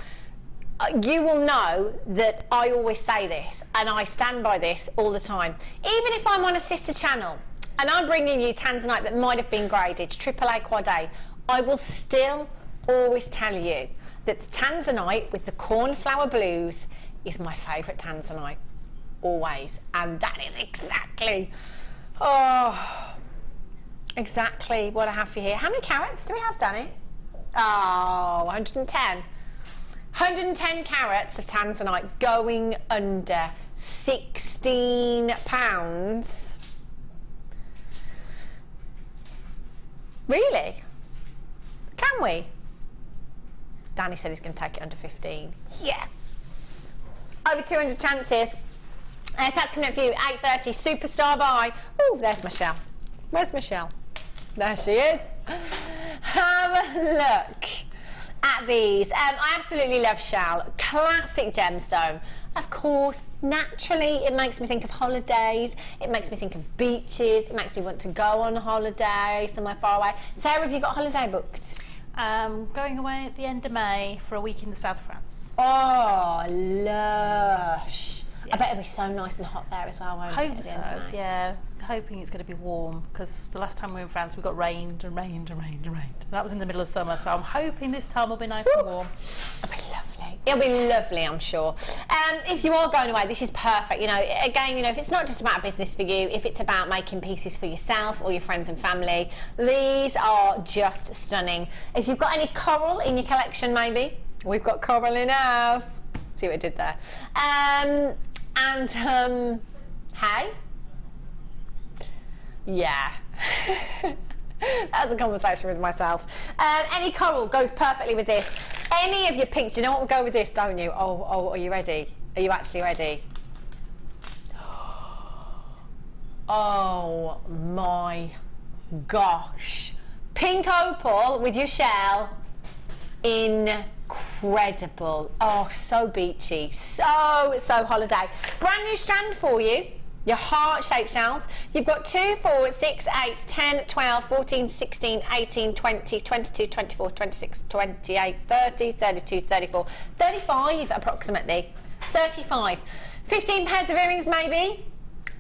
you will know that I always say this, and I stand by this all the time. Even if I'm on a sister channel, and I'm bringing you Tanzanite that might have been graded AAA Quad A, I will still always tell you that the Tanzanite with the cornflower blues is my favourite Tanzanite, always. And that is exactly what I have for you here. How many carats do we have, Danny? Oh, 110. 110 carats of Tanzanite going under £16. Really? Can we? Danny said he's going to take it under 15. Yes! Over 200 chances. So that's coming up for you, 8:30, Superstar buy. Oh, there's Michelle. Where's Michelle? There she is. Have a look at these. I absolutely love shell. Classic gemstone. Of course, naturally, it makes me think of holidays. It makes me think of beaches. It makes me want to go on a holiday somewhere far away. Sarah, have you got a holiday booked? Going away at the end of May for a week in the south of France. Oh, lush. Yes. I bet it'll be so nice and hot there as well, won't it? Hope so, yeah. Hoping it's going to be warm, because the last time we were in France we got rained and rained and rained and rained. That was in the middle of summer, so I'm hoping this time will be nice and warm. It'll be lovely. It'll be lovely, I'm sure. If you are going away, this is perfect. You know, again, you know, if it's not just about a business for you, if it's about making pieces for yourself or your friends and family, these are just stunning. If you've got any coral in your collection, maybe we've got coral in ours. See what I did there? Hey. Yeah. That's a conversation with myself. Any coral goes perfectly with this. Any of your pinks, you know what will go with this, don't you? Oh, are you ready? Are you actually ready? Oh my gosh. Pink opal with your shell. Incredible. Oh, so beachy. So holiday. Brand new strand for you. Your heart-shaped shells. You've got 2, 4, 6, 8, 10, 12, 14, 16, 18, 20, 22, 24, 26, 28, 30, 32, 34, 35 approximately. 35. 15 pairs of earrings maybe.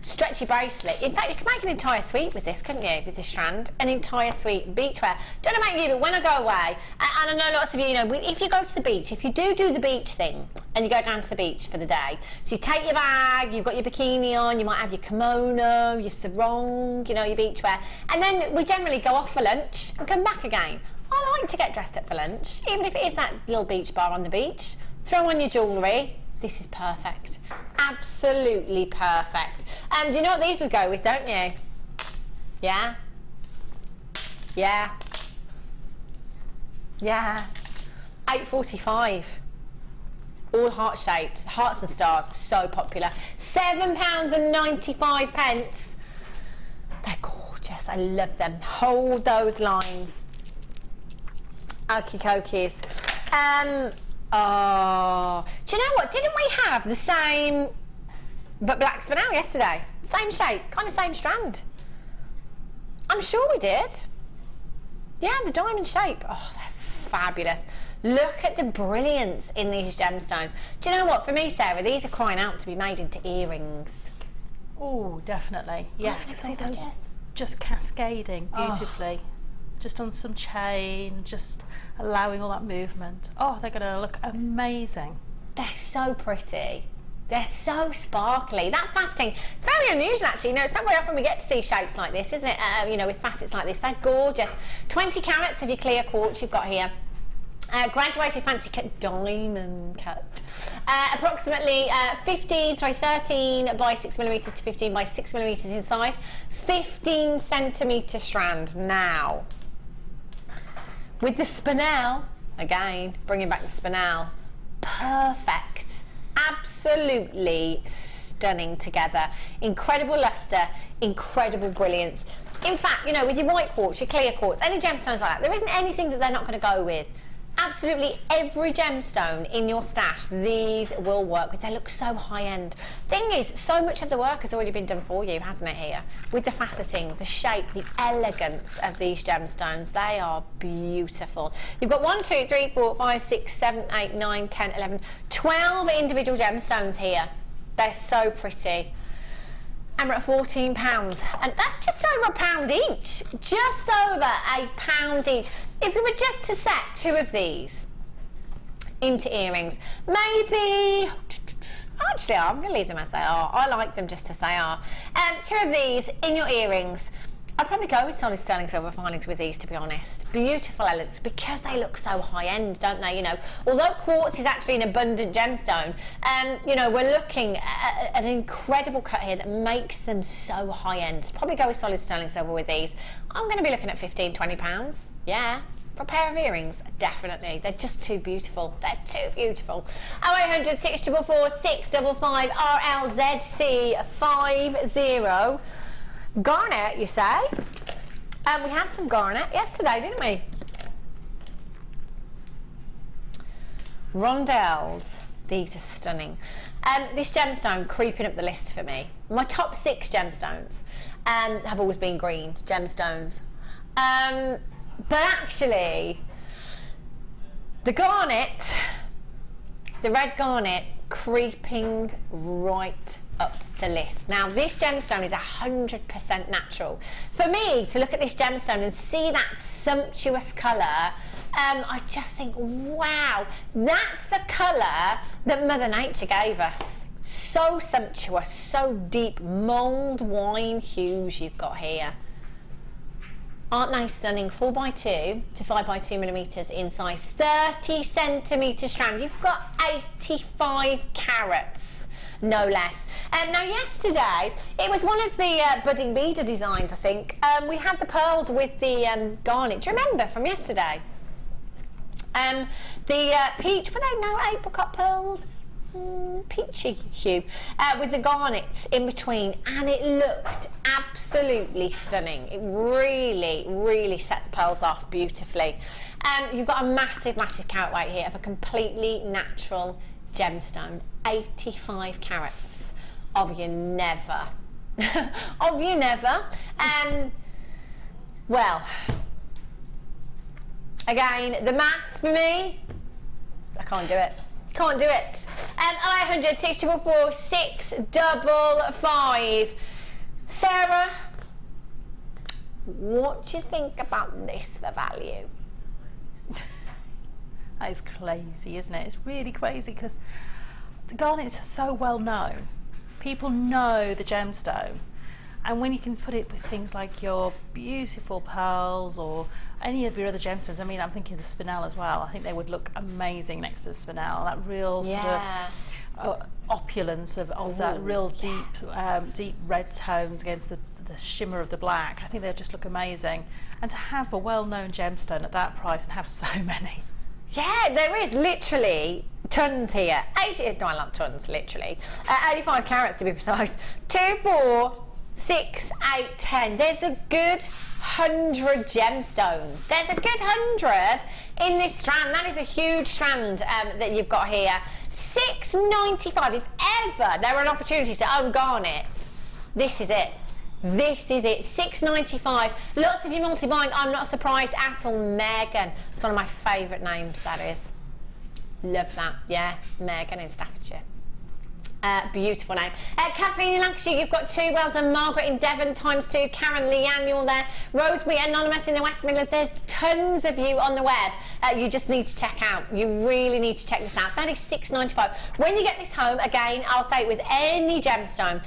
Stretchy bracelet. In fact, you could make an entire suite with this, couldn't you? With this strand, an entire suite. Beachwear. Don't know about you, but when I go away, and I know lots of you, you know, if you go to the beach, if you do the beach thing, and you go down to the beach for the day, so you take your bag, you've got your bikini on, you might have your kimono, your sarong, you know, your beachwear, and then we generally go off for lunch and come back again. I like to get dressed up for lunch, even if it is that little beach bar on the beach. Throw on your jewellery. This is perfect. Absolutely perfect. Do you know what these would go with, don't you? Yeah? Yeah? Yeah. £8.45. All heart-shaped. Hearts and stars. So popular. £7.95. They're gorgeous. I love them. Hold those lines. Okie dokies. Oh, do you know what? Didn't we have the same, but black spinel yesterday? Same shape, kind of same strand. I'm sure we did. Yeah, the diamond shape. Oh, they're fabulous. Look at the brilliance in these gemstones. Do you know what? For me, Sarah, these are crying out to be made into earrings. Oh, definitely. Yeah, Oh, see gorgeous. those just cascading beautifully. Just on some chain, just allowing all that movement. Oh, they're going to look amazing. They're so pretty. They're so sparkly. That faceting, it's very unusual actually. You know, it's not very often we get to see shapes like this, isn't it? You know, with facets like this. They're gorgeous. 20 carats of your clear quartz you've got here. Graduated fancy cut diamond cut. Approximately 13 by 6 millimeters to 15 by 6 millimeters in size. 15 centimeter strand. Now, with the spinel, again, bringing back the spinel, perfect, absolutely stunning together. Incredible luster, incredible brilliance. In fact, you know, with your white quartz, your clear quartz, any gemstones like that, there isn't anything that they're not going to go with. Absolutely every gemstone in your stash, these will work with. They look so high-end. Thing is, so much of the work has already been done for you, hasn't it, here? With the faceting, the shape, the elegance of these gemstones, they are beautiful. You've got 1, 2, 3, 4, 5, 6, 7, 8, 9, 10, 11, 12 individual gemstones here. They're so pretty. And we're at £14, and that's just over £1 each. Just over £1 each. If we were just to set 2 of these into earrings, maybe, actually I'm going to leave them as they are. I like them just as they are. 2 of these in your earrings. I'd probably go with solid sterling silver filings with these, to be honest. Beautiful elements, because they look so high-end, don't they? You know, although quartz is actually an abundant gemstone, you know, we're looking at an incredible cut here that makes them so high-end. So probably go with solid sterling silver with these. I'm going to be looking at £15, £20. Yeah, for a pair of earrings, definitely. They're just too beautiful. They're too beautiful. 0800 644 655 RLZC 50. Garnet, you say? We had some garnet yesterday, didn't we? Rondelles. These are stunning. This gemstone creeping up the list for me. My top 6 gemstones have always been green gemstones. But actually, the garnet, the red garnet, creeping right up the list. Now, this gemstone is 100% natural. For me to look at this gemstone and see that sumptuous colour, I just think, wow, that's the colour that Mother Nature gave us. So sumptuous, so deep, mulled wine hues you've got here. Aren't they stunning? 4x2 to 5x2 millimeters in size, 30 centimetre strand. You've got 85 carats, no less. Now yesterday, it was one of the budding beader designs, I think. We had the pearls with the garnet. Do you remember from yesterday? The peach, were they no apricot pearls? Peachy hue, with the garnets in between, and it looked absolutely stunning. It really, really set the pearls off beautifully. You've got a massive, massive carat weight here of a completely natural gemstone, 85 carats. Of you never. Of you never. Well, again, the maths for me, I can't do it. Can't do it. 0800 644 655. Sarah, what do you think about this for value? That is crazy, isn't it? It's really crazy because the garnets are so well known. People know the gemstone, and when you can put it with things like your beautiful pearls or any of your other gemstones, I mean, I'm thinking the spinel as well. I think they would look amazing next to the spinel. That real sort of opulence of that real deep, deep red tones against the shimmer of the black. I think they'll just look amazing. And to have a well-known gemstone at that price and have so many. Yeah, there is literally tons here. 80, no, I like tons, literally. 85 carats to be precise. 2, 4, 6, 8, 10. There's a good 100 gemstones. There's a good 100 in this strand. That is a huge strand that you've got here. $6.95. If ever there were an opportunity to own garnet, this is it. This is it. $6.95. Lots of you multi-buying. I'm not surprised at all. Megan. It's one of my favourite names, that is. Love that. Yeah, Megan in Staffordshire. Beautiful name. Kathleen in Lancashire, you've got 2. Well done. Margaret in Devon, ×2. Karen Leanne, you're there. Rosemary Anonymous in the West Midlands. There's tons of you on the web. You just need to check out. You really need to check this out. That is $6.95. When you get this home, again, I'll say it with any gemstone,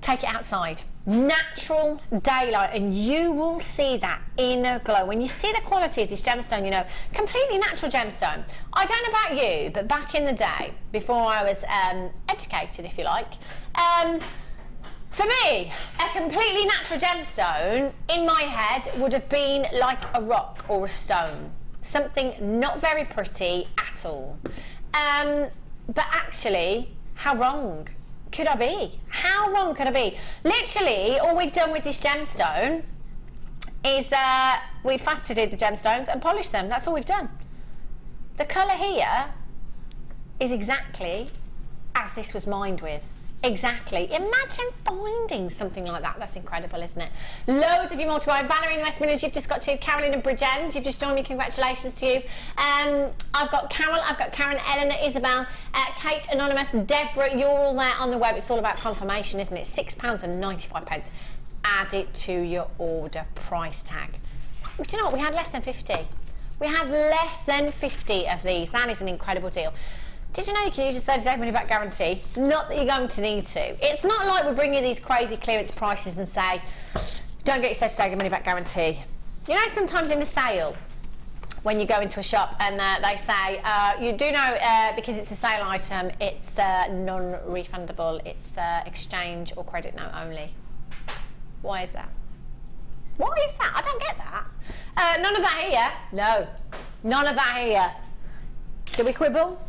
take it outside, natural daylight, and you will see that inner glow. When you see the quality of this gemstone, you know, completely natural gemstone. I don't know about you, but back in the day, before I was educated, if you like, for me, a completely natural gemstone in my head would have been like a rock or a stone. Something not very pretty at all. But actually, how wrong could I be? How wrong could I be? Literally, all we've done with this gemstone is we've faceted the gemstones and polished them. That's all we've done. The colour here is exactly as this was mined with. Exactly. Imagine finding something like that. That's incredible, isn't it? Loads of you multiply. Valerie in West Midlands, you've just got to. Carolyn and Bridgend, you've just joined me. Congratulations to you. I've got Carol, I've got Karen, Eleanor, Isabel, Kate, Anonymous, Deborah. You're all there on the web. It's all about confirmation, isn't it? £6.95. Add it to your order price tag. Do you know what? We had less than 50. We had less than 50 of these. That is an incredible deal. Did you know you can use a 30-day money-back guarantee? Not that you're going to need to. It's not like we bring you these crazy clearance prices and say, don't get your 30-day money-back guarantee. You know, sometimes in a sale, when you go into a shop and they say, you do know, because it's a sale item, it's non-refundable, it's exchange or credit note only. Why is that? Why is that? I don't get that. None of that here. No. None of that here. Do we quibble?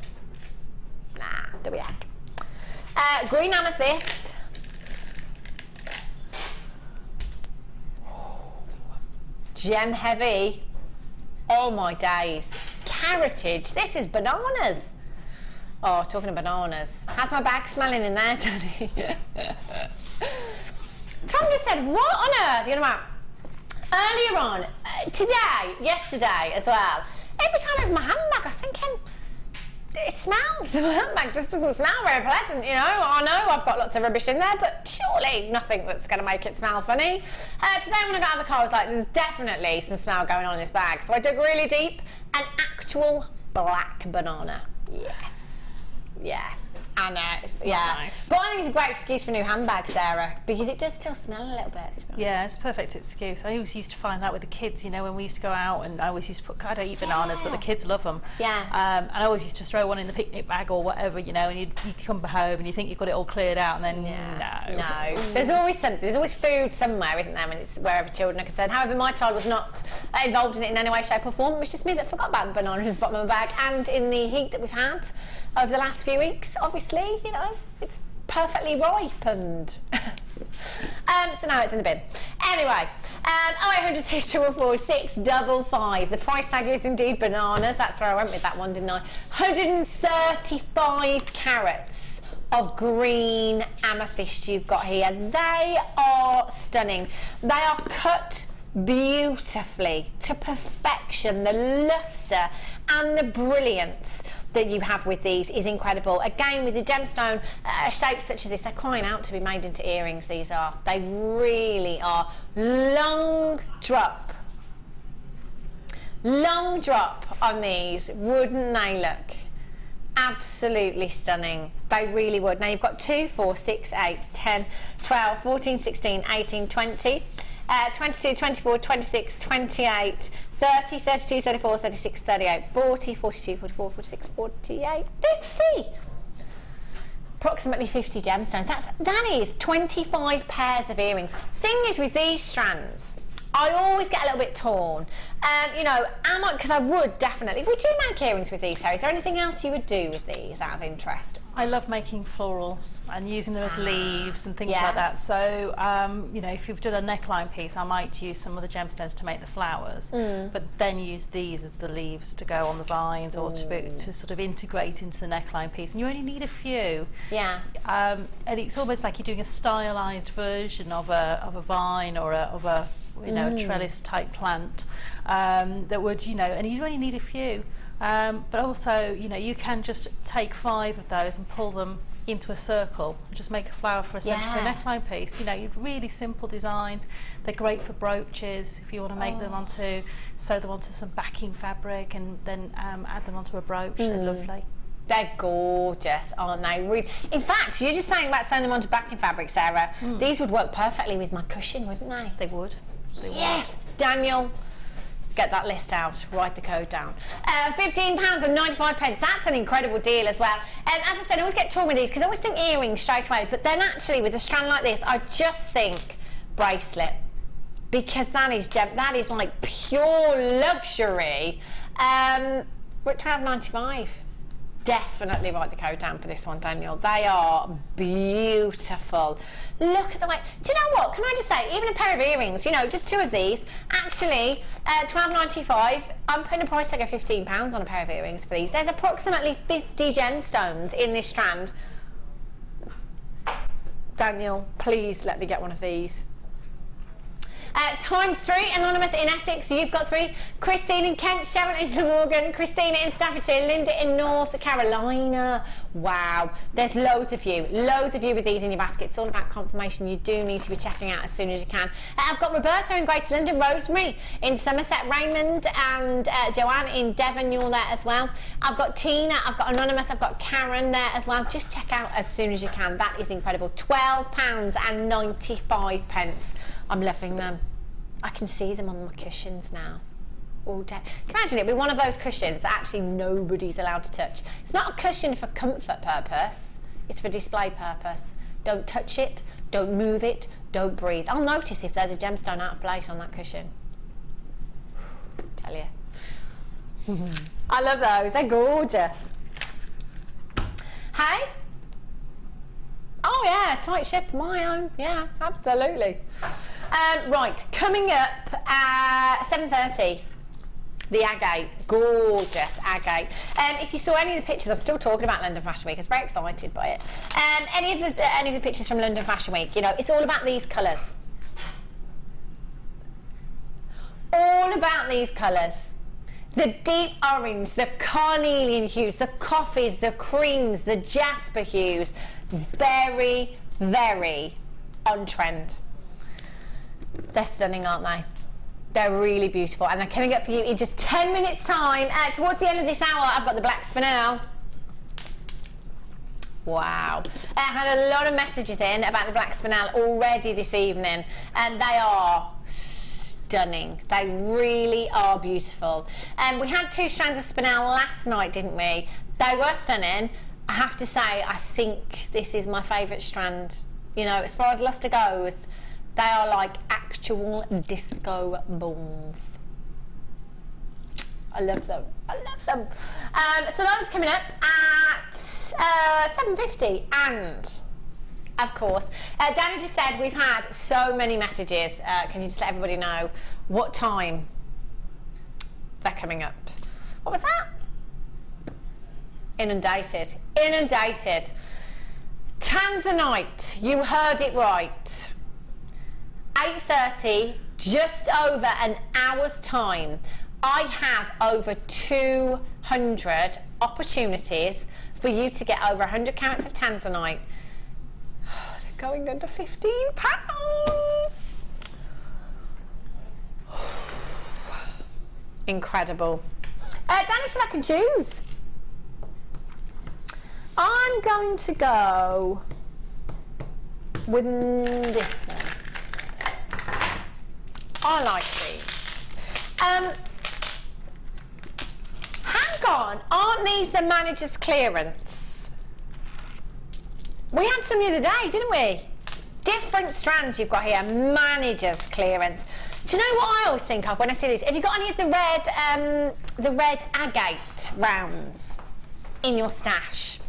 Nah, do we heck? Green amethyst. Gem heavy. Oh my days. Carrotage. This is bananas. Oh, talking of bananas. How's my bag smelling in there, Tony? Tom just said, what on earth? You know what? Earlier on, yesterday as well, every time I open my handbag, I was thinking, it smells. The handbag just doesn't smell very pleasant, you know. I know I've got lots of rubbish in there, but surely nothing that's going to make it smell funny. Today when I got out of the car, I was like, there's definitely some smell going on in this bag. So I dug really deep. An actual black banana. Yes. Yeah. And yeah, nice. But I think it's a great excuse for a new handbag, Sarah, because it does still smell a little bit, to be honest. Yeah, it's a perfect excuse. I always used to find that with the kids, you know, when we used to go out, and I always used to put, I don't eat bananas, but the kids love them. Yeah. And I always used to throw one in the picnic bag or whatever, you know, and you come home and you think you've got it all cleared out, and then no. There's always something. There's always food somewhere, isn't there, when it's wherever children are concerned. However, my child was not involved in it in any way, shape or form. It was just me that forgot about the banana in the bottom of my bag, and in the heat that we've had over the last few weeks, obviously, you know, it's perfectly ripened. So now it's in the bin. Anyway, 0800 644 655. The price tag is indeed bananas. That's where I went with that one, didn't I? 135 carats of green amethyst you've got here. They are stunning. They are cut beautifully to perfection. The luster and the brilliance that you have with these is incredible. Again, with the gemstone shapes such as this, they're crying out to be made into earrings. These are. They really are. Long drop on these. Wouldn't they look absolutely stunning? They really would. Now you've got 2, 4, 6, 8, 10, 12, 14, 16, 18, 20, 22, 24, 26, 28, 30, 32, 34, 36, 38, 40, 42, 44, 46, 48, 50. Approximately 50 gemstones. That is 25 pairs of earrings. Thing is, with these strands, I always get a little bit torn. You know, because I would definitely. Would you make earrings with these, Sarah? Is there anything else you would do with these out of interest? I love making florals and using them as leaves and things like that. So, you know, if you've done a neckline piece, I might use some of the gemstones to make the flowers, but then use these as the leaves to go on the vines or to sort of integrate into the neckline piece. And you only need a few. Yeah. And it's almost like you're doing a stylised version of a vine or of a you know, a trellis type plant that would, you know, and you only need a few. But also, you know, you can just take 5 of those and pull them into a circle and just make a flower for a centre for a neckline piece. You know, really simple designs. They're great for brooches if you want to make them sew them onto some backing fabric and then add them onto a brooch. They're lovely. They're gorgeous, aren't they? In fact, you're just saying about sewing them onto backing fabric, Sarah. These would work perfectly with my cushion, wouldn't they? They would. Yes, Daniel. Get that list out, write the code down. £15.95. That's an incredible deal as well. As I said, I always get torn with these because I always think earrings straight away, but then actually with a strand like this, I just think bracelet, because that is like pure luxury. We're at £12.95. Definitely write the code down for this one, Daniel. They are beautiful. Look at the way. Do you know what? Can I just say, even a pair of earrings, you know, just 2 of these, actually, £12.95. I'm putting a price tag of £15 on a pair of earrings for these. There's approximately 50 gemstones in this strand. Daniel, please let me get one of these. Times 3, Anonymous in Essex, you've got 3. Christine in Kent, Sharon in Glamorgan, Christina in Staffordshire, Linda in North Carolina. Wow, there's loads of you with these in your basket. It's all about confirmation. You do need to be checking out as soon as you can. I've got Roberta in Greater London, Rosemary in Somerset, Raymond and Joanne in Devon, you're there as well. I've got Tina, I've got Anonymous, I've got Karen there as well. Just check out as soon as you can. That is incredible. £12.95. I'm loving them. I can see them on my cushions now. All day. Can you imagine it with one of those cushions that actually nobody's allowed to touch? It's not a cushion for comfort purpose, it's for display purpose. Don't touch it, don't move it, don't breathe. I'll notice if there's a gemstone out of place on that cushion. Tell you. I love those, they're gorgeous. Hey? Oh yeah, tight ship, my own. Yeah, absolutely. Right, coming up at 7:30, the agate, gorgeous agate. If you saw any of the pictures, I'm still talking about London Fashion Week. I was very excited by it. Any of the pictures from London Fashion Week, you know, it's all about these colours. All about these colours. The deep orange, the carnelian hues, the coffees, the creams, the jasper hues. Very, very on trend. They're stunning, aren't they? They're really beautiful, and they're coming up for you in just 10 minutes time. Towards the end of this hour, I've got the black spinel. Wow. I had a lot of messages in about the black spinel already this evening, and they are stunning. They really are beautiful. We had 2 strands of spinel last night, didn't we? They were stunning. I have to say, I think this is my favourite strand. You know, as far as lustre goes, they are like actual disco balls. I love them. I love them. So that was coming up at 7:50, and of course, Danny just said we've had so many messages. Can you just let everybody know what time they're coming up? What was that? Inundated. Inundated. Tanzanite, you heard it right. 8:30, just over an hour's time. I have over 200 opportunities for you to get over 100 carats of Tanzanite. They're going under £15. Incredible. Danny said I can choose. I'm going to go with this one. I like these. Hang on, aren't these the manager's clearance? We had some the other day, didn't we? Different strands you've got here, manager's clearance. Do you know what I always think of when I see these? Have you got any of the red agate rounds in your stash?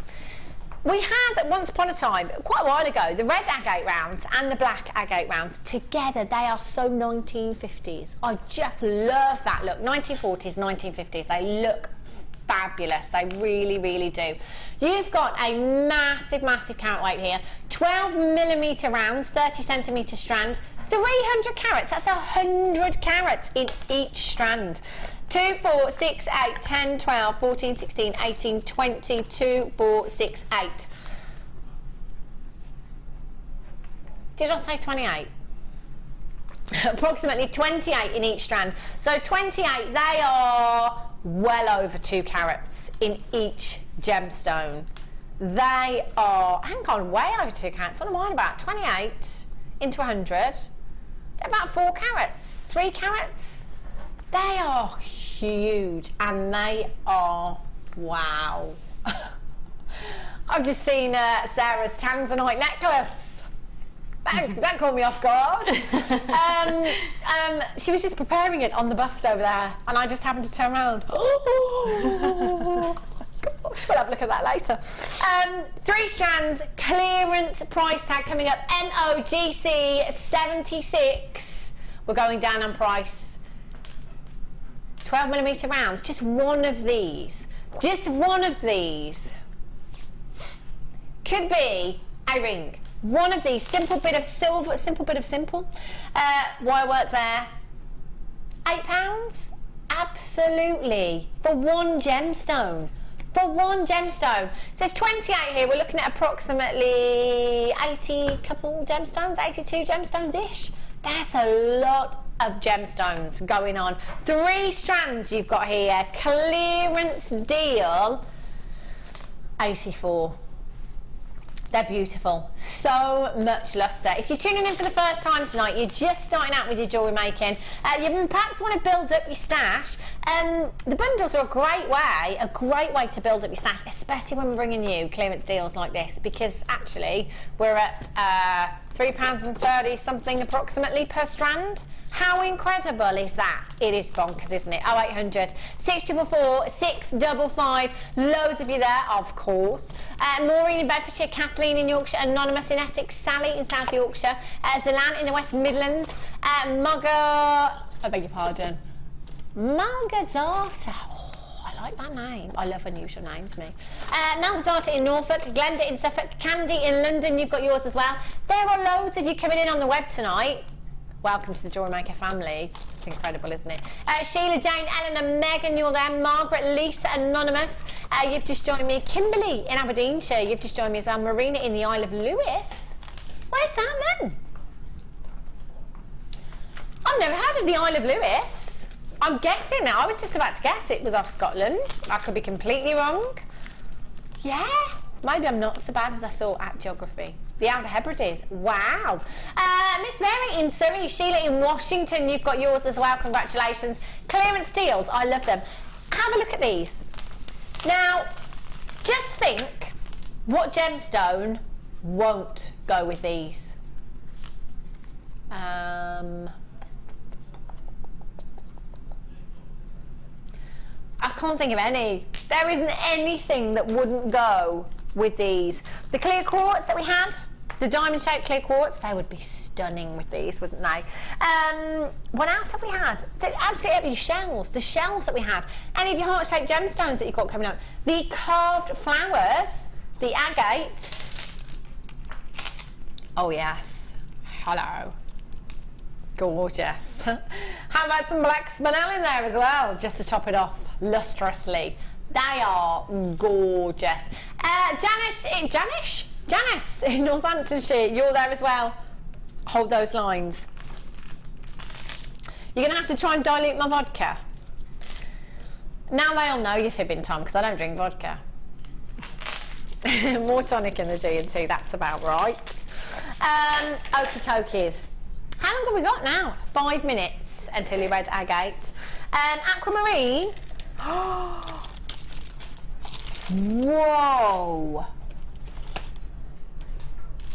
We had, once upon a time, quite a while ago, the red agate rounds and the black agate rounds together. They are so 1950s. I just love that look. 1940s, 1950s. They look fabulous. They really, really do. You've got a massive, massive carat weight here. 12mm rounds, 30cm strand. 300 carats. That's 100 carats in each strand. 2, 4, 6, 8, 10, 12, 14, 16, 18, 20, 2, 4, 6, 8. Did I say 28? Approximately 28 in each strand. So 28, they are well over 2 carats in each gemstone. They are, hang on, way over 2 carats. What am I on about? 28 into 100. They're about 4 carats, 3 carats. They are huge and they are, wow. I've just seen Sarah's Tanzanite necklace. That caught me off guard. She was just preparing it on the bust over there and I just happened to turn around. Oh, gosh, we'll have a look at that later. 3 strands, clearance price tag coming up, MOGC 76. We're going down on price. 12mm rounds, just one of these. Just one of these. Could be a ring. One of these, simple bit of silver, wire work there. £8? Absolutely. For one gemstone. For one gemstone. So there's 28 here. We're looking at approximately 80 couple gemstones, 82 gemstones-ish. That's a lot of gemstones going on. 3 strands you've got here. Clearance deal, 84. They're beautiful. So much luster. If you're tuning in for the first time tonight, you're just starting out with your jewellery making, you perhaps want to build up your stash, the bundles are a great way to build up your stash, especially when we're bringing you clearance deals like this, because actually we're at £3.30 something approximately per strand. How incredible is that? It is bonkers, isn't it? 0800 644 655. Loads of you there, of course. Maureen in Bedfordshire, Kathleen in Yorkshire, Anonymous in Essex, Sally in South Yorkshire, Zalan in the West Midlands, I beg your pardon, Margazata. Oh, I like that name. I love unusual names, me. Margazata in Norfolk, Glenda in Suffolk, Candy in London, you've got yours as well. There are loads of you coming in on the web tonight. Welcome to the JewelleryMaker family. It's incredible, isn't it? Sheila, Jane, Eleanor, Megan, you're there. Margaret, Lisa, Anonymous. You've just joined me. Kimberly in Aberdeenshire, you've just joined me as well. Marina in the Isle of Lewis. Where's that then? I've never heard of the Isle of Lewis. I'm guessing now. I was just about to guess it was off Scotland. I could be completely wrong. Yeah, maybe I'm not so bad as I thought at geography. The Outer Hebrides. Wow. Miss Mary in Surrey, Sheila in Washington, you've got yours as well. Congratulations. Clearance deals. I love them. Have a look at these. Now, just think what gemstone won't go with these. I can't think of any. There isn't anything that wouldn't go with these. The clear quartz that we had, the diamond-shaped clear quartz, they would be stunning with these, wouldn't they? What else have we had? Absolutely, your shells, the shells that we had. Any of your heart-shaped gemstones that you've got coming up. The carved flowers, the agates. Oh, yes. Hello. Gorgeous. How about some black spinel in there as well, just to top it off lustrously. They are gorgeous. Janice in Northamptonshire, you're there as well. Hold those lines. You're going to have to try and dilute my vodka. Now they all know you're fibbing, Tom, because I don't drink vodka. More tonic in the G&T, that's about right. Okie dokies. How long have we got now? 5 minutes until you read agate. Aquamarine. Whoa.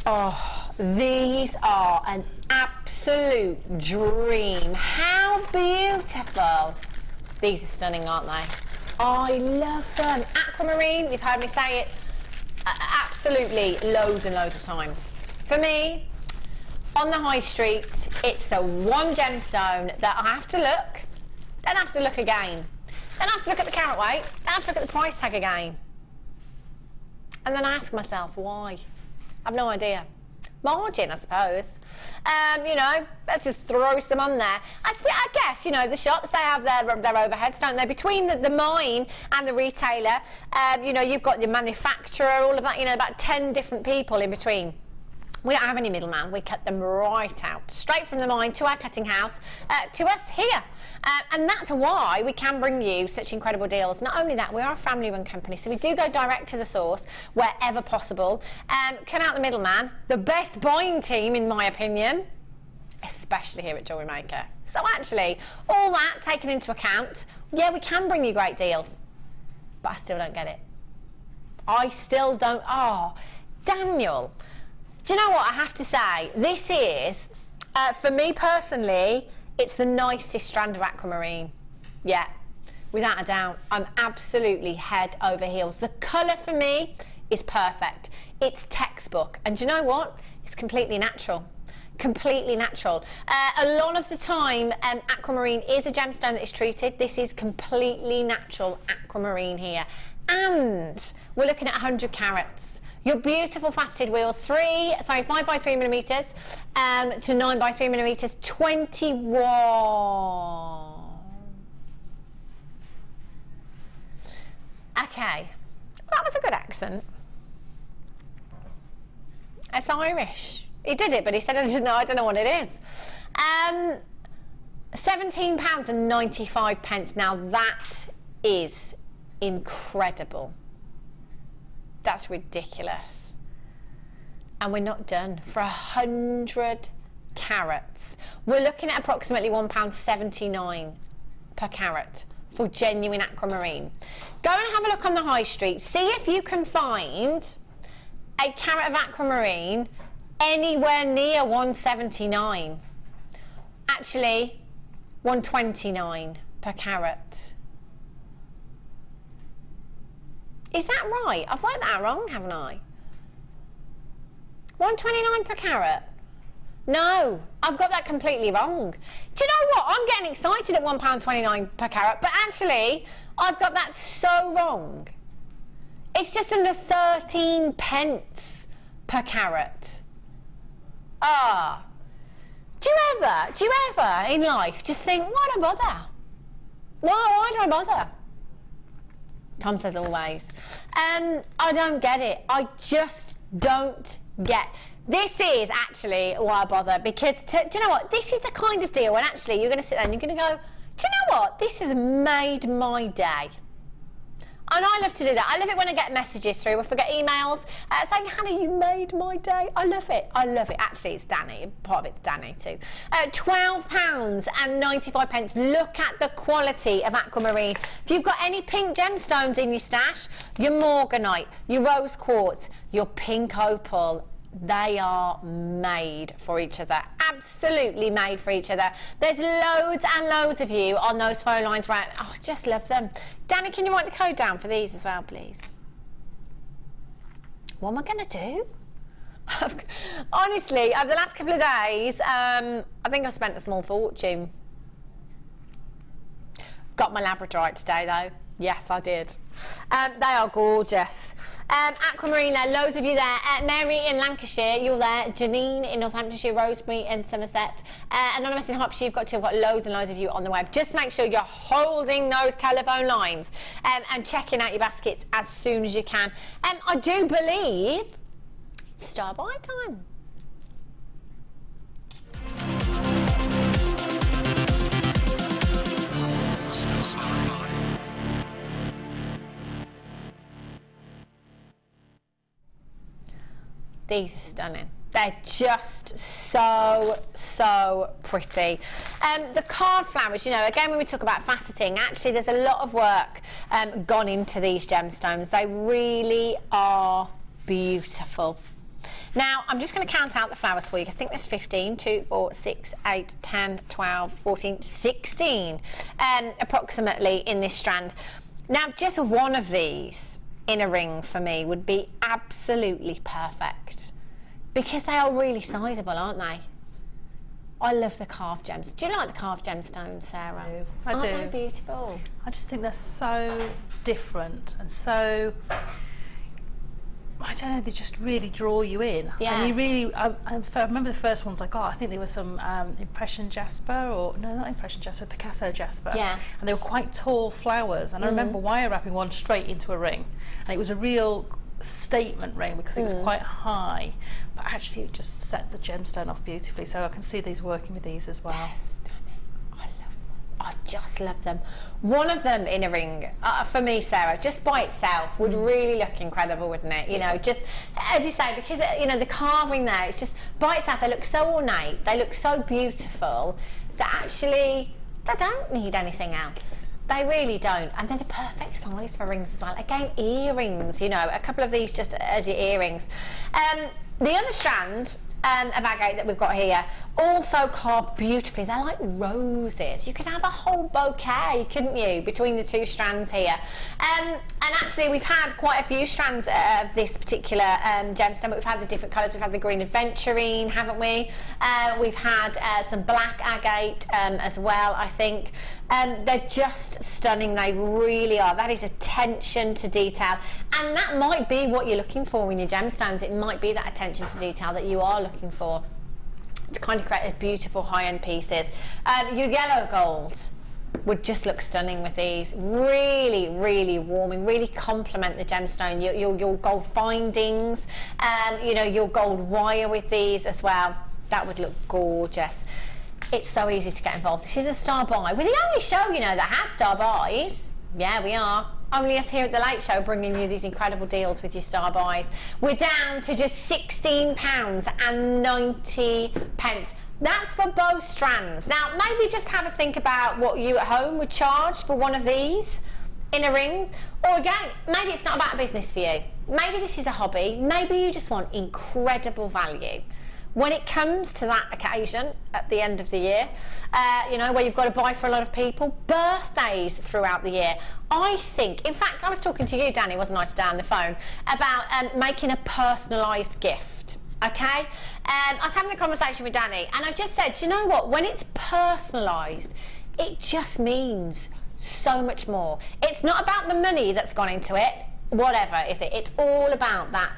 Oh, these are an absolute dream. How beautiful. These are stunning, aren't they? I love them. Aquamarine, you've heard me say it absolutely loads and loads of times. For me, on the high street, it's the one gemstone that I have to look, then I have to look again. Then I have to look at the carat weight, then I have to look at the price tag again. And then I ask myself, why? I've no idea. Margin, I suppose. You know, let's just throw some on there. I guess, you know, the shops, they have their overheads, don't they? Between the mine and the retailer, you know, you've got your manufacturer, all of that, you know, about 10 different people in between. We don't have any middleman. We cut them right out, straight from the mine to our cutting house, to us here. And that's why we can bring you such incredible deals. Not only that, we are a family-run company, so we do go direct to the source wherever possible. Cut out the middleman. The best buying team, in my opinion, especially here at JewelleryMaker. So actually, all that taken into account, yeah, we can bring you great deals, but I still don't get it. I still don't. Oh, Daniel. Do you know what I have to say? This is, for me personally, it's the nicest strand of aquamarine. Yeah, without a doubt. I'm absolutely head over heels. The colour for me is perfect. It's textbook. And do you know what? It's completely natural. Completely natural. A lot of the time, aquamarine is a gemstone that is treated. This is completely natural aquamarine here. And we're looking at 100 carats. Your beautiful faceted wheels, 5 by 3 millimeters to 9 by 3 millimeters, 21. Okay, that was a good accent. It's Irish. He did it, but he said, I don't know what it is. £17.95. Now that is incredible. That's ridiculous. And we're not done. For 100 carats, we're looking at approximately £1.79 per carat for genuine aquamarine. Go and have a look on the high street. See if you can find a carat of aquamarine anywhere near 179. Actually, 129 per carat. Is that right? I've worked that out wrong, haven't I? 129 per carat? No, I've got that completely wrong. Do you know what? I'm getting excited at £1.29 per carat, but actually, I've got that so wrong. It's just under 13 pence per carat. Ah. Do you ever in life just think, why do I bother? Why do I bother? Tom says always. I don't get it. I just don't get. This is actually why I bother, because do you know what? This is the kind of deal when actually you're going to sit there and you're going to go, do you know what? This has made my day. And I love to do that. I love it when I get messages through, if I get emails saying, Hannah, you made my day. I love it. I love it. Actually, it's Danny. Part of it's Danny too. £12.95. Look at the quality of aquamarine. If you've got any pink gemstones in your stash, your morganite, your rose quartz, your pink opal, they are made for each other. Absolutely made for each other. There's loads and loads of you on those phone lines, right? Oh, I just love them. Danny, can you write the code down for these as well, please? What am I going to do? Honestly, over the last couple of days, I think I've spent a small fortune. Got my labradorite today, though. Yes, I did. They are gorgeous. Aquamarine there, loads of you there. Mary in Lancashire, you're there. Janine in Northamptonshire, Rosemary in Somerset. Anonymous in Hertfordshire, you've got loads and loads of you on the web. Just make sure you're holding those telephone lines and checking out your baskets as soon as you can. I do believe it's star buy time. These are stunning. They're just so pretty. The card flowers, you know, again, when we talk about faceting, actually there's a lot of work gone into these gemstones. They really are beautiful. Now, I'm just going to count out the flowers for you. I think there's 15, 2, 4, 6, 8, 10, 12, 14, 16 approximately in this strand. Now, just one of these in a ring for me would be absolutely perfect, because they are really sizable, aren't they? I love the carved gems. Do you like the carved gemstones, Sarah? I do. Aren't they beautiful? I just think they're so different and so, I don't know, they just really draw you in. Yeah. And you really, I remember the first ones I got, I think they were some impression jasper, or no, not impression jasper, Picasso jasper. Yeah. And they were quite tall flowers, and I remember wire wrapping one straight into a ring, and it was a real statement ring because it was quite high, but actually it just set the gemstone off beautifully. So I can see these working with these as well. Yes, stunning. I just love them. One of them in a ring, for me, Sarah, just by itself would really look incredible, wouldn't it? You know, just as you say, because you know the carving there, it's just by itself. They look so ornate. They look so beautiful that actually they don't need anything else. They really don't, and they're the perfect size for rings as well. Again, earrings, you know, a couple of these just as your earrings. The other strand of agate that we've got here, also carved beautifully. They're like roses. You could have a whole bouquet, couldn't you, between the two strands here. And actually, we've had quite a few strands of this particular gemstone, but we've had the different colours. We've had the green aventurine, haven't we? We've had some black agate as well, I think. They're just stunning. They really are. That is attention to detail, and that might be what you're looking for in your gemstones. It might be that attention to detail that you are looking for to kind of create those beautiful high-end pieces. Your yellow gold would just look stunning with these. Really, really warming, really complement the gemstone. Your gold findings, you know, your gold wire with these as well. That would look gorgeous. It's so easy to get involved. This is a star buy. We're the only show, you know, that has star buys. Yeah, we are. Only us here at the Late Show bringing you these incredible deals with your star buys. We're down to just £16.90. That's for both strands. Now, maybe just have a think about what you at home would charge for one of these in a ring. Or again, maybe it's not about a business for you. Maybe this is a hobby. Maybe you just want incredible value. When it comes to that occasion at the end of the year, you know, where you've got to buy for a lot of people, birthdays throughout the year, I think, in fact, I was talking to you, Danny, wasn't I, today on the phone, about making a personalised gift, okay? I was having a conversation with Danny, and I just said, do you know what, when it's personalised, it just means so much more. It's not about the money that's gone into it, whatever, is it? It's all about that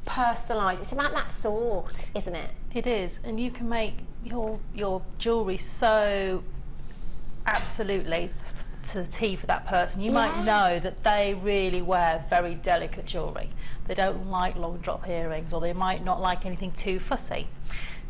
personalised. It's about that thought, isn't it? It is, and you can make your jewellery so absolutely to the T for that person. You might know that they really wear very delicate jewellery. They don't like long drop earrings, or they might not like anything too fussy.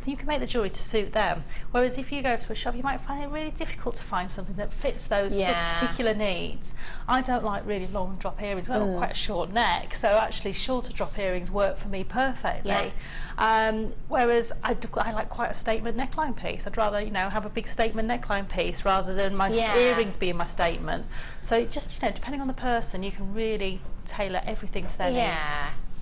You can make the jewellery to suit them. Whereas if you go to a shop, you might find it really difficult to find something that fits those sort of particular needs. I don't like really long drop earrings. I've got quite a short neck, so actually shorter drop earrings work for me perfectly. Whereas I like quite a statement neckline piece. I'd rather, you know, have a big statement neckline piece rather than my earrings being my statement. So just, you know, depending on the person, you can really tailor everything to their needs.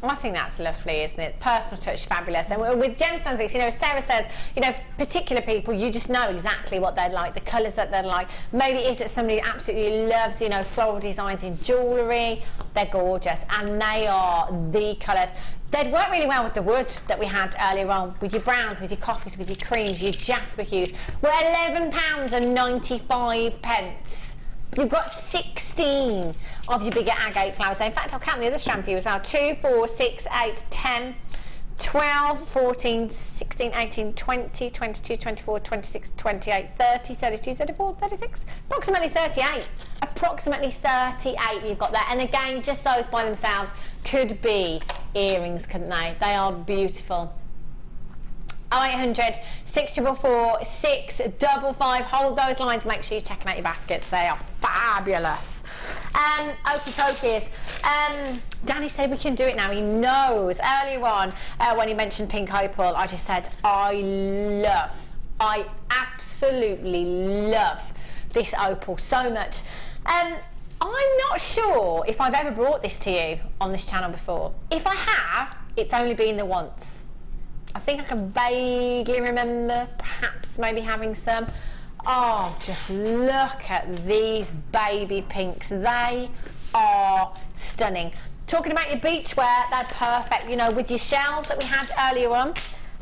I think that's lovely, isn't it? Personal touch, fabulous. And with gemstones, you know, Sarah says, you know, particular people, you just know exactly what they'd like, the colours that they'd like. Maybe it is that somebody absolutely loves, you know, floral designs in jewellery. They're gorgeous, and they are the colours. They'd work really well with the wood that we had earlier on, with your browns, with your coffees, with your creams, your jasper hues. We're £11.95. You've got 16 of your bigger agate flowers. In fact, I'll count the other strand for you as well. 2, 4, 6, 8, 10, 12, 14, 16, 18, 20, 22, 24, 26, 28, 30, 32, 34, 36, approximately 38. Approximately 38 you've got there. And again, just those by themselves could be earrings, couldn't they? They are beautiful. 0800 644 655. Hold those lines. Make sure you're checking out your baskets. They are fabulous. Okie dokies. Danny said we can do it now. He knows. Earlier on, when he mentioned pink opal, I just said I absolutely love this opal so much. I'm not sure if I've ever brought this to you on this channel before. If I have, it's only been the once. I think I can vaguely remember perhaps maybe having some. Oh, just look at these baby pinks. They are stunning. Talking about your beachwear, they're perfect, you know, with your shells that we had earlier on.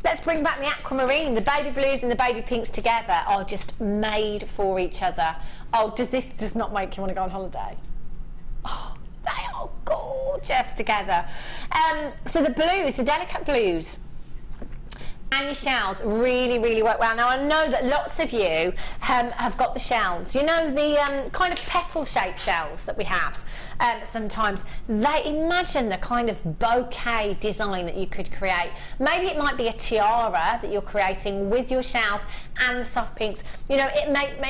Let's bring back the aquamarine. The baby blues and the baby pinks together are just made for each other. Oh, this does not make you want to go on holiday? Oh, they are gorgeous together. So the blues, the delicate blues, and your shells really, really work well. Now, I know that lots of you have got the shells. You know, the kind of petal-shaped shells that we have sometimes. Imagine the kind of bouquet design that you could create. Maybe it might be a tiara that you're creating with your shells and the soft pinks. You know, it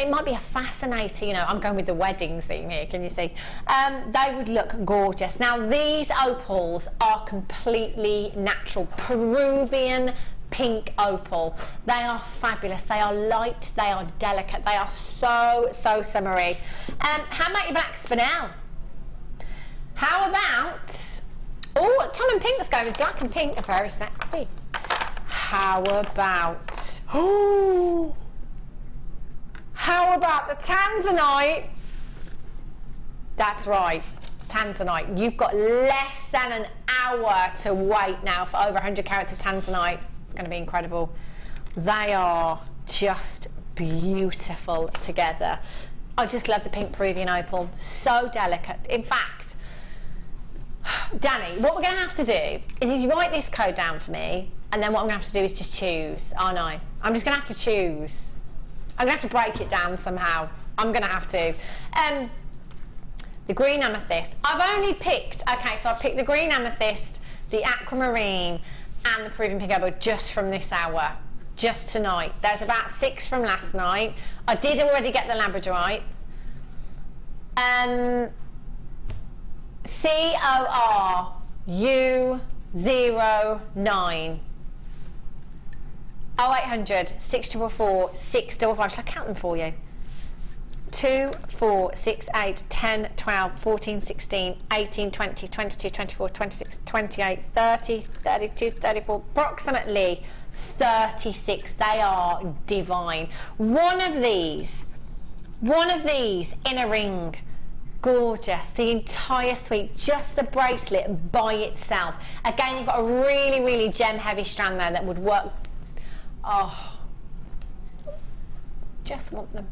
might be a fascinating, you know, I'm going with the wedding theme here, can you see? They would look gorgeous. Now, these opals are completely natural, Peruvian pink opal. They are fabulous. They are light, they are delicate, they are so summery. How about your black spinel? How about, oh, Tom and Pink's going with black and pink are very sexy. How about, oh, how about the Tanzanite? That's right, Tanzanite. You've got less than an hour to wait now for over 100 carats of Tanzanite. It's going to be incredible. They are just beautiful together. I just love the pink Peruvian opal. So delicate. In fact, Danny, what we're going to have to do is if you write this code down for me, and then what I'm going to have to do is just choose. Oh no, I'm just going to have to choose. I'm going to have to break it down somehow. I'm going to have to. The green amethyst. I've only picked, okay, so I picked the green amethyst, the aquamarine, and the Peruvian pink opal just from this hour, just tonight. There's about 6 from last night. I did already get the labradorite. CORU09. 0800 644 655. Shall I count them for you? 2, 4, 6, 8, 10, 12, 14, 16, 18, 20, 22, 24, 26, 28, 30, 32, 34, approximately 36. They are divine. One of these in a ring. Gorgeous. The entire suite, just the bracelet by itself. Again, you've got a really, really gem heavy strand there that would work. Oh, just want them.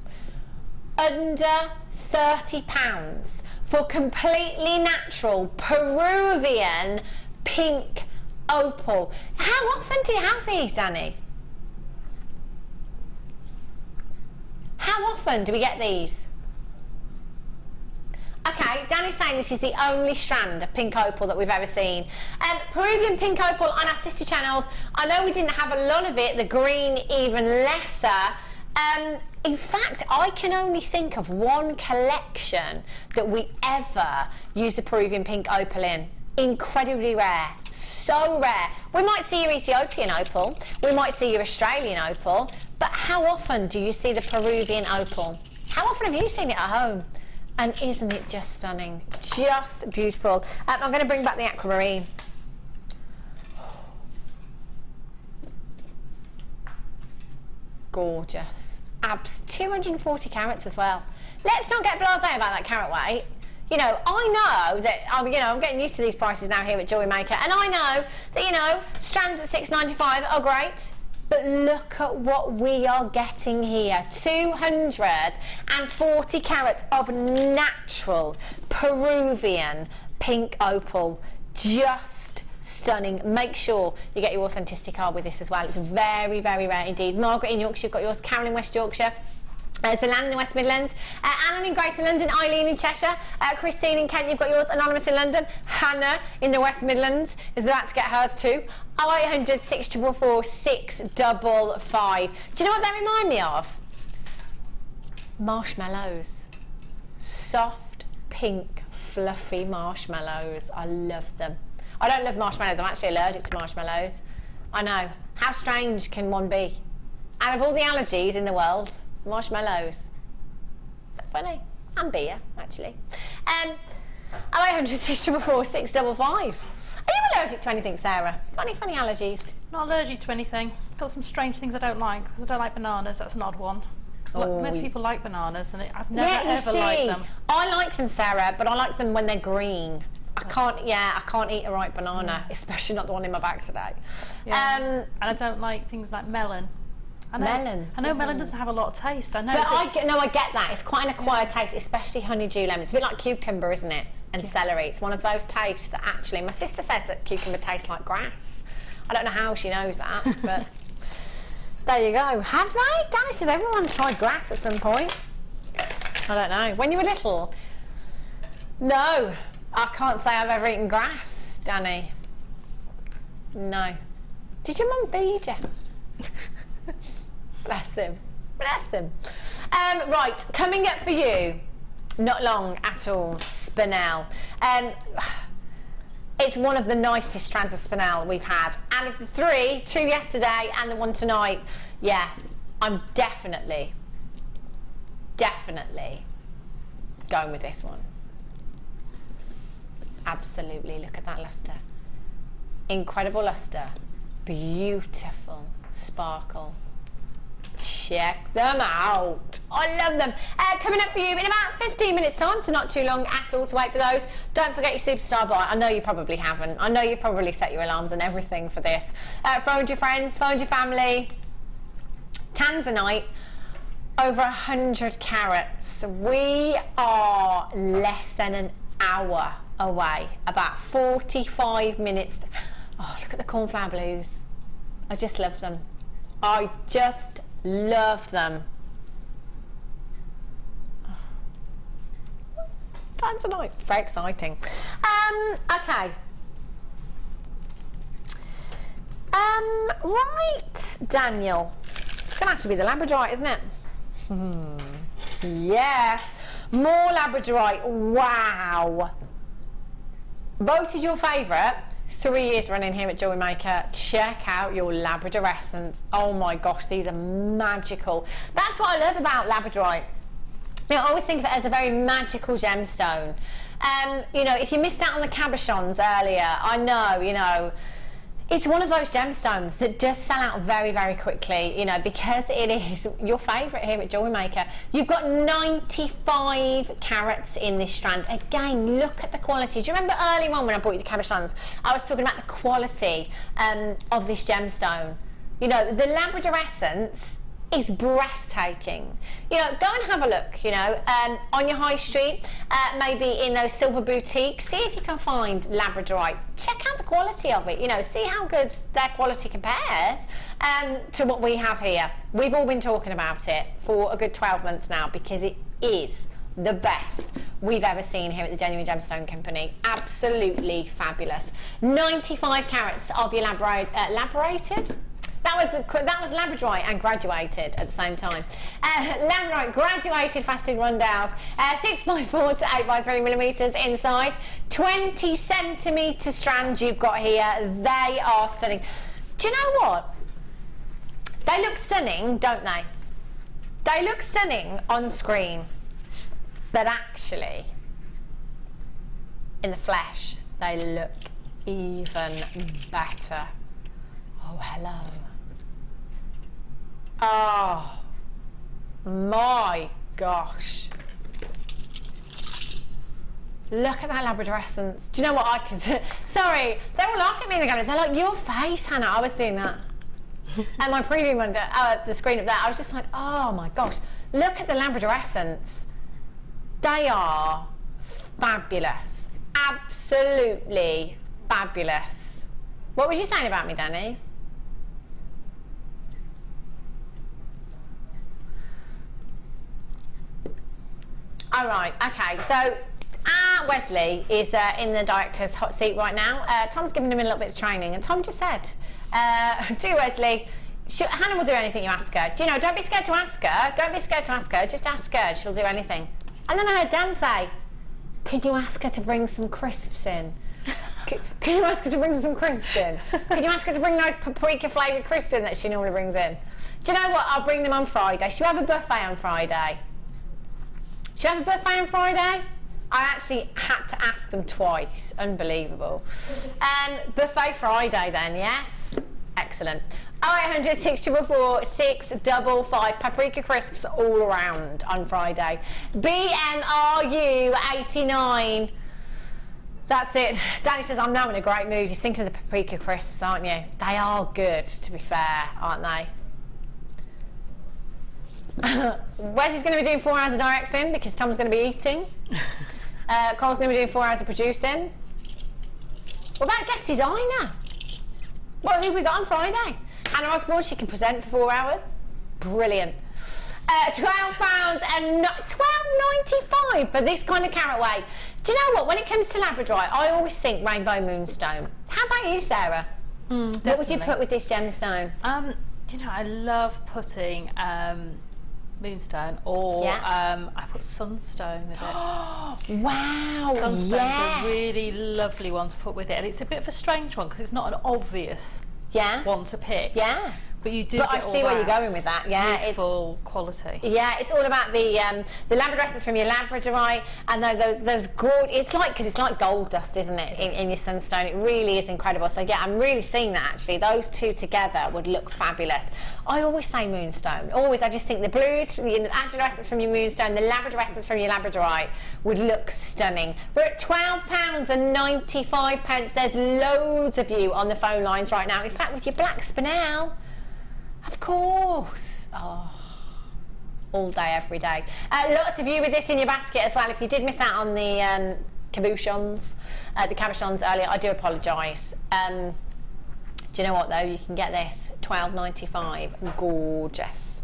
Under £30 for completely natural Peruvian pink opal. How often do you have these, Danny? How often do we get these? Okay, Danny's saying this is the only strand of pink opal that we've ever seen. Peruvian pink opal on our sister channels. I know we didn't have a lot of it, the green even lesser. In fact, I can only think of one collection that we ever used the Peruvian pink opal in. Incredibly rare, so rare. We might see your Ethiopian opal, we might see your Australian opal, but how often do you see the Peruvian opal? How often have you seen it at home? And isn't it just stunning? Just beautiful. I'm going to bring back the aquamarine. Gorgeous. 240 carats as well. Let's not get blasé about that carat weight. You know, I know that I'm getting used to these prices now here at JewelleryMaker, and I know that, you know, strands at $6.95 are great, but look at what we are getting here. 240 carats of natural Peruvian pink opal. Just stunning. Make sure you get your authenticity card with this as well. It's very, very rare indeed. Margaret in Yorkshire, you've got yours. Carol in West Yorkshire. Zeland in the West Midlands, Alan in Greater London, Eileen in Cheshire, Christine in Kent, you've got yours. Anonymous in London, Hannah in the West Midlands is about to get hers too. 0800 644 655. Do you know what they remind me of? Marshmallows. Soft, pink, fluffy marshmallows. I love them. I don't love marshmallows, I'm actually allergic to marshmallows. I know. How strange can one be? Out of all the allergies in the world, marshmallows. Funny. And beer, actually. 0800 644 655. Are you allergic to anything, Sarah? Funny allergies? Not allergic to anything. Got some strange things I don't like, because I don't like bananas. That's an odd one. Most people like bananas, and I've never ever liked them. I like them, Sarah, but I like them when they're green. I can't eat a ripe banana, especially not the one in my bag today. Yeah. And I don't like things like melon. I know melon doesn't have a lot of taste. I know. But I get that. It's quite an acquired taste, especially honeydew lemon. It's a bit like cucumber, isn't it? And celery. It's one of those tastes that actually, my sister says that cucumber tastes like grass. I don't know how she knows that, but There you go. Have they? Danny says everyone's tried grass at some point. I don't know. When you were little? No. I can't say I've ever eaten grass, Danny. No. Did your mum feed you? Bless him. Bless him. Right, coming up for you. Not long at all. Spinel. It's one of the nicest strands of spinel we've had. And of the three, 2 yesterday and the one tonight, yeah, I'm definitely going with this one. Absolutely, look at that luster. Incredible luster. Beautiful sparkle. Check them out. I love them. Coming up for you in about 15 minutes time, so not too long at all to wait for those. Don't forget your superstar buy. I know you probably haven't. I know you've probably set your alarms and everything for this. Phoned your friends, phoned your family. Tanzanite, over 100 carats. We are less than an hour away, about 45 minutes. Oh, look at the cornflower blues. I just love them. I just love them. Oh. Tanzanite, very exciting. Okay. Right, Daniel. It's going to have to be the Labradorite, isn't it? Yes. More Labradorite. Wow. Voted your favourite 3 years running here at JewelleryMaker. Check out your Labradorescents. Oh my gosh, these are magical. That's what I love about Labradorite. You know, I always think of it as a very magical gemstone. You know, if you missed out on the cabochons earlier, I know, you know, it's one of those gemstones that just sell out very, very quickly, you know, because it is your favourite here at JewelleryMaker. You've got 95 carats in this strand. Again, look at the quality. Do you remember early on when I bought you the cabochons, I was talking about the quality of this gemstone? You know, the Labradorescence is breathtaking. You know, go and have a look, you know, on your high street, maybe in those silver boutiques. See if you can find Labradorite. Check out the quality of it, you know, see how good their quality compares to what we have here. We've all been talking about it for a good 12 months now because it is the best we've ever seen here at the Genuine Gemstone Company. Absolutely fabulous. 95 carats of your labrated. That was Labradorite and graduated at the same time. Labradorite graduated faceted rundowels, 6x4 to 8x3 millimeters in size, 20 centimetre strand you've got here. They are stunning. Do you know what? They look stunning, don't they? They look stunning on screen, but actually, in the flesh, they look even better. Oh, hello. Oh my gosh. Look at that Labradorescence. Do you know what I can do? Sorry, they're all laughing at me in the camera. They're like, your face, Hannah. I was doing that. And my preview monitor, the screen of that, I was just like, oh my gosh. Look at the Labradorescence. They are fabulous. Absolutely fabulous. What was you saying about me, Danny? All right, okay, so Wesley is in the director's hot seat right now. Tom's giving him a little bit of training, and Tom just said, do Wesley, Hannah will do anything you ask her. Do you know, don't be scared to ask her. Don't be scared to ask her, just ask her, she'll do anything. And then I heard Dan say, can you ask her to bring some crisps in? Can you ask her to bring some crisps in? Can you ask her to bring those paprika flavoured crisps in that she normally brings in? Do you know what, I'll bring them on Friday. She'll have a buffet on Friday. Should we have a buffet on Friday? I actually had to ask them twice. Unbelievable. Buffet Friday then, yes? Excellent. 0800 644 655. Paprika crisps all around on Friday. BMRU 89. That's it. Danny says, I'm now in a great mood. He's thinking of the paprika crisps, aren't you? They are good, to be fair, aren't they? Wesley's going to be doing 4 hours of directing because Tom's going to be eating. Cole's going to be doing 4 hours of producing. What about guest designer? Well, who have we got on Friday? Hannah Osborne, she can present for 4 hours. Brilliant. £12 and £12.95 for this kind of carat weight. Do you know what? When it comes to labradorite, I always think rainbow moonstone. How about you, Sarah? What would you put with this gemstone? Do you know, I love putting moonstone, or I put sunstone with it. Wow! Sunstone's a really lovely one to put with it, and it's a bit of a strange one because it's not an obvious one to pick. Yeah. But you do. But I see where you're going with that. Yeah, beautiful quality. Yeah, it's all about the labradorite from your labradorite, and those gorgeous. It's like, because it's like gold dust, isn't it? In your sunstone, it really is incredible. So yeah, I'm really seeing that actually. Those two together would look fabulous. I always say moonstone. Always, I just think the blues from the agate from your moonstone, the labradorite from your labradorite would look stunning. We're at £12.95. There's loads of you on the phone lines right now. In fact, with your black spinel. Of course. Oh, all day, every day. Lots of you with this in your basket as well. If you did miss out on the cabochons earlier, I do apologise. Do you know what though? You can get this, £12.95. Gorgeous.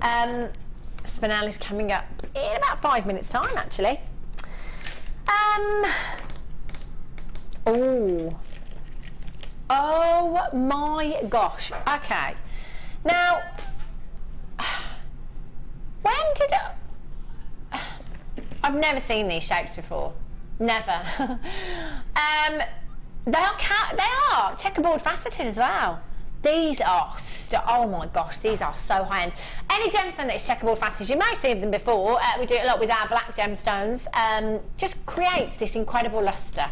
Spinel is coming up in about 5 minutes' time, actually. Oh my gosh. Okay. Now, when did I've never seen these shapes before. Never. They are checkerboard faceted as well. These are, oh my gosh, these are so high end. Any gemstone that is checkerboard faceted, you may have seen them before. We do it a lot with our black gemstones. Just creates this incredible lustre.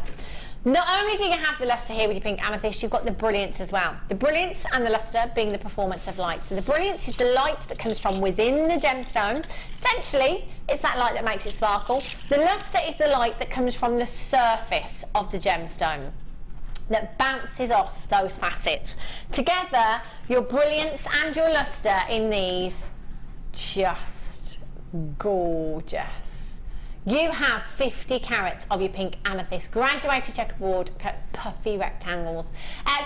Not only do you have the lustre here with your pink amethyst, you've got the brilliance as well. The brilliance and the lustre being the performance of light. So the brilliance is the light that comes from within the gemstone. Essentially, it's that light that makes it sparkle. The lustre is the light that comes from the surface of the gemstone, that bounces off those facets. Together, your brilliance and your lustre in these, just gorgeous. You have 50 carats of your pink amethyst, graduated checkerboard, puffy rectangles.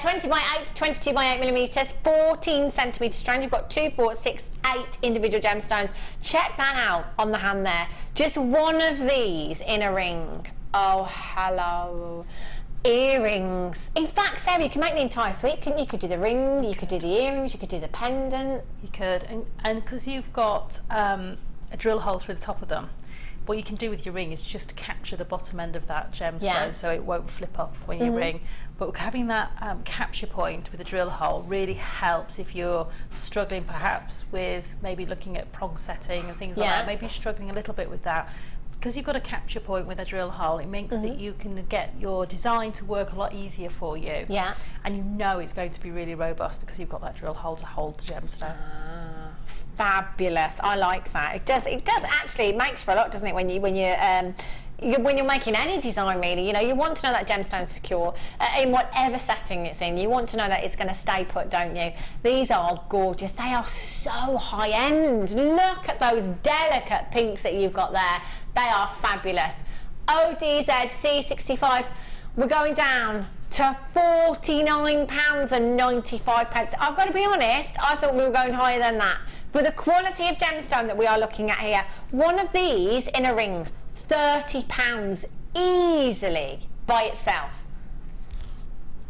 20 by 8, 22 by 8 millimetres, 14 centimetre strand. You've got 2, 4, 6, 8 individual gemstones. Check that out on the hand there. Just one of these in a ring. Oh, hello. Earrings. In fact, Sarah, you can make the entire suite, couldn't you? You could do the ring, you could do the earrings, you could do the pendant. You could, and because you've got a drill hole through the top of them, what you can do with your ring is just capture the bottom end of that gemstone so it won't flip up when you ring. But having that capture point with a drill hole really helps if you're struggling perhaps with maybe looking at prong setting and things like that. Maybe you're struggling a little bit with that. Because you've got a capture point with a drill hole, it makes that you can get your design to work a lot easier for you. Yeah. And you know it's going to be really robust because you've got that drill hole to hold the gemstone. Fabulous. I like that. It does actually, it makes for a lot, doesn't it, when you're making any design, really. You know, you want to know that gemstone's secure in whatever setting it's in. You want to know that it's going to stay put, don't you? These are gorgeous. They are so high end. Look at those delicate pinks that you've got there. They are fabulous. ODZ C65. We're going down to £49.95. I've got to be honest, I thought we were going higher than that. For the quality of gemstone that we are looking at here, one of these in a ring, £30 easily by itself.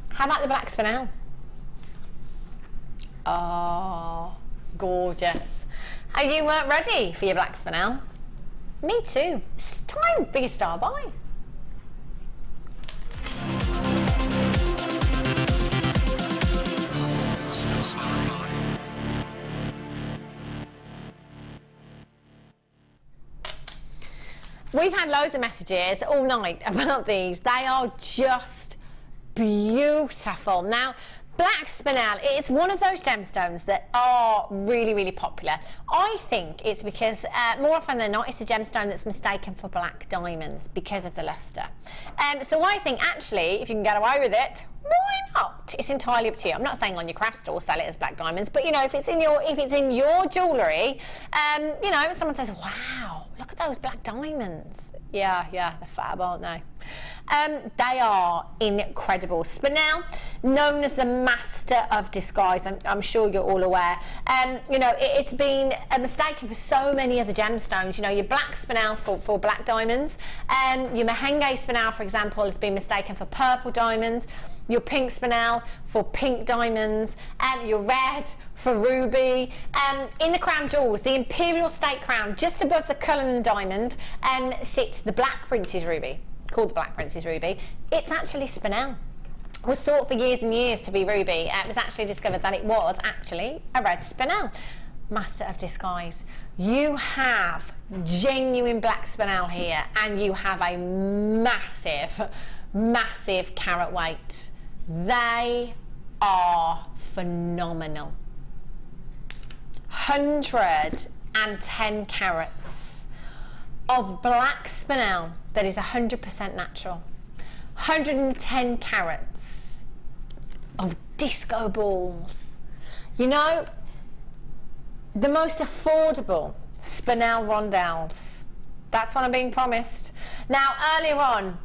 How about the black spinel? Oh, gorgeous. Are you ready for your black spinel? Me too. It's time for your star buy. We've had loads of messages all night about these. They are just beautiful. Now, black spinel, it's one of those gemstones that are really, really popular. I think it's because more often than not, it's a gemstone that's mistaken for black diamonds because of the lustre. So I think actually, if you can get away with it, why not? It's entirely up to you. I'm not saying on your craft store sell it as black diamonds, but you know, if it's in your jewellery, you know, someone says, "Wow, look at those black diamonds." Yeah, they're fab, aren't they? They are incredible. Spinel, known as the master of disguise, I'm sure you're all aware. You know, it's been mistaken for so many other gemstones. You know, your black spinel for black diamonds. Your merengue spinel, for example, has been mistaken for purple diamonds. Your pink spinel for pink diamonds. Your red for ruby. In the crown jewels, the imperial state crown, just above the Cullinan diamond, sits the Black Prince's ruby, called the Black Prince's ruby. It's actually spinel. It was thought for years and years to be ruby. It was actually discovered that it was actually a red spinel. Master of disguise. You have genuine black spinel here, and you have a massive, massive carat weight. They are phenomenal. 110 carats of black spinel that is 100% natural. 110 carats of disco balls. You know, the most affordable spinel rondelles. That's what I'm being promised. Now, earlier on,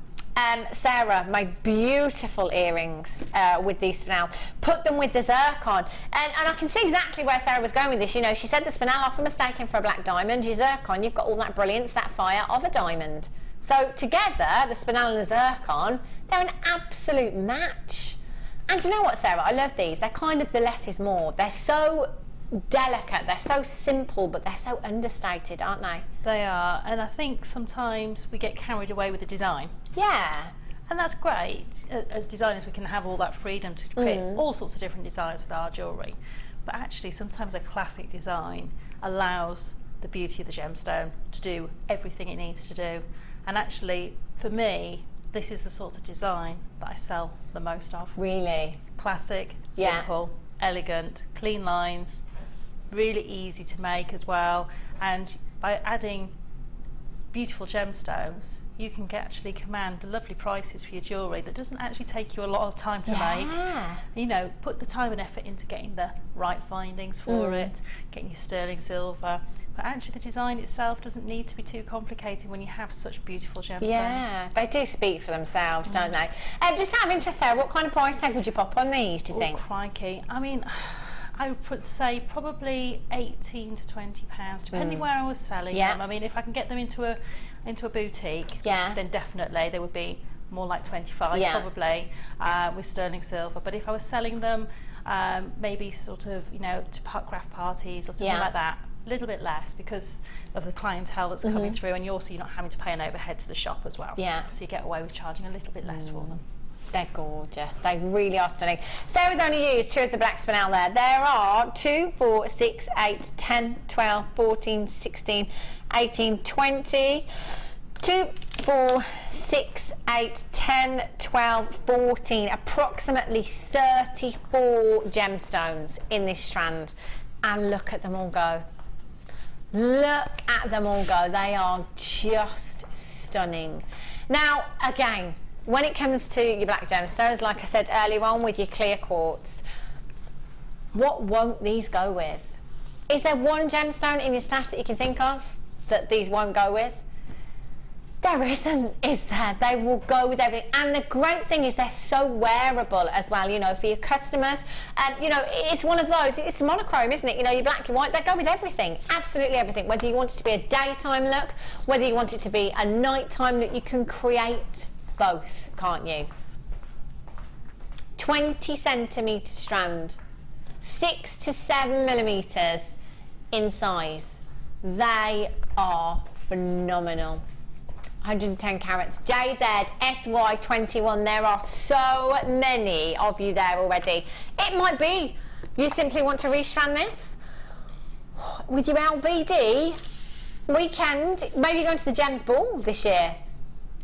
Sarah made beautiful earrings with these spinel, put them with the zircon, and I can see exactly where Sarah was going with this. You know, she said the spinel often mistaken for a black diamond. Your zircon, you've got all that brilliance, that fire of a diamond. So together, the spinel and the zircon, they're an absolute match. And you know what, Sarah, I love these. They're kind of the less is more. They're so delicate, they're so simple, but they're so understated, aren't they? They are, and I think sometimes we get carried away with the design. Yeah. And that's great. As designers, we can have all that freedom to create all sorts of different designs with our jewellery. But actually, sometimes a classic design allows the beauty of the gemstone to do everything it needs to do. And actually, for me, this is the sort of design that I sell the most of. Really? Classic, simple, elegant, clean lines, really easy to make as well. And by adding beautiful gemstones, you can actually command lovely prices for your jewellery that doesn't actually take you a lot of time to make. You know, put the time and effort into getting the right findings for it, getting your sterling silver. But actually the design itself doesn't need to be too complicated when you have such beautiful gemstones. Yeah, they do speak for themselves, don't they? Just out of interest, Sarah, what kind of price tag would you pop on these, do you think? Crikey. I mean, I would say probably £18 to £20, depending where I was selling them. I mean, if I can get them into a boutique, then definitely they would be more like 25 probably, with sterling silver. But if I was selling them maybe sort of, you know, to craft parties or something like that, a little bit less because of the clientele that's coming through, and you're not having to pay an overhead to the shop as well. So you get away with charging a little bit less for them. They're gorgeous. They really are stunning. Sarah's only used 2 of the black spinel there. There are 2, 4, 6, 8, 10, 12, 14, 16, 18, 20. 2, 4, 6, 8, 10, 12, 14, approximately 34 gemstones in this strand. And look at them all go. Look at them all go. They are just stunning. Now, again, when it comes to your black gemstones, like I said earlier on with your clear quartz, what won't these go with? Is there one gemstone in your stash that you can think of that these won't go with? There isn't, is there? They will go with everything. And the great thing is they're so wearable as well, you know, for your customers. You know, it's one of those, it's monochrome, isn't it? You know, your black, your white, they go with everything, absolutely everything. Whether you want it to be a daytime look, whether you want it to be a nighttime look, you can create both, can't you? 20 centimetre strand, 6 to 7 millimetres in size. They are phenomenal. 110 carats, JZ, SY21. There are so many of you there already. It might be you simply want to restrand this with your LBD weekend. Maybe you're going to the Gems Ball this year.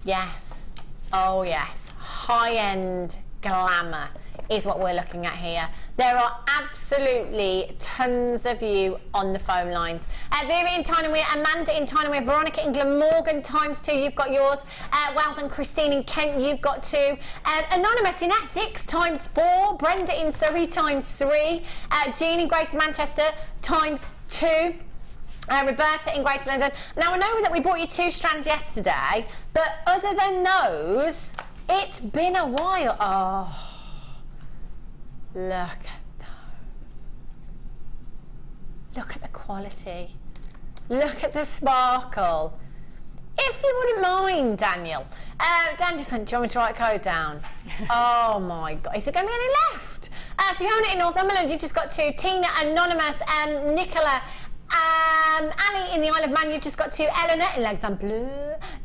Yes. Oh yes. High-end glamour is what we're looking at here. There are absolutely tons of you on the phone lines. Vera in Tynemere, Amanda in Tynemere, Veronica in Glamorgan ×2, you've got yours. Well done, Christine in Kent, you've got 2. Anonymous in Essex ×4. Brenda in Surrey ×3. Jean in Greater Manchester ×2. Roberta in Greater London. Now, I know that we bought you 2 strands yesterday, but other than those, it's been a while. Oh, look at that. Look at the quality. Look at the sparkle. If you wouldn't mind, Daniel. Dan just went, do you want me to write a code down? Oh my God, is there going to be any left? Fiona in Northumberland, you've just got 2. Tina, Anonymous, Nicola, Ali in the Isle of Man, you've just got 2. Eleanor in L'Enfant Bleu,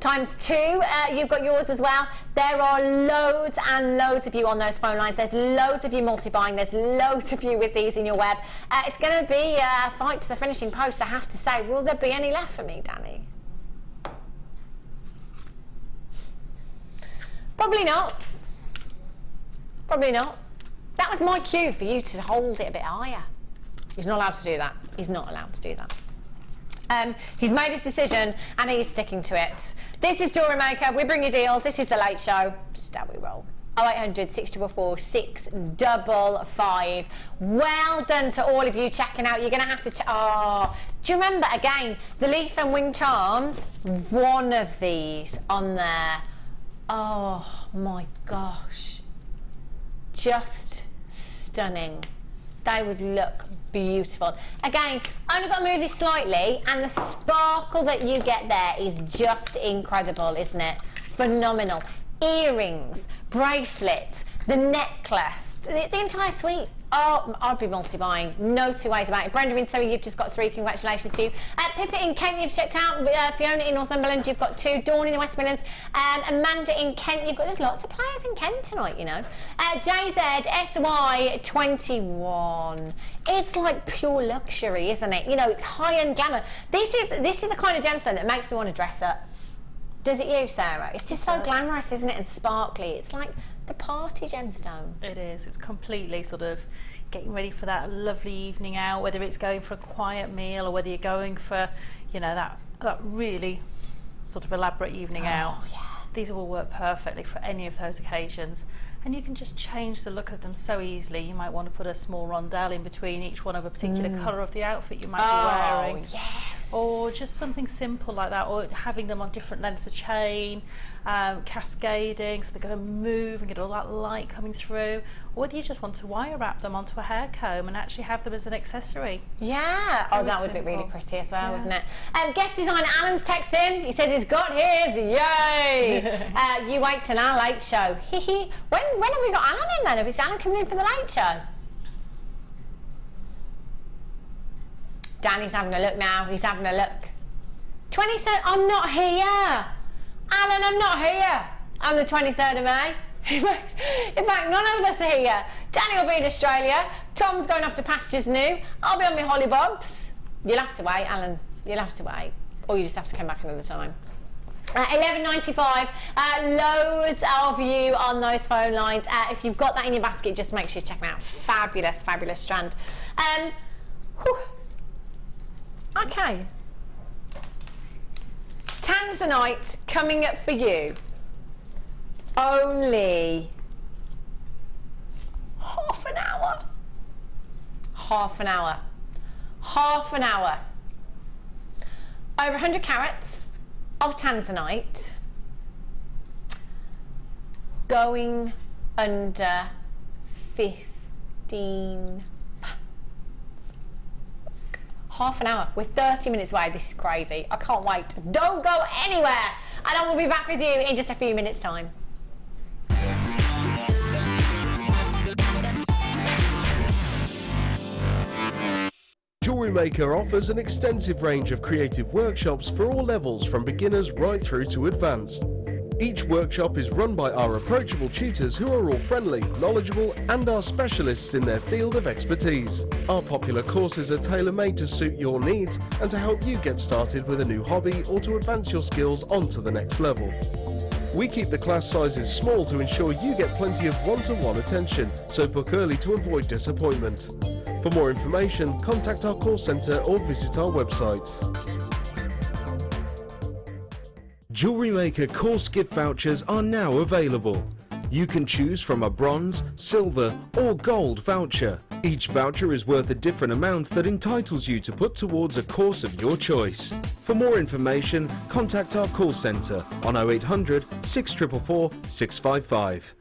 times 2, you've got yours as well. There are loads and loads of you on those phone lines. There's loads of you multi-buying. There's loads of you with these in your web. It's going to be a fight to the finishing post, I have to say. Will there be any left for me, Danny? Probably not. Probably not. That was my cue for you to hold it a bit higher. He's not allowed to do that. He's not allowed to do that. He's made his decision and he's sticking to it. This is JewelleryMaker. We bring you deals. This is the late show. Just how we roll. 0800 644 655. Well done to all of you checking out. You're going to have to... Oh, do you remember, again, the leaf and wing charms? One of these on there. Oh, my gosh. Just stunning. They would look beautiful. Again, only got to move this slightly, and the sparkle that you get there is just incredible, isn't it? Phenomenal. Earrings, bracelets, the necklace, the entire suite. Oh, I'd be multi-buying. No 2 ways about it. Brenda in Surrey, you've just got 3. Congratulations to you. Pippa in Kent, you've checked out. Fiona in Northumberland, you've got 2. Dawn in the West Midlands. Amanda in Kent, you've got... There's lots of players in Kent tonight, you know. JZSY21. It's like pure luxury, isn't it? You know, it's high-end glamour. This is the kind of gemstone that makes me want to dress up. Does it you, Sarah? It's just so glamorous, isn't it? And sparkly. It's like the party gemstone. It is. It's completely sort of getting ready for that lovely evening out, whether it's going for a quiet meal or whether you're going for, you know, that really sort of elaborate evening out. Yeah. These will work perfectly for any of those occasions. And you can just change the look of them so easily. You might want to put a small rondelle in between each one of a particular colour of the outfit you might be wearing. Oh, yes. Or just something simple like that, or having them on different lengths of chain, cascading, so they're going to move and get all that light coming through. Or whether you just want to wire wrap them onto a hair comb and actually have them as an accessory. Yeah. Very Oh, that would simple. look really pretty as well, wouldn't it? Guest designer Alan's texting. He says he's got his. Yay! You wait till our late show. when have we got Alan in then? Is Alan coming in for the late show? Danny's having a look now. He's having a look. 23rd. I'm not here. Alan, I'm not here. On the 23rd of May. In fact, none of us are here. Danny will be in Australia. Tom's going off to pastures new. I'll be on my hollybobs. You'll have to wait, Alan. You'll have to wait. Or you just have to come back another time. 11.95. Loads of you on those phone lines. If you've got that in your basket, just make sure you check them out. Fabulous, fabulous strand. Okay. Tanzanite coming up for you. Only half an hour. Half an hour. Half an hour. Over 100 carats of Tanzanite. Going under 15. Half an hour. We're 30 minutes away. This is crazy. I can't wait. Don't go anywhere. And I will be back with you in just a few minutes' time. JewelleryMaker offers an extensive range of creative workshops for all levels, from beginners right through to advanced. Each workshop is run by our approachable tutors who are all friendly, knowledgeable and are specialists in their field of expertise. Our popular courses are tailor-made to suit your needs and to help you get started with a new hobby or to advance your skills onto the next level. We keep the class sizes small to ensure you get plenty of one-to-one attention, so book early to avoid disappointment. For more information, contact our call centre or visit our website. JewelleryMaker course gift vouchers are now available. You can choose from a bronze, silver or gold voucher. Each voucher is worth a different amount that entitles you to put towards a course of your choice. For more information, contact our call centre on 0800 644 655.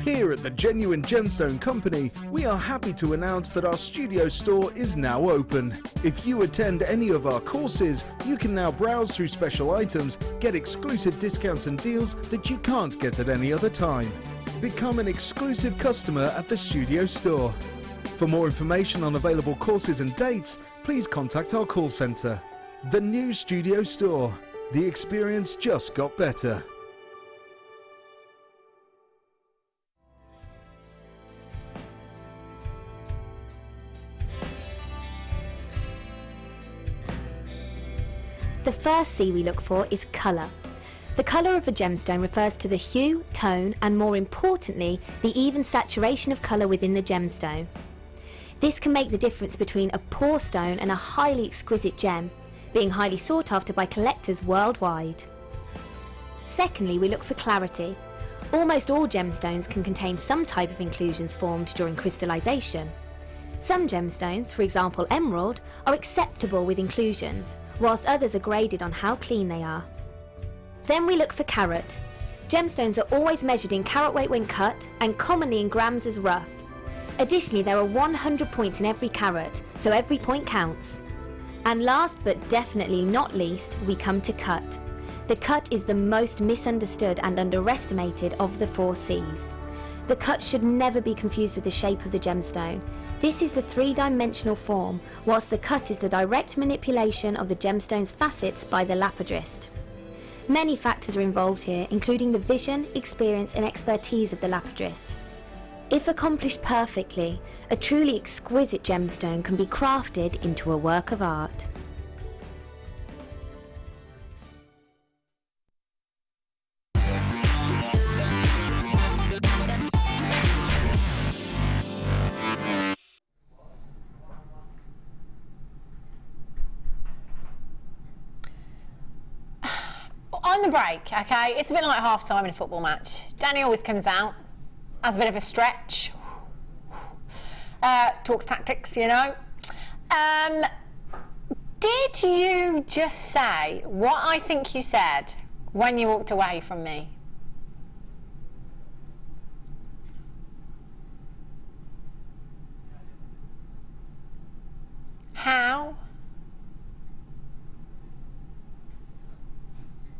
Here at the Genuine Gemstone Company, we are happy to announce that our studio store is now open. If you attend any of our courses, you can now browse through special items, get exclusive discounts and deals that you can't get at any other time. Become an exclusive customer at the studio store. For more information on available courses and dates, please contact our call centre. The new studio store. The experience just got better. The first C we look for is colour. The colour of a gemstone refers to the hue, tone, and more importantly, the even saturation of colour within the gemstone. This can make the difference between a poor stone and a highly exquisite gem, being highly sought after by collectors worldwide. Secondly, we look for clarity. Almost all gemstones can contain some type of inclusions formed during crystallization. Some gemstones, for example emerald, are acceptable with inclusions, whilst others are graded on how clean they are. Then we look for carat. Gemstones are always measured in carat weight when cut and commonly in grams as rough. Additionally, there are 100 points in every carat, so every point counts. And last but definitely not least, we come to cut. The cut is the most misunderstood and underestimated of the 4 C's. The cut should never be confused with the shape of the gemstone. This is the 3-dimensional form, whilst the cut is the direct manipulation of the gemstone's facets by the lapidist. Many factors are involved here, including the vision, experience and expertise of the lapidist. If accomplished perfectly, a truly exquisite gemstone can be crafted into a work of art. On the break, okay, it's a bit like half time in a football match. Danny always comes out, has a bit of a stretch, talks tactics, you know. Did you just say what I think you said when you walked away from me? How?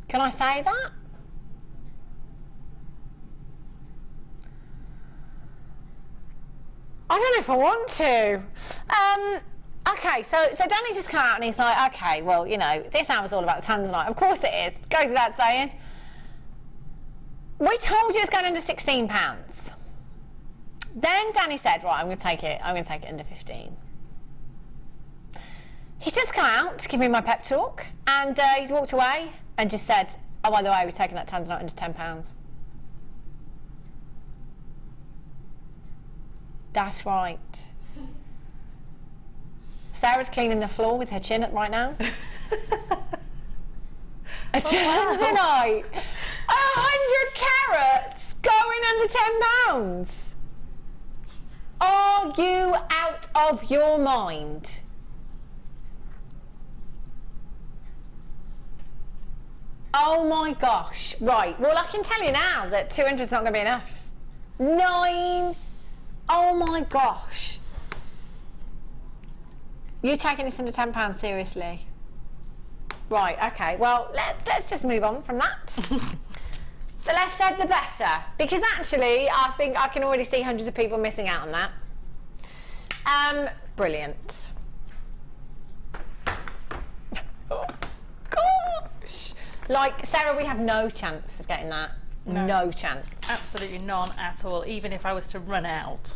Can I say that? I don't know if I want to. Okay, so Danny's just come out and he's like, okay, well, you know, this hour's all about the Tanzanite. Of course it is. Goes without saying. We told you it's going under £16. Then Danny said, right, I'm going to take it under 15. He's just come out to give me my pep talk, and he's walked away and just said, oh, by the way, we're taking that Tanzanite under £10. That's right. Sarah's cleaning the floor with her chin up right now. A Tanzanite, 100 carats going under £10. Are you out of your mind? Oh my gosh. Right, well I can tell you now that 200 is not going to be enough. 9. Oh my gosh. You taking this under £10 seriously? Right, okay, well let's just move on from that. The less said the better, because actually I think I can already see hundreds of people missing out on that. Brilliant. Oh gosh. Like, Sarah, we have no chance of getting that. No chance. Absolutely none at all. Even if I was to run out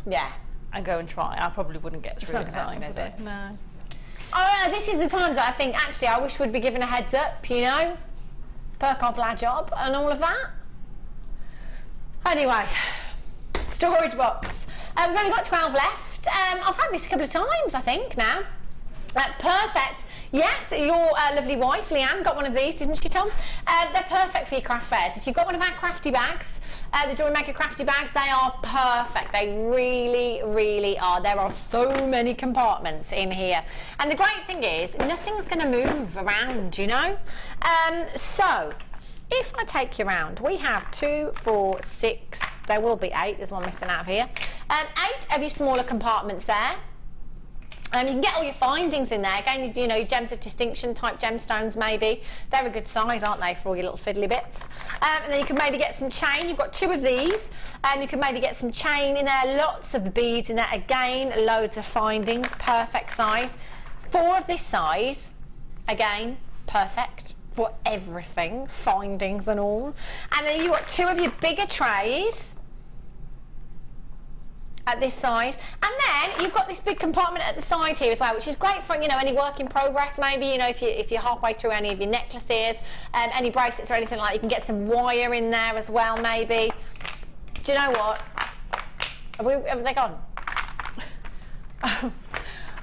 and go and try, I probably wouldn't get through in time. Is it? No. Oh, this is the time that I think, actually, I wish we'd be given a heads up, you know? Perk off lad job and all of that. Anyway, storage box. We've only got 12 left. I've had this a couple of times, I think, now. Perfect. Yes, your lovely wife, Leanne, got one of these, didn't she, Tom? They're perfect for your craft fairs. If you've got one of our crafty bags, the JewelleryMaker crafty bags, they are perfect. They really, really are. There are so many compartments in here. And the great thing is, nothing's going to move around, you know? So, if I take you around, we have 2, 4, 6, there will be 8, there's one missing out of here. 8 of your smaller compartments there. You can get all your findings in there. Again, you know, your gems of distinction type gemstones maybe. They're a good size, aren't they, for all your little fiddly bits. And then you can maybe get some chain. You've got 2 of these. You can maybe get some chain in there, lots of beads in there. Again, loads of findings, perfect size. 4 of this size, again, perfect for everything, findings and all. And then you've got 2 of your bigger trays at this size, and then you've got this big compartment at the side here as well, which is great for, you know, any work in progress maybe, you know, if you're halfway through any of your necklaces, any bracelets or anything like that. You can get some wire in there as well maybe. Do you know what? Have they gone?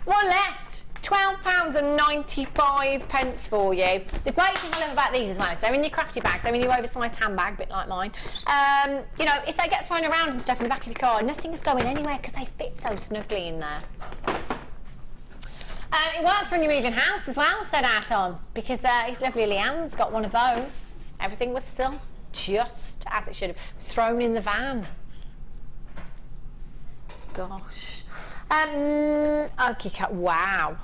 One left. £12.95 for you. The great thing I love about these as well is they're in your crafty bags, they're in your oversized handbag, a bit like mine. You know, if they get thrown around and stuff in the back of your car, nothing's going anywhere because they fit so snugly in there. It works when you're moving house as well, said our Tom, because his lovely Leanne's got one of those. Everything was still just as it should have. It was thrown in the van. Gosh. Okay, wow.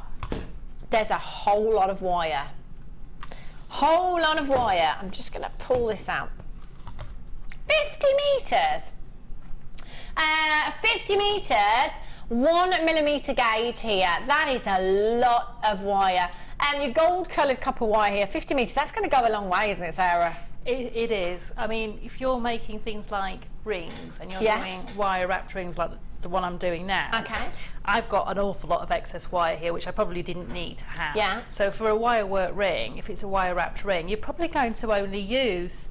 There's a whole lot of wire. Whole lot of wire. I'm just going to pull this out. 50 metres. 50 metres, 1mm gauge here. That is a lot of wire. Your gold coloured copper wire here, 50 metres. That's going to go a long way, isn't it, Sarah? It is. I mean, if you're making things like rings and you're doing wire wrapped rings like the one I'm doing now, I've got an awful lot of excess wire here which I probably didn't need to have. Yeah. So for a wire work ring, if it's a wire wrapped ring, you're probably going to only use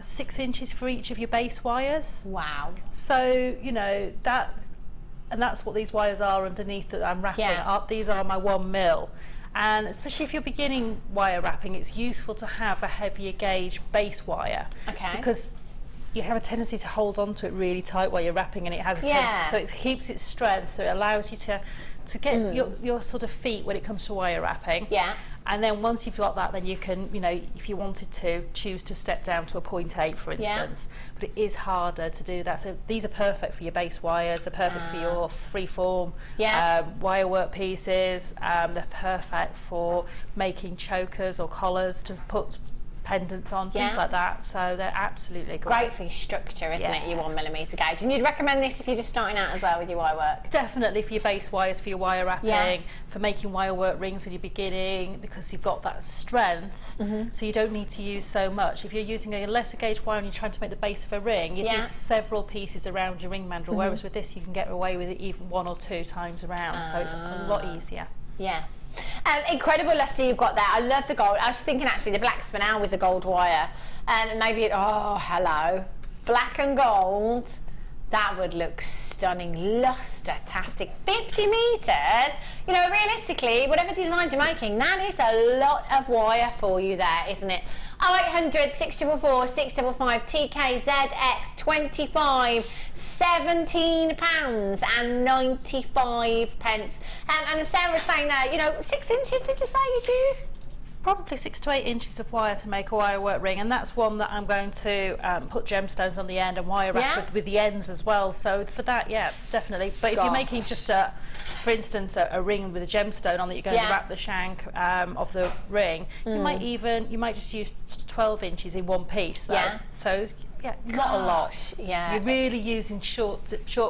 6 inches for each of your base wires. Wow. So, you know, that's what these wires are underneath that I'm wrapping up. These are my 1mm. And especially if you're beginning wire wrapping, it's useful to have a heavier gauge base wire. Okay. Because you have a tendency to hold on to it really tight while you're wrapping, and it has a tendency, so it keeps its strength, so it allows you to get your sort of feet when it comes to wire wrapping. Yeah. And then once you've got that, then you can, you know, if you wanted to, choose to step down to a 0.8, for instance. But it is harder to do that. So these are perfect for your base wires. They're perfect for your freeform wire work pieces. They're perfect for making chokers or collars to put pendants on, things like that. So they're absolutely great. Great for your structure, isn't it? Your 1mm gauge. And you'd recommend this if you're just starting out as well with your wire work? Definitely for your base wires, for your wire wrapping, for making wire work rings when you're beginning, because you've got that strength, so you don't need to use so much. If you're using a lesser gauge wire and you're trying to make the base of a ring, you need several pieces around your ring mandrel, whereas with this you can get away with it even 1 or 2 times around, so it's a lot easier. Yeah. Incredible, Leslie, you've got there. I love the gold. I was thinking actually the black spinel with the gold wire, and maybe oh hello, black and gold. That would look stunning, lustre-tastic. 50 metres, you know, realistically, whatever design you're making, that is a lot of wire for you there, isn't it? 0800 644 655 TKZX 25, £17.95. And as Sarah was saying there, you know, 6 inches, did you say you'd use? Probably 6 to 8 inches of wire to make a wire work ring, and that's one that I'm going to put gemstones on the end and wire wrap with the ends as well. So for that, definitely. But if you're making just for instance, a ring with a gemstone on that you're going to wrap the shank of the ring, you might just use 12 inches in one piece. Though. So not a lot. You're really using short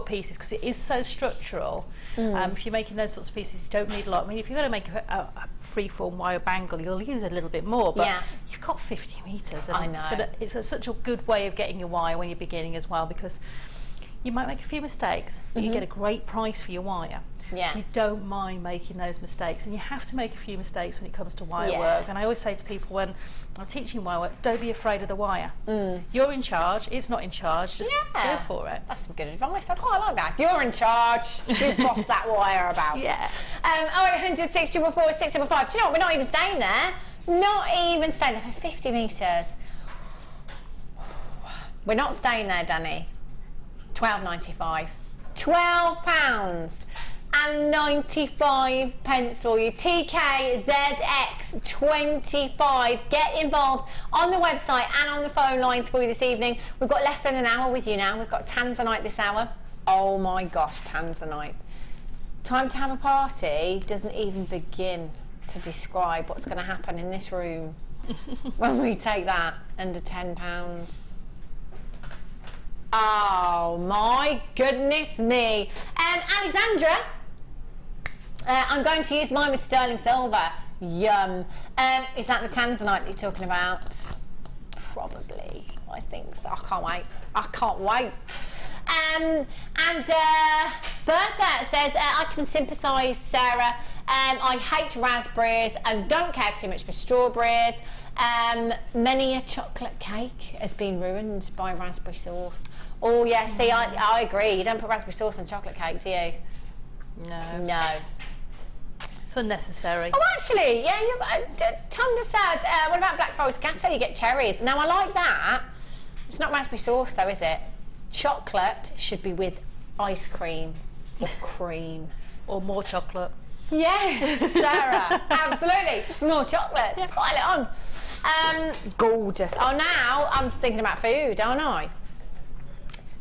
pieces because it is so structural. If you're making those sorts of pieces, you don't need a lot. I mean, if you're going to make a freeform wire bangle, you'll use a little bit more, but you've got 50 metres, and it's such a good way of getting your wire when you're beginning as well, because you might make a few mistakes, but you get a great price for your wire. Yeah. So you don't mind making those mistakes, and you have to make a few mistakes when it comes to wire Yeah. work. And I always say to people when I'm teaching wire work, don't be afraid of the wire. You're in charge, it's not in charge, just go for it. That's some good advice. I quite like that. You're in charge, you boss that wire about. Yeah. 0800 644 655. Do you know what? We're not even staying there. Not even staying there for 50 metres. We're not staying there, Danny. £12.95. £12.95 for you. TKZX25. Get involved on the website and on the phone lines for you this evening. We've got less than an hour with you now. We've got Tanzanite this hour. Oh my gosh, Tanzanite. Time to have a party doesn't even begin to describe what's going to happen in this room when we take that under £10. Oh my goodness me. Alexandra, I'm going to use mine with sterling silver. Yum. Is that the Tanzanite that you're talking about? Probably. I think so. I can't wait. I can't wait. Bertha says, I can sympathise, Sarah. I hate raspberries and don't care too much for strawberries. Many a chocolate cake has been ruined by raspberry sauce. Oh yeah, see, I agree. You don't put raspberry sauce on chocolate cake, do you? No. No. It's unnecessary. Oh, actually, yeah, Tom just said, what about Black Forest Gastro? You get cherries. Now, I like that. It's not raspberry sauce, though, is it? Chocolate should be with ice cream or cream. Or more chocolate. Yes, Sarah, absolutely. More chocolate, pile it on. Gorgeous. Oh, now I'm thinking about food, aren't I?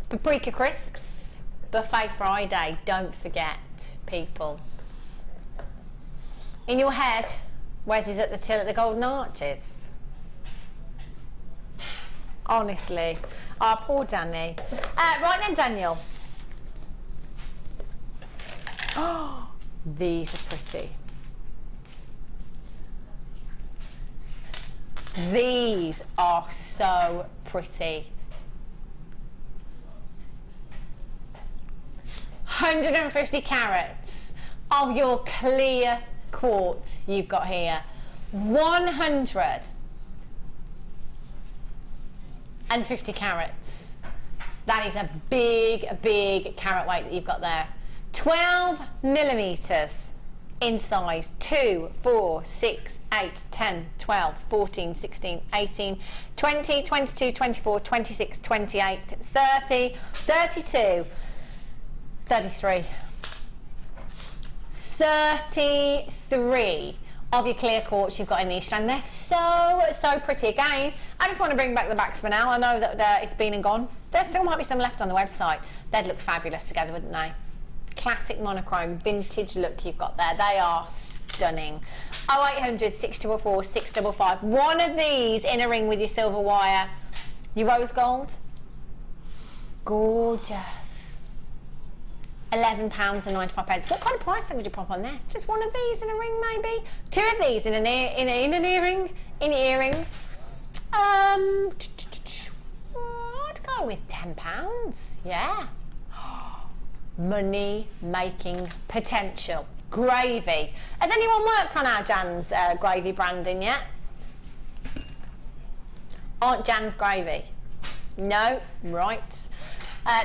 Paprika crisps, Buffet Friday, don't forget, people. In your head, Wes is at the till at the Golden Arches. Honestly. Oh, poor Danny. Right then, Daniel. Oh, these are pretty. These are so pretty. 150 carats of your clear quartz you've got here. 150 carats. That is a big carat weight that you've got there. 12 millimeters in size. 2, 4, 6, 8, 10, 12, 14, 16, 18, 20, 22, 24, 26, 28, 30, 32, 33. 33 of your clear quartz you've got in these strands. They're so pretty. Again, I just want to bring back the backs for now. I know that it's been and gone. There still might be some left on the website. They'd look fabulous together, wouldn't they? Classic monochrome vintage look you've got there. They are stunning. 0800 644 655. One of these in a ring with your silver wire. Your rose gold. Gorgeous. £11.95. What kind of price would you pop on this? Just one of these in a ring, maybe? Two of these in an earring, in earrings. I'd go with £10. Yeah. Money making potential. Gravy. Has anyone worked on our Jan's gravy branding yet? Aunt Jan's gravy? No? Right.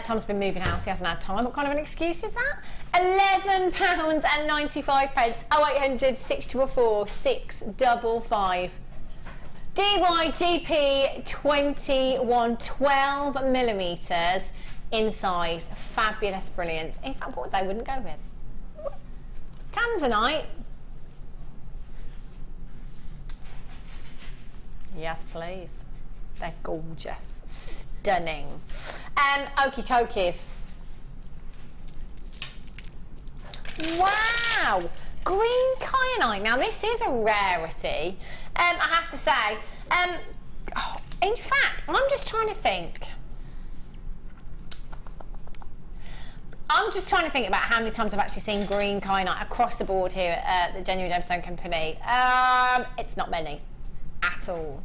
Tom's been moving house, he hasn't had time. What kind of an excuse is that? £11.95. 0800 644 655. DYGP 21, 12 millimeters in size. Fabulous brilliance. In fact, what they wouldn't go with? Tanzanite. Yes, please. They're gorgeous. Stunning. Okie Kokies. Wow! Green kyanite. Now this is a rarity. I have to say. In fact, I'm just trying to think. About how many times I've actually seen green kyanite across the board here at the Genuine Gemstone Company. It's not many at all.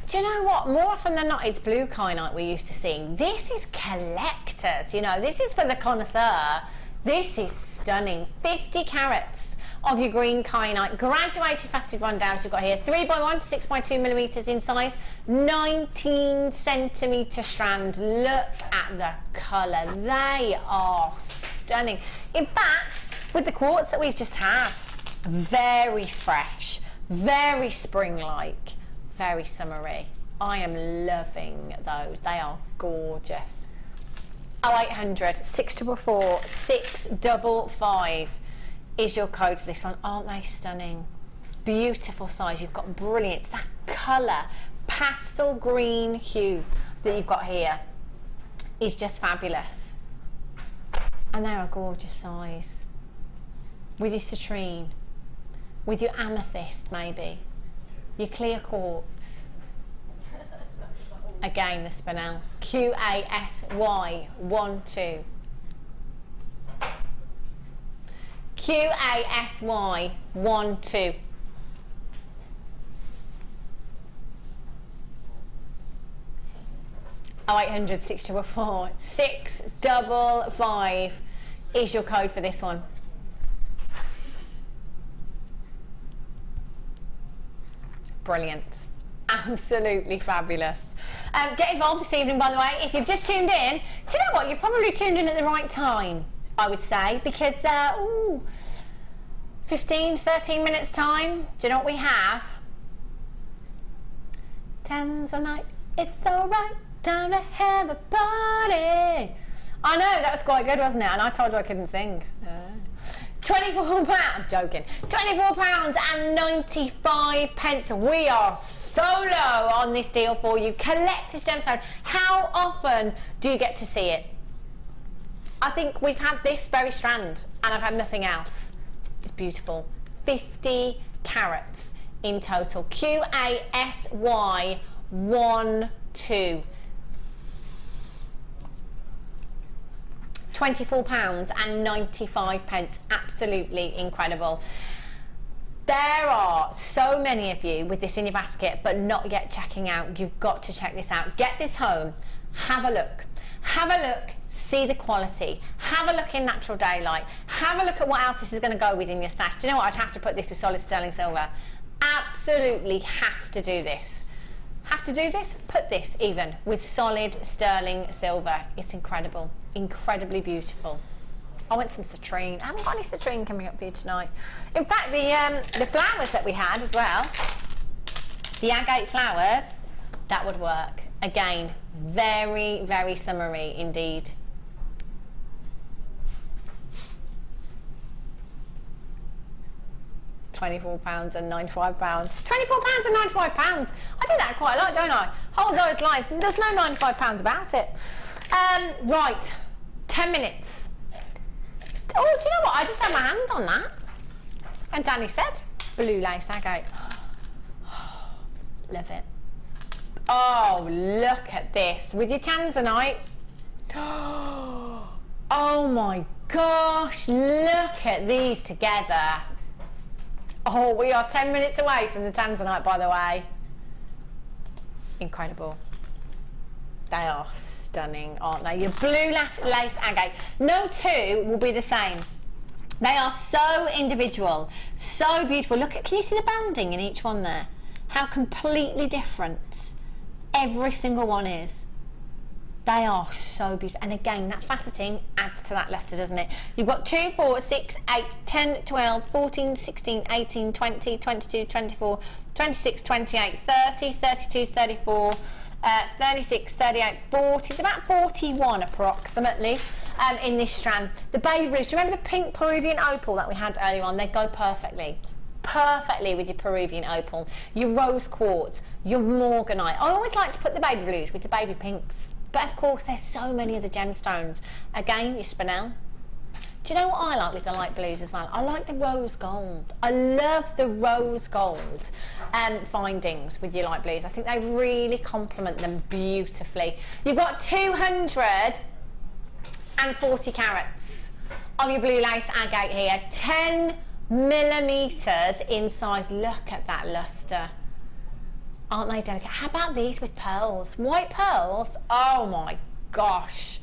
Do you know what? More often than not, it's blue kyanite we're used to seeing. This is collectors, you know, this is for the connoisseur. This is stunning. 50 carats of your green kyanite, graduated faceted rondelles you've got here, 3x1 to 6x2 millimeters in size, 19 centimeter strand. Look at the colour, they are stunning. In fact, with the quartz that we've just had, very fresh, very spring-like, very summery. I am loving those, they are gorgeous. 0800 644 655 is your code for this one. Aren't they stunning? Beautiful size. You've got brilliance. That colour, pastel green hue that you've got here is just fabulous. And they're a gorgeous size. With your citrine, with your amethyst maybe, your clear quartz. Again, the spinel. QASY12. QASY12. Oh, 0800 644 655 is your code for this one. Brilliant. Absolutely fabulous. Get involved this evening, by the way. If you've just tuned in, do you know what? You're probably tuned in at the right time, I would say, because 15, 13 minutes time. Do you know what we have? Tanzanite, it's alright, time to have a party. I know, that was quite good, wasn't it? And I told you I couldn't sing. £24, I'm joking. £24.95. We are so low on this deal for you. Collector's gemstone. How often do you get to see it? I think we've had this very strand and I've had nothing else. It's beautiful. 50 carats in total. QASY12. £24.95. Absolutely incredible. There are so many of you with this in your basket but not yet checking out. You've got to check this out. Get this home, have a look, see the quality, have a look in natural daylight, have a look at what else this is going to go with in your stash. Do you know what? I'd have to put this with solid sterling silver. Absolutely have to do this. Have to do this? Put this even with solid sterling silver. It's incredible, incredibly beautiful. I want some citrine. I haven't got any citrine coming up for you tonight. In fact, the flowers that we had as well, the agate flowers, that would work. Again, very, very summery indeed. £24.95. £24.95. I do that quite a lot, don't I? Hold those lines. There's no £95 about it. Right, 10 minutes. Oh, do you know what? I just had my hand on that. And Danny said, blue lace agate. Love it. Oh, look at this. With your Tanzanite. Oh my gosh, look at these together. Oh, we are 10 minutes away from the Tanzanite, by the way. Incredible. They are stunning, aren't they? Your blue lace agate. No two will be the same. They are so individual, so beautiful. Look at, can you see the banding in each one there? How completely different every single one is. They are so beautiful. And again, that faceting adds to that luster, doesn't it? You've got 2, 4, 6, 8, 10, 12, 14, 16, 18, 20, 22, 24, 26, 28, 30, 32, 34, 36, 38, 40, about 41 approximately in this strand. The baby blues, do you remember the pink Peruvian opal that we had earlier on? They go perfectly with your Peruvian opal, your rose quartz, your morganite. I always like to put the baby blues with the baby pinks, but of course there's so many of the gemstones. Again, your spinel. Do you know what I like with the light blues as well? I like the rose gold. I love the rose gold findings with your light blues. I think they really complement them beautifully. You've got 240 carats of your blue lace agate here, 10 millimeters in size. Look at that luster. Aren't they delicate? How about these with pearls? White pearls? Oh my gosh.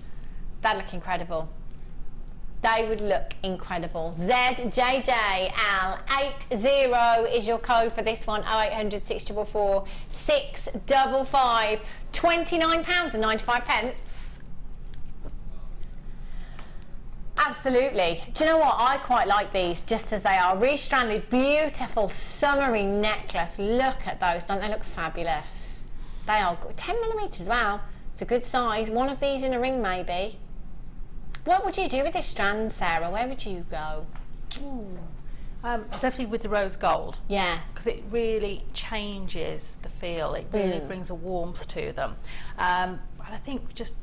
They'd look incredible. They would look incredible. ZJJL80 is your code for this one. 0800 644 655. £29.95. Absolutely. Do you know what? I quite like these just as they are. Restranded, beautiful, summery necklace. Look at those. Don't they look fabulous? They are good. 10mm as well. It's a good size. One of these in a ring, maybe. What would you do with this strand, Sarah? Where would you go? Definitely with the rose gold. Yeah. Because it really changes the feel. It really brings a warmth to them. And I think just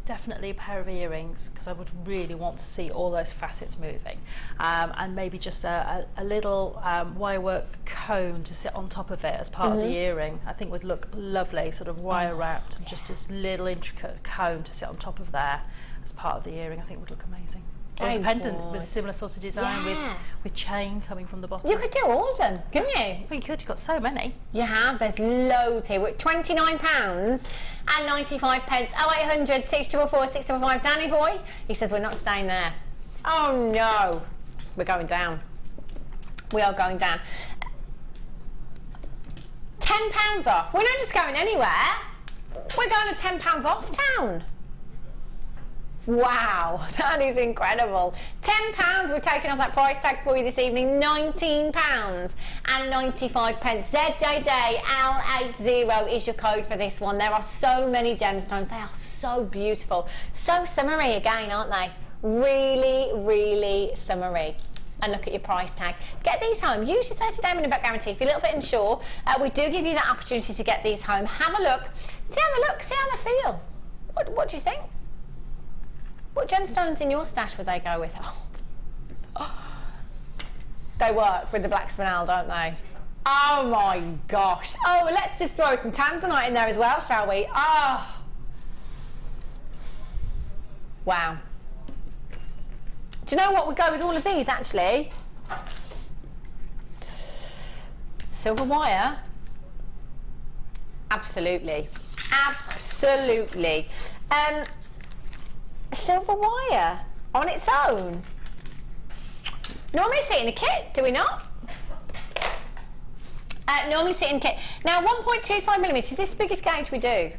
definitely a pair of earrings, because I would really want to see all those facets moving. And maybe just a little wire work cone to sit on top of it as part of the earring. I think would look lovely, sort of wire wrapped, and just this little intricate cone to sit on top of there as part of the earring. I think would look amazing. There's a pendant with a similar sort of design with chain coming from the bottom. You could do all of them, couldn't you? Well, you could. You've got so many. You have. There's loads here. We're at £29.95. 0800 644 655. Danny boy, he says we're not staying there. Oh no, we're going down. We are going down. £10 off. We're not just going anywhere. We're going to £10 off town. Wow, that is incredible. £10, we're taking off that price tag for you this evening. £19.95. ZJJL80 is your code for this one. There are so many gemstones. They are so beautiful. So summery again, aren't they? Really, really summery. And look at your price tag. Get these home. Use your 30-day money-back guarantee. If you're a little bit unsure, we do give you that opportunity to get these home. Have a look. See how they look. See how they feel. What do you think? What gemstones in your stash would they go with? Oh. They work with the black spinel, don't they? Oh my gosh. Oh, let's just throw some Tanzanite in there as well, shall we? Oh. Wow. Do you know what would go with all of these, actually? Silver wire. Absolutely. Absolutely. Silver wire on its own. Normally sit in a kit, do we not? Normally sit in a kit. Now 1.25mm is this the biggest gauge we do?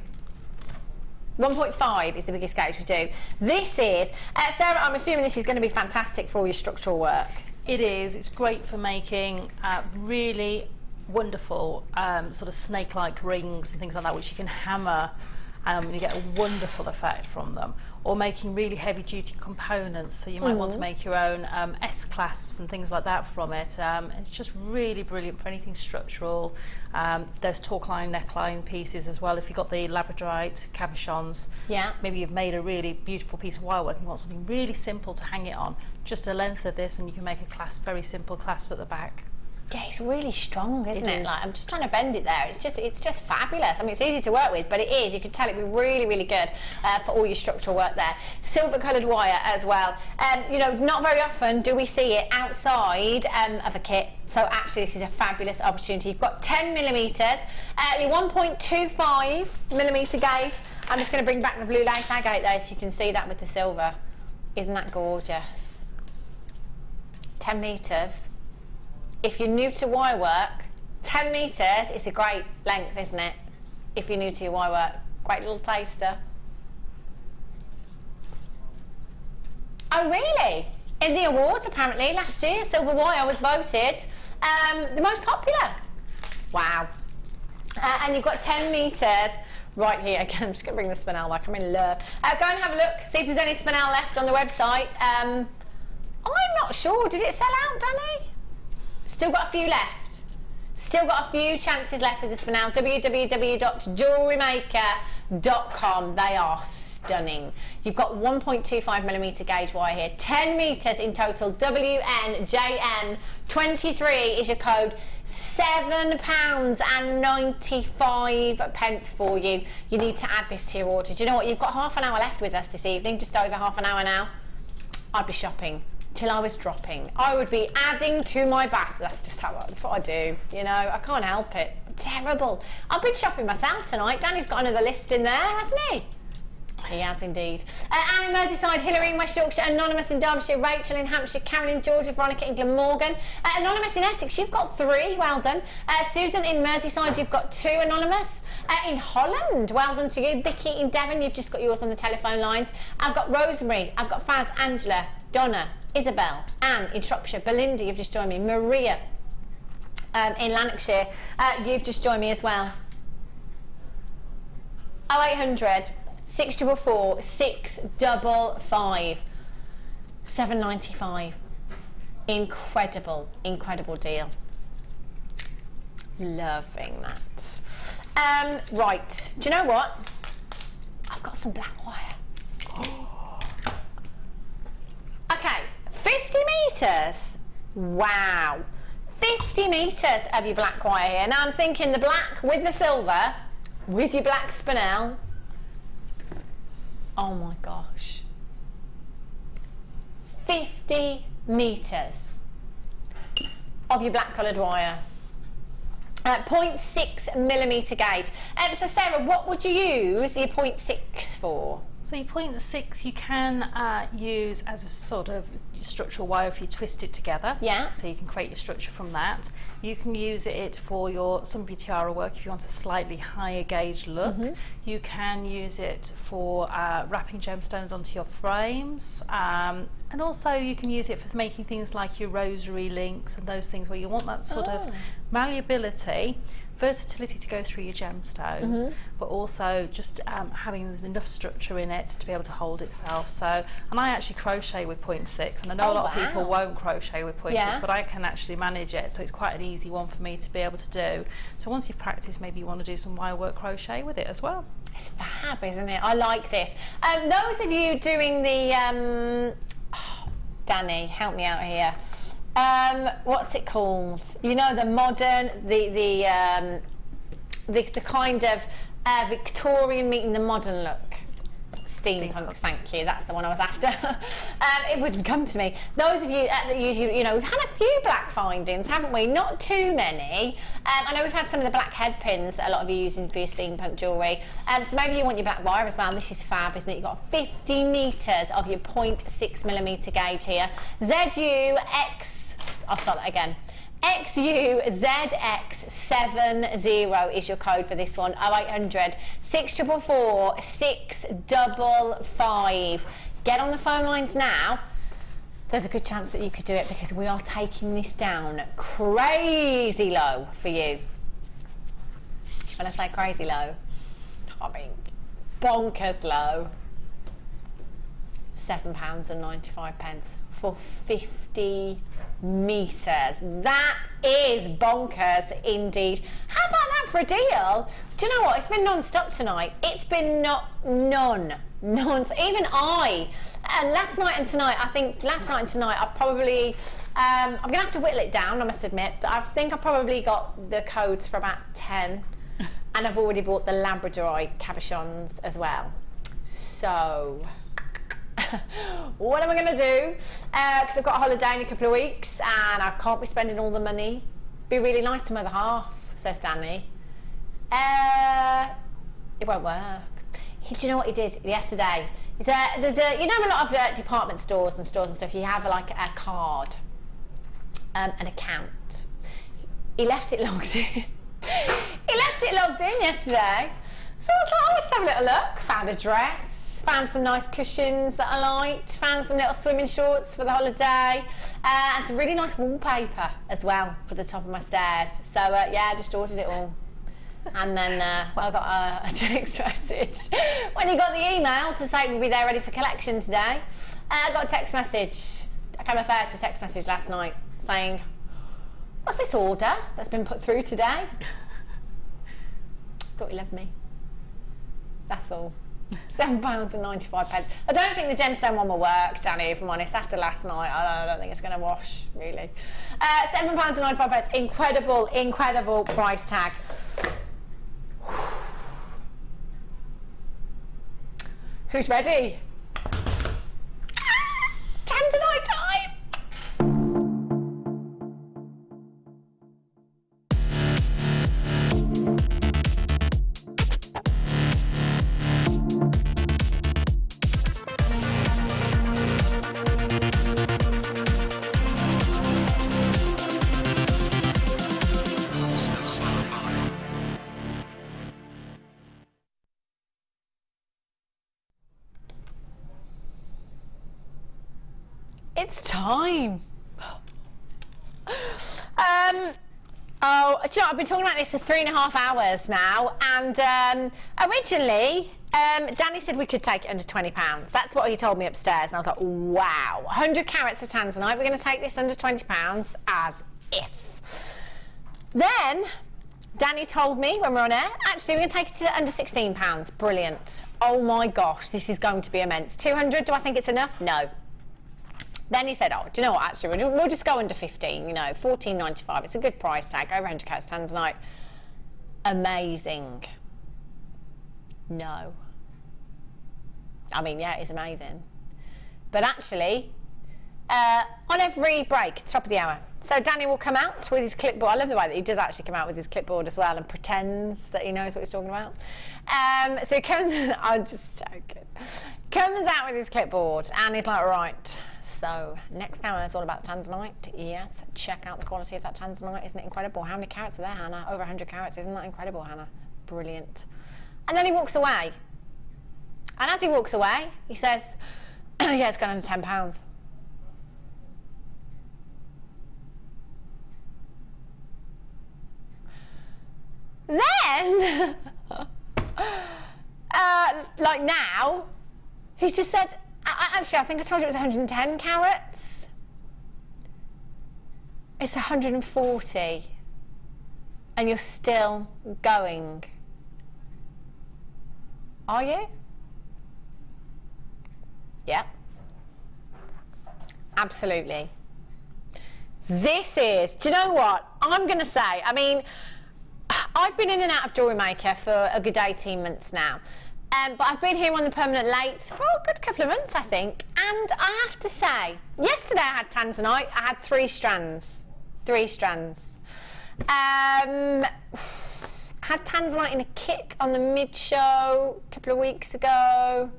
1.5 is the biggest gauge we do. This is, Sarah, I'm assuming this is going to be fantastic for all your structural work. It is. It's great for making really wonderful sort of snake-like rings and things like that, which you can hammer and you get a wonderful effect from them. Or making really heavy-duty components, so you might want to make your own S-clasps and things like that from it. It's just really brilliant for anything structural. There's torque-line, neckline pieces as well. If you've got the labradorite cabochons, maybe you've made a really beautiful piece of wirework and you want something really simple to hang it on, just a length of this and you can make a clasp, very simple clasp at the back. Yeah, it's really strong, isn't it? Like, I'm just trying to bend it there. It's just fabulous. I mean, it's easy to work with, but it is. You can tell it'd be really, really good for all your structural work there. Silver-coloured wire as well. You know, not very often do we see it outside of a kit. So actually, this is a fabulous opportunity. You've got 10mm, your 1.25mm gauge. I'm just going to bring back the blue lace agate there, so you can see that with the silver. Isn't that gorgeous? 10 metres. If you're new to wire work, 10 metres is a great length, isn't it? If you're new to your wire work, great little taster. Oh really? In the awards apparently last year, silver wire was voted the most popular. Wow. And you've got 10 metres right here. Again, I'm just going to bring the spinel back. I'm in love. Go and have a look, see if there's any spinel left on the website. I'm not sure. Did it sell out, Danny? Still got a few left. Still got a few chances left with the spinel. www.jewellerymaker.com. They are stunning. You've got 1.25mm gauge wire here. 10 metres in total. WNJM23 is your code. £7.95 for you. You need to add this to your order. Do you know what? You've got half an hour left with us this evening. Just over half an hour now. I'd be shopping. till I was dropping. I would be adding to my basket. That's what I do, you know. I can't help it. Terrible. I've been shopping myself tonight. Danny's got another list in there, hasn't he? He has indeed. Anne in Merseyside, Hilary in West Yorkshire, Anonymous in Derbyshire, Rachel in Hampshire, Karen in Georgia, Veronica in Glamorgan, Anonymous in Essex, you've got 3, well done. Susan in Merseyside, you've got 2, Anonymous. In Holland, well done to you. Vicky in Devon, you've just got yours on the telephone lines. I've got Rosemary, I've got Faz, Angela, Donna, Isabel, Anne in Shropshire, Belinda, you've just joined me, Maria in Lanarkshire, you've just joined me as well. 0800 644 655 795. Incredible, incredible deal. Loving that. Right, do you know what? I've got some black wire. Okay, 50 metres. Wow. 50 metres of your black wire here. Now I'm thinking the black with the silver, with your black spinel. Oh my gosh. 50 metres of your black coloured wire. 0.6mm gauge. So Sarah, what would you use your 0.6 for? So your 0.6 you can use as a sort of structural wire if you twist it together. Yeah. So you can create your structure from that. You can use it for some of your tiara work if you want a slightly higher gauge look. You can use it for wrapping gemstones onto your frames. And also you can use it for making things like your rosary links and those things where you want that sort of malleability, versatility to go through your gemstones, but also just having enough structure in it to be able to hold itself. So, and I actually crochet with 0.6, and I know a lot of people won't crochet with 0.6, but I can actually manage it, so it's quite an easy one for me to be able to do. So once you've practiced, maybe you want to do some wire work crochet with it as well. It's fab, isn't it? I like this. Those of you doing the Danny, help me out here. What's it called? You know, the modern, the kind of Victorian meeting the modern look. Steampunk, thank you. That's the one I was after. It wouldn't come to me. Those of you that use, you know, we've had a few black findings, haven't we? Not too many. I know we've had some of the black head pins that a lot of you are using for your steampunk jewellery. So maybe you want your black wire as well. This is fab, isn't it? You've got 50 metres of your 0.6mm gauge here. I'll start that again. XUZX70 is your code for this one. 0800 644 655. Get on the phone lines now. There's a good chance that you could do it because we are taking this down crazy low for you. When I say crazy low, I mean bonkers low. £7.95 for 50 metres. That is bonkers indeed. How about that for a deal? Do you know what? It's been non-stop tonight. It's been none. Even last night and tonight, I've probably, I'm going to have to whittle it down, I must admit. I think I've probably got the codes for about 10. And I've already bought the Labradorite cabochons as well. So, what am I going to do? Because I've got a holiday in a couple of weeks and I can't be spending all the money. Be really nice to my other half, says Danny. It won't work. Do you know what he did yesterday? You know, a lot of department stores and stuff, you have like a card, an account. He left it logged in. He left it logged in yesterday. So I was like, let's have a little look. Found a dress, found some nice cushions that I liked, found some little swimming shorts for the holiday, and some really nice wallpaper as well for the top of my stairs. So yeah, I just ordered it all. And then I got a text message when you got the email to say we'll be there ready for collection today. I got a text message. I came affair to a text message last night saying, "What's this order that's been put through today?" Thought you loved me. That's all. £7.95. I don't think the gemstone one will work, Danny, if I'm honest. After last night, I don't think it's going to wash, really. £7.95. Incredible price tag. Who's ready? Tanzanite time! it's time. Oh, do you know, I've been talking about this for 3.5 hours now, and originally Danny said we could take it under £20. That's what he told me upstairs, and I was like, wow, 100 carats of Tanzanite, we're going to take this under £20, as if. Then Danny told me when we were on air, actually we're going to take it to under £16. Brilliant. Oh my gosh, this is going to be immense. 200, do I think it's enough? No. Then he said, oh, do you know what, actually, we'll just go under 15, you know, $14.95. It's a good price tag, over 100 carats Tanzanite. Amazing. No. I mean, yeah, it's amazing. But actually, on every break, top of the hour, so Danny will come out with his clipboard. I love the way that he does actually come out with his clipboard as well and pretends that he knows what he's talking about. So he comes, I'm just joking, comes out with his clipboard and he's like, right, so next hour is all about the Tanzanite. Yes, check out the quality of that Tanzanite. Isn't it incredible? How many carats are there, Hannah? Over 100 carats. Isn't that incredible, Hannah? Brilliant. And then he walks away. And as he walks away, he says, yeah, it's gone under £10. Then, like now, he's just said, actually, I think I told you it was 110 carats. It's 140. And you're still going. Are you? Yeah. Absolutely. This is, do you know what? I'm going to say, I mean, I've been in and out of JewelleryMaker for a good 18 months now. But I've been here on the permanent lates for a good couple of months, I think. And I have to say, yesterday I had Tanzanite. I had 3 strands. 3 strands. Had Tanzanite in a kit on the mid-show a couple of weeks ago.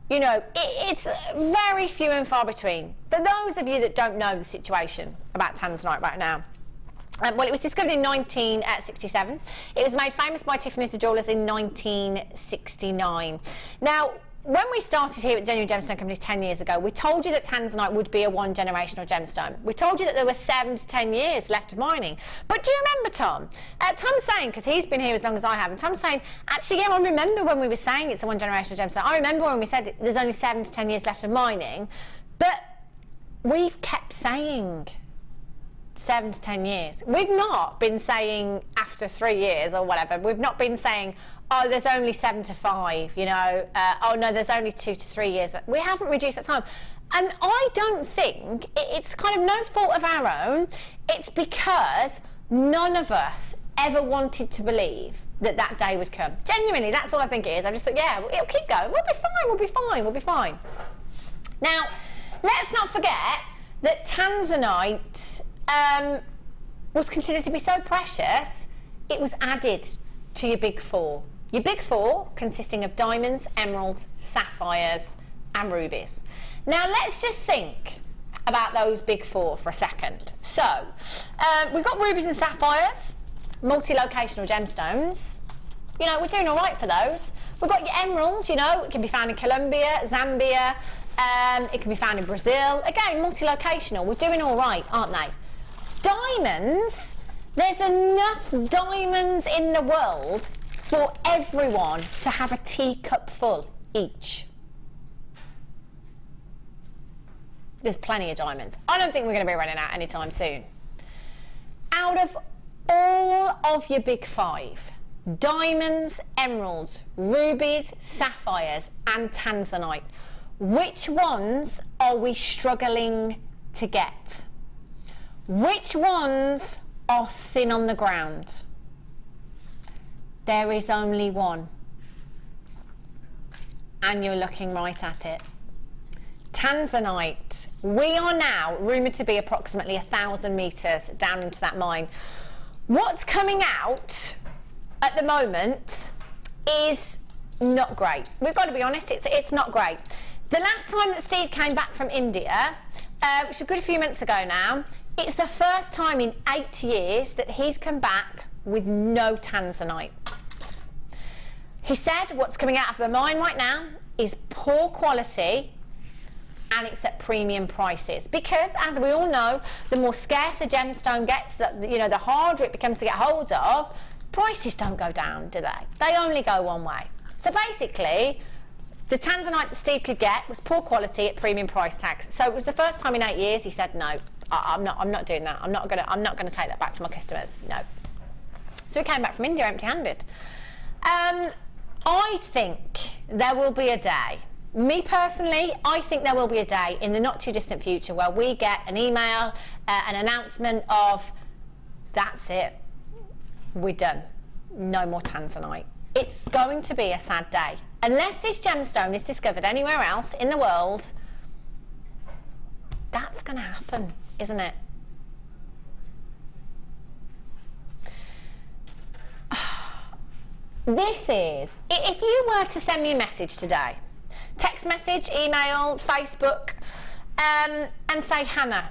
You know, it's very few and far between. For those of you that don't know the situation about Tanzanite right now, well, it was discovered in 1967. It was made famous by Tiffany's the Jewellers in 1969. Now, when we started here at Genuine Gemstone Companies 10 years ago, we told you that Tanzanite would be a one-generational gemstone. We told you that there were 7 to 10 years left of mining. But do you remember, Tom? Tom's saying, because he's been here as long as I have, and Tom's saying, actually, yeah, I remember when we were saying it's a one-generational gemstone. I remember when we said there's only 7 to 10 years left of mining. But we've kept saying 7 to 10 years. We've not been saying after 3 years or whatever. We've not been saying, oh, there's only 7 to 5, you know, oh no, there's only 2 to 3 years. We haven't reduced that time. And I don't think, it's kind of no fault of our own, it's because none of us ever wanted to believe that that day would come. Genuinely, that's all I think it is. I just thought, yeah, it'll keep going, we'll be fine, we'll be fine, we'll be fine. Now, let's not forget that Tanzanite was considered to be so precious, it was added to your big 4. Your big 4 consisting of diamonds, emeralds, sapphires and rubies. Now let's just think about those big 4 for a second. So, we've got rubies and sapphires, multi-locational gemstones. You know, we're doing all right for those. We've got your emeralds, you know, it can be found in Colombia, Zambia, it can be found in Brazil. Again, multi-locational, we're doing all right, aren't they? Diamonds, there's enough diamonds in the world for everyone to have a teacup full each. There's plenty of diamonds. I don't think we're going to be running out anytime soon. Out of all of your big 5, diamonds, emeralds, rubies, sapphires and Tanzanite, which ones are we struggling to get? Which ones are thin on the ground? There is only one. And you're looking right at it. Tanzanite. We are now rumoured to be approximately 1,000 metres down into that mine. What's coming out at the moment is not great. We've got to be honest, it's not great. The last time that Steve came back from India, which was a good few months ago now, it's the first time in 8 years that he's come back with no Tanzanite. He said what's coming out of the mine right now is poor quality, and it's at premium prices, because as we all know, the more scarce a gemstone gets, you know, the harder it becomes to get hold of. Prices don't go down, do they? They only go one way. So basically, the Tanzanite that Steve could get was poor quality at premium price tags. So it was the first time in 8 years he said, no, I'm not doing that. I'm not gonna take that back to my customers. No. So he came back from India empty-handed. I think there will be a day, me personally, I think there will be a day in the not too distant future where we get an email, an announcement of, that's it, we're done, no more Tanzanite. It's going to be a sad day. Unless this gemstone is discovered anywhere else in the world, that's going to happen, isn't it? This is, if you were to send me a message today, text message, email, Facebook, and say, Hannah,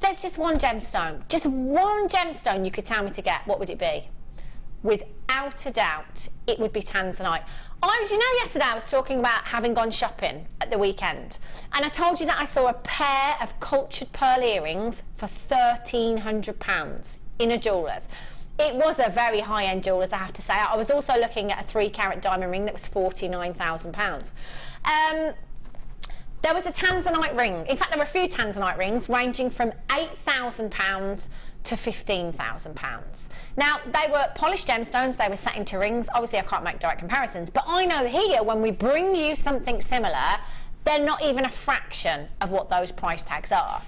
there's just one gemstone you could tell me to get, what would it be? Without a doubt, it would be Tanzanite. You know, yesterday I was talking about having gone shopping at the weekend, and I told you that I saw a pair of cultured pearl earrings for £1,300 in a jeweller's. It was a very high-end jeweller's, I have to say. I was also looking at a 3-carat diamond ring that was £49,000. There was a Tanzanite ring. In fact, there were a few Tanzanite rings ranging from £8,000 to £15,000. Now, they were polished gemstones, they were set into rings. Obviously, I can't make direct comparisons, but I know here, when we bring you something similar, they're not even a fraction of what those price tags are.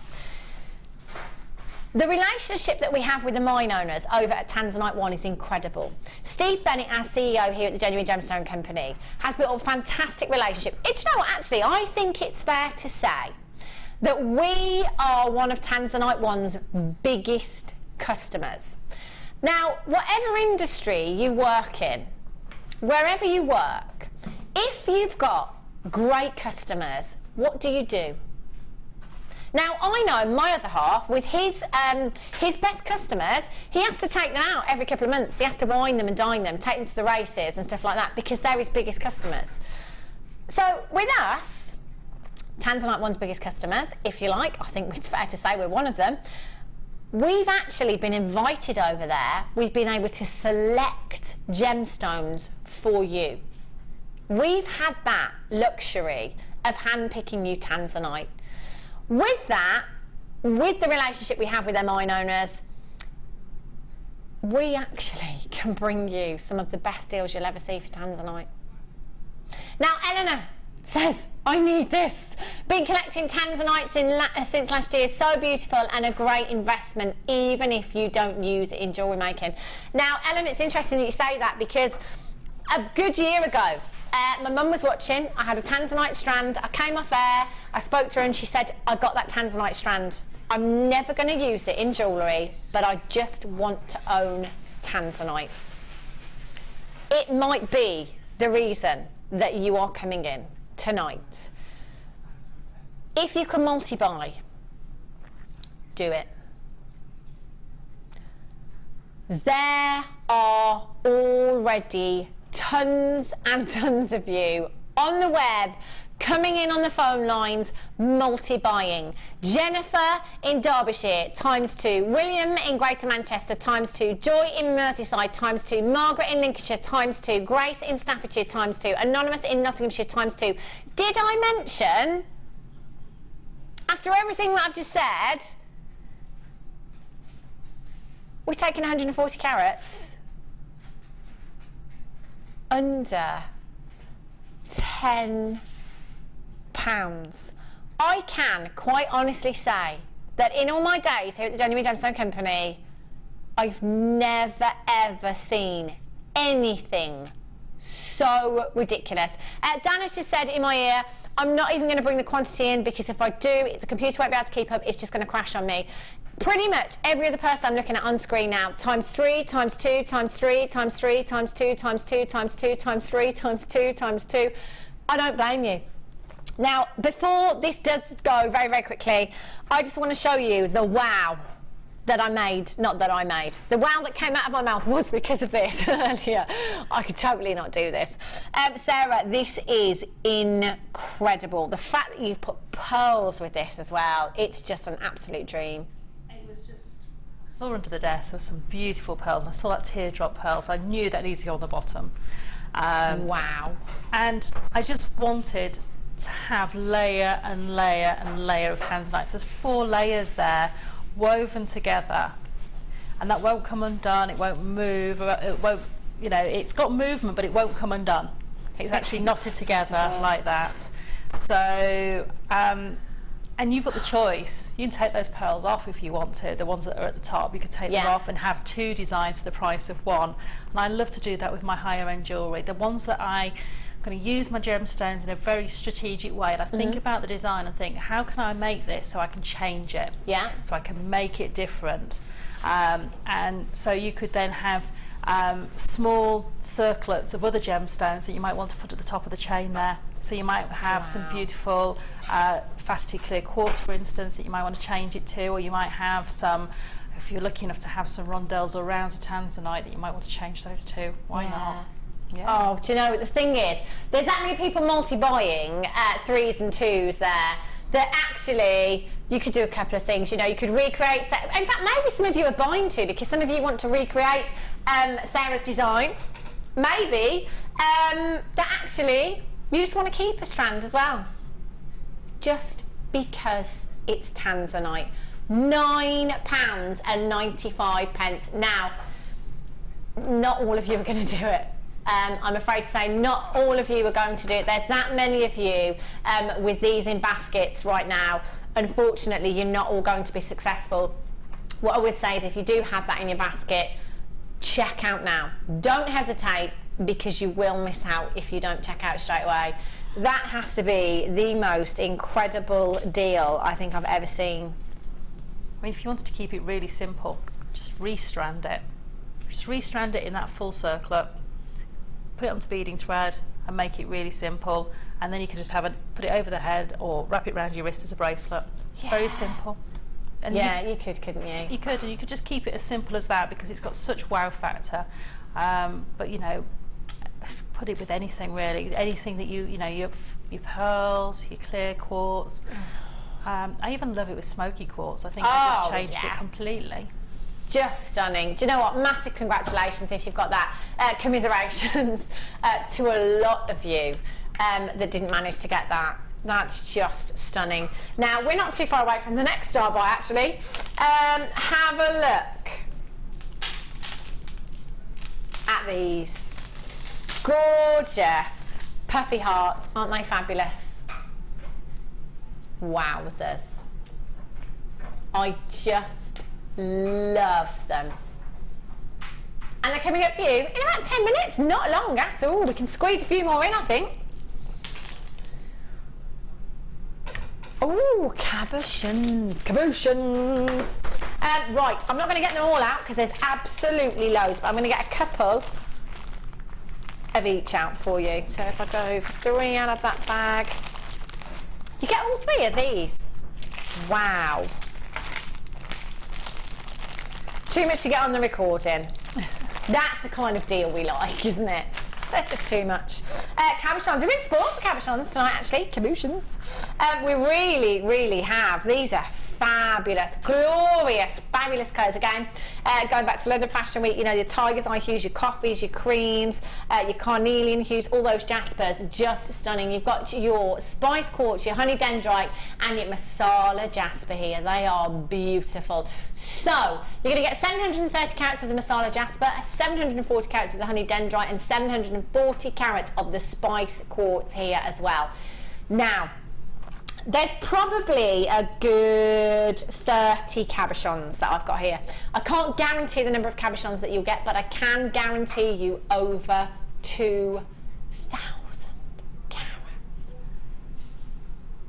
The relationship that we have with the mine owners over at Tanzanite One is incredible. Steve Bennett, our CEO here at the Genuine Gemstone Company, has built a fantastic relationship. Do you know what, actually, I think it's fair to say that we are one of Tanzanite One's biggest customers. Now, whatever industry you work in, wherever you work, if you've got great customers, what do? Now, I know my other half, with his best customers, he has to take them out every couple of months. He has to wine them and dine them, take them to the races and stuff like that, because they're his biggest customers. So with us, Tanzanite One's biggest customers, if you like, I think it's fair to say we're one of them, we've actually been invited over there. We've been able to select gemstones for you. We've had that luxury of hand-picking you Tanzanite. With that, with the relationship we have with their mine owners, we actually can bring you some of the best deals you'll ever see for Tanzanite. Now, Eleanor says, I need this. Been collecting Tanzanite since last year. So beautiful and a great investment, even if you don't use it in jewellery making. Now, Ellen, it's interesting that you say that, because a good year ago, my mum was watching. I had a Tanzanite strand. I came off air. I spoke to her and she said, I got that Tanzanite strand. I'm never going to use it in jewellery, but I just want to own Tanzanite. It might be the reason that you are coming in tonight. If you can multi-buy, do it. There are already tons and tons of you on the web, coming in on the phone lines, multi-buying. Jennifer in Derbyshire, ×2. William in Greater Manchester, ×2. Joy in Merseyside, ×2. Margaret in Lincolnshire, ×2. Grace in Staffordshire, ×2. Anonymous in Nottinghamshire, ×2. Did I mention, after everything that I've just said, we're taking 140 carats under £10. I can quite honestly say that in all my days here at the Genuine Gemstone Company, I've never ever seen anything so ridiculous. Dan has just said in my ear, I'm not even going to bring the quantity in, because if I do, the computer won't be able to keep up, it's just going to crash on me. Pretty much every other person I'm looking at on screen now, ×3, ×2, ×3, ×3, ×2, ×2, ×2, ×3, ×2, ×2. I don't blame you. Now, before this does go very, very quickly, I just want to show you the wow that I made, not that I made. The wow that came out of my mouth was because of this earlier. I could totally not do this. Sarah, this is incredible. The fact that you put pearls with this as well, it's just an absolute dream. It was just, I saw under the desk there were some beautiful pearls, and I saw that teardrop pearl, so I knew that needed to go on the bottom. Wow. And I just wanted to have layer and layer and layer of tanzanite. So there's 4 layers there, woven together, and that won't come undone, it won't move, it won't, you know, it's got movement but it won't come undone. It's actually knotted together like that. So and you've got the choice, you can take those pearls off if you want to, the ones that are at the top, you could take them off and have 2 designs for the price of 1. And I love to do that with my higher end jewellery. The ones that I'm going to use my gemstones in a very strategic way, and I think about the design and think, how can I make this so I can change it, so I can make it different, and so you could then have small circlets of other gemstones that you might want to put at the top of the chain there. So you might have some beautiful faceted clear quartz, for instance, that you might want to change it to, or you might have some, if you're lucky enough to have some rondelles or rounds of tanzanite, that you might want to change those to. Why not? Yeah. Oh, do you know, the thing is, there's that many people multi-buying 3s and 2s there, that actually you could do a couple of things. You know, you could recreate, in fact maybe some of you are buying 2 because some of you want to recreate Sarah's design. Maybe that actually you just want to keep a strand as well, just because it's tanzanite. £9.95. Now, not all of you are going to do it. I'm afraid to say not all of you are going to do it. There's that many of you with these in baskets right now. Unfortunately, you're not all going to be successful. What I would say is, if you do have that in your basket, check out now. Don't hesitate, because you will miss out if you don't check out straight away. That has to be the most incredible deal I think I've ever seen. I mean, if you wanted to keep it really simple, just restrand it. Just restrand it in that full circlet, put it onto beading thread and make it really simple, and then you can just have it, put it over the head or wrap it around your wrist as a bracelet. Very simple. And you could, couldn't you? You could, and you could just keep it as simple as that, because it's got such wow factor. But you know, put it with anything really, anything that you know, your pearls, your clear quartz. I even love it with smoky quartz. I think I just changed it completely. Just stunning. Do you know what? Massive congratulations if you've got that. Commiserations to a lot of you that didn't manage to get that. That's just stunning. Now, we're not too far away from the next star buy, actually. Have a look at these. Gorgeous puffy hearts. Aren't they fabulous? Wowzers. I just love them. And they're coming up for you in about 10 minutes, not long at all. We can squeeze a few more in, I think. Oh, cabochons, cabochons. Right, I'm not going to get them all out because there's absolutely loads, but I'm going to get a couple of each out for you. So if I go 3 out of that bag, you get all 3 of these. Wow. Too much to get on the recording. That's the kind of deal we like, isn't it? That's just too much. Cabochons. We're in sport for cabochons tonight, actually. Cabochons. We really, really have. These are fabulous, glorious, fabulous colours. Again, going back to London Fashion Week, you know, your tiger's eye hues, your coffees, your creams, your carnelian hues, all those jaspers, just stunning. You've got your spice quartz, your honey dendrite, and your masala jasper here. They are beautiful. So you're going to get 730 carats of the masala jasper, 740 carats of the honey dendrite, and 740 carats of the spice quartz here as well. Now, there's probably a good 30 cabochons that I've got here. I can't guarantee the number of cabochons that you'll get, but I can guarantee you over 2,000 carats.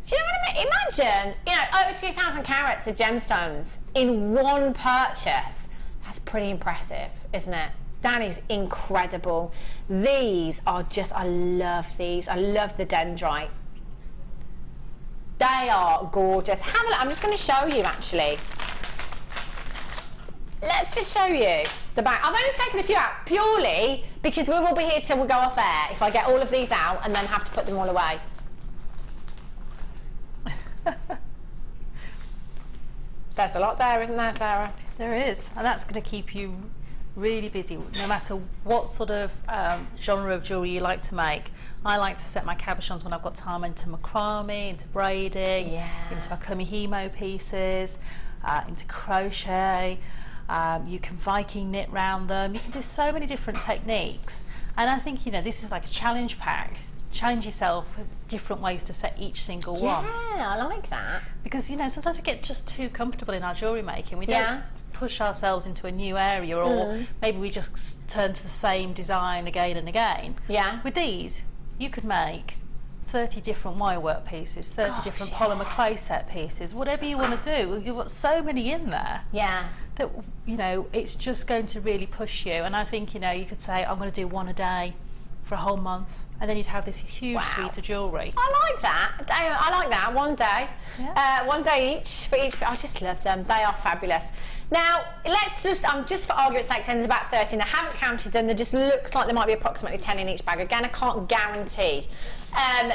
Do you know what I mean? Imagine, you know, over 2,000 carats of gemstones in one purchase. That's pretty impressive, isn't it? That is incredible. These are just, I love these. I love the dendrite. They are gorgeous. Have a look. I'm just going to show you, actually. let's just show you the back. I've only taken a few out purely because we will be here till we go off air if I get all of these out and then have to put them all away. There's a lot there, isn't there, Sarah? There is, and that's going to keep you really busy, no matter what sort of genre of jewellery you like to make. I like to set my cabochons when I've got time into macrame, into braiding, into my kumihimo pieces, into crochet. You can Viking knit round them. You can do so many different techniques, and I think, you know, this is like a challenge pack. Challenge yourself with different ways to set each single one. Yeah, I like that. Because, you know, sometimes we get just too comfortable in our jewellery making. We don't push ourselves into a new area, or maybe we just turn to the same design again and again. Yeah. With these, you could make 30 different wire work pieces, 30 different polymer clay set pieces, whatever you want to do. You've got so many in there. Yeah. That, you know, it's just going to really push you. And I think, you know, you could say, I'm going to do one a day for a whole month, and then you'd have this huge suite of jewellery. I like that. I like that. One day. Yeah. One day each for each. I just love them. They are fabulous. Now, let's just, just for argument's sake, there's about 13. I haven't counted them. There just looks like there might be approximately 10 in each bag. Again, I can't guarantee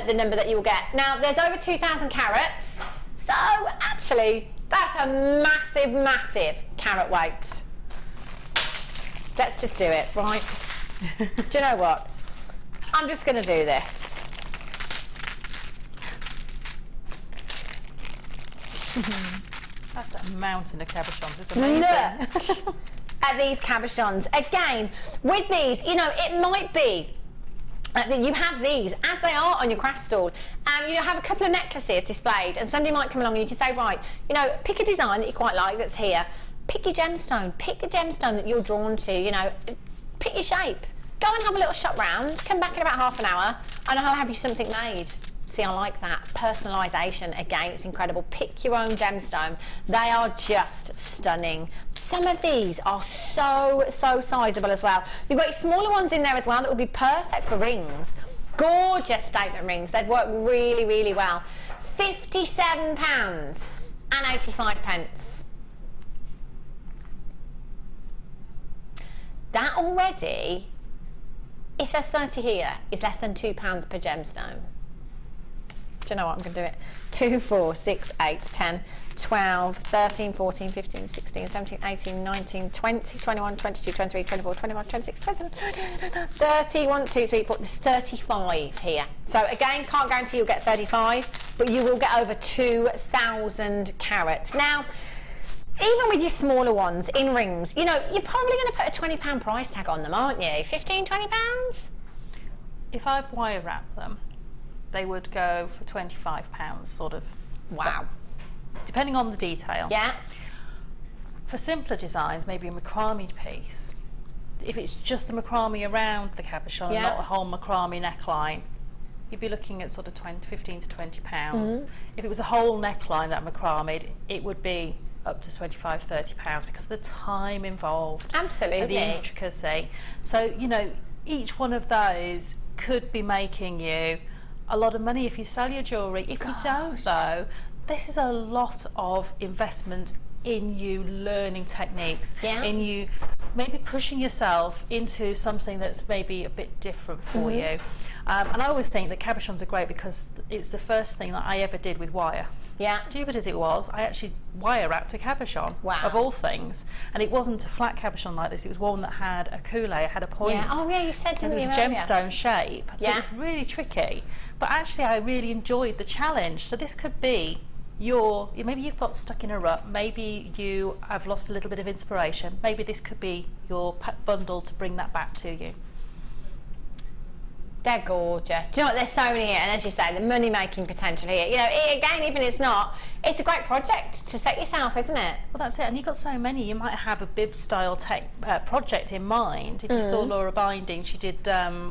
the number that you will get. Now, there's over 2,000 carats. So, actually, that's a massive, massive carat weight. Let's just do it, right? Do you know what? I'm just going to do this. That's a mountain of cabochons. It's amazing. Look at these cabochons. Again, with these, you know, it might be that you have these as they are on your craft stall, and you know, have a couple of necklaces displayed, and somebody might come along and you can say, right, you know, pick a design that you quite like that's here. Pick your gemstone. Pick the gemstone that you're drawn to. You know, pick your shape. Go and have a little shop round, come back in about half an hour, and I'll have you something made. See, I like that. Personalisation, again, it's incredible. Pick your own gemstone. They are just stunning. Some of these are so sizable as well. You've got your smaller ones in there as well that would be perfect for rings. Gorgeous statement rings. They'd work really, really well. £57.85. That already, if there's 30 here, is less than £2 per gemstone. Do you know what? I'm going to do it. 2, 4, 6, 8, 10, 12, 13, 14, 15, 16, 17, 18, 19, 20, 21, 22, 23, 24, 25, 26, 27, 30, 1, 2, 3, 4. There's 35 here. So again, can't guarantee you'll get 35, but you will get over 2,000 carats. Now, even with your smaller ones in rings, you know, you're probably going to put a £20 price tag on them, aren't you? 15, £20? If I've wire wrapped them, they would go for £25, sort of. Wow. Depending on the detail. Yeah. For simpler designs, maybe a macrame piece. If it's just the macrame around the cabochon and not a whole macrame neckline, you'd be looking at sort of 15 to £20. If it was a whole neckline that macramed, it would be up to £25, £30 because of the time involved. Absolutely. And the intricacy. So, you know, each one of those could be making you a lot of money if you sell your jewellery. If you don't, though, this is a lot of investment in you learning techniques, in you maybe pushing yourself into something that's maybe a bit different for you. And I always think that cabochons are great because it's the first thing that I ever did with wire. Yeah. Stupid as it was, I actually wire wrapped a cabochon, of all things. And it wasn't a flat cabochon like this, it was one that had a coulée, it had a point. Yeah. Oh yeah, you said, didn't you? It was a gemstone shape, so it was really tricky. But actually I really enjoyed the challenge. So this could be maybe you've got stuck in a rut, maybe you have lost a little bit of inspiration, maybe this could be your bundle to bring that back to you. They're gorgeous. Do you know what? There's so many here, and as you say, the money-making potential here. You know, again, even if it's not, it's a great project to set yourself, isn't it? Well, that's it. And you've got so many. You might have a bib-style project in mind. If you saw Laura Binding, she did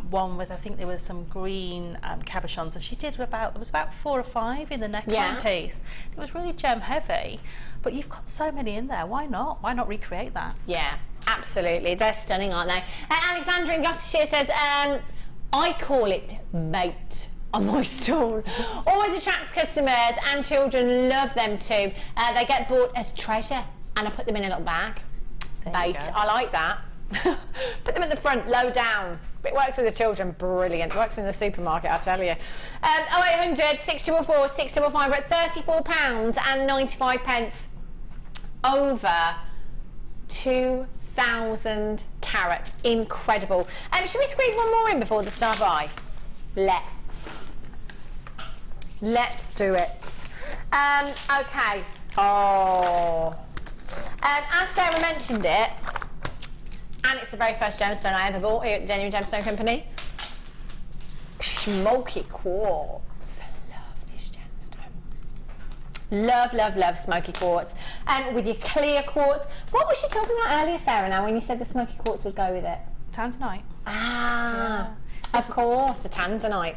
one with, I think there was some green cabochons, and she did there was about 4 or 5 in the neckline piece. It was really gem-heavy, but you've got so many in there. Why not? Why not recreate that? Yeah, absolutely. They're stunning, aren't they? Alexandra in Gloucestershire says, I call it bait on my stall. Always attracts customers and children love them too. They get bought as treasure and I put them in a little bag. Bait. I like that. Put them at the front, low down. It works with the children, brilliant. Works in the supermarket, I tell you. 0800 644 655, we're at £34.95. Over 2,000 carats. Incredible. Should we squeeze one more in before the star buy? Let's do it. Okay. Oh. As Sarah mentioned it, and it's the very first gemstone I ever bought here at the Genuine Gemstone Company. Smoky quartz. Love this gemstone. Love, love, love smoky quartz. With your clear quartz. What was you talking about earlier, Sarah, now, when you said the smoky quartz would go with it? Tanzanite. Ah, yeah. Of course, the Tanzanite.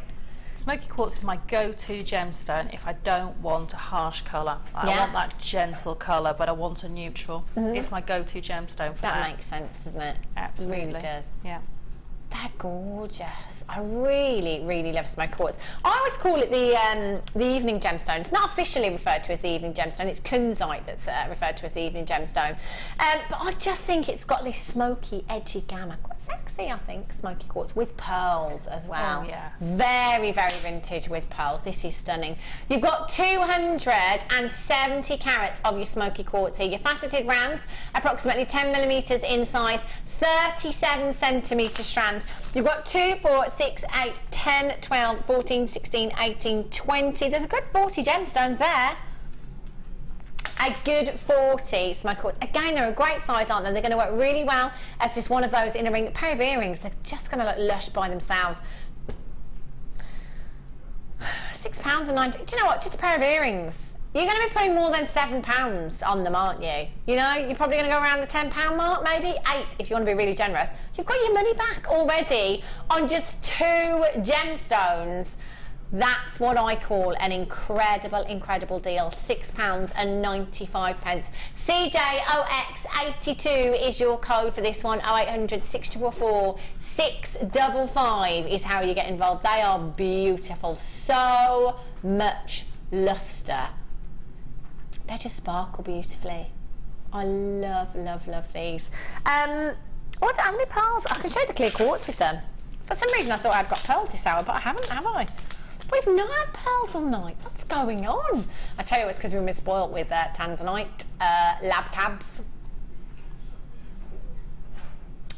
Smoky quartz is my go-to gemstone if I don't want a harsh colour. I want that gentle colour, but I want a neutral. It's my go-to gemstone for that. That makes sense, doesn't it? Absolutely. It really does. Yeah. They're gorgeous. I really, really love smoky quartz. I always call it the evening gemstone. It's not officially referred to as the evening gemstone. It's kunzite that's referred to as the evening gemstone. But I just think it's got this smoky, edgy gamma. Quite sexy, I think, smoky quartz with pearls as well. Oh, yes. Very, very vintage with pearls. This is stunning. You've got 270 carats of your smoky quartz here. Your faceted rounds, approximately 10 millimetres in size, 37 centimetre strand. You've got 2, 4, 6, 8, 10, 12, 14, 16, 18, 20. There's a good 40 gemstones there. A good 40 smoky quartz. Again, they're a great size, aren't they? They're going to work really well as just one of those in a ring. A pair of earrings, they're just going to look lush by themselves. £6.90. Do you know what? Just a pair of earrings. You're going to be putting more than £7 on them, aren't you? You know, you're probably going to go around the £10 mark, maybe 8 if you want to be really generous. You've got your money back already on just 2 gemstones. That's what I call an incredible, incredible deal. £6.95. CJOX82 is your code for this one. 0800 644 655 is how you get involved. They are beautiful. So much lustre. They just sparkle beautifully. I love, love, love these. How many pearls? I can show you the clear quartz with them. For some reason I thought I'd got pearls this hour, but I haven't, have I? We've not had pearls all night. What's going on? I tell you, it's because we've been spoilt with Tanzanite, lab cabs.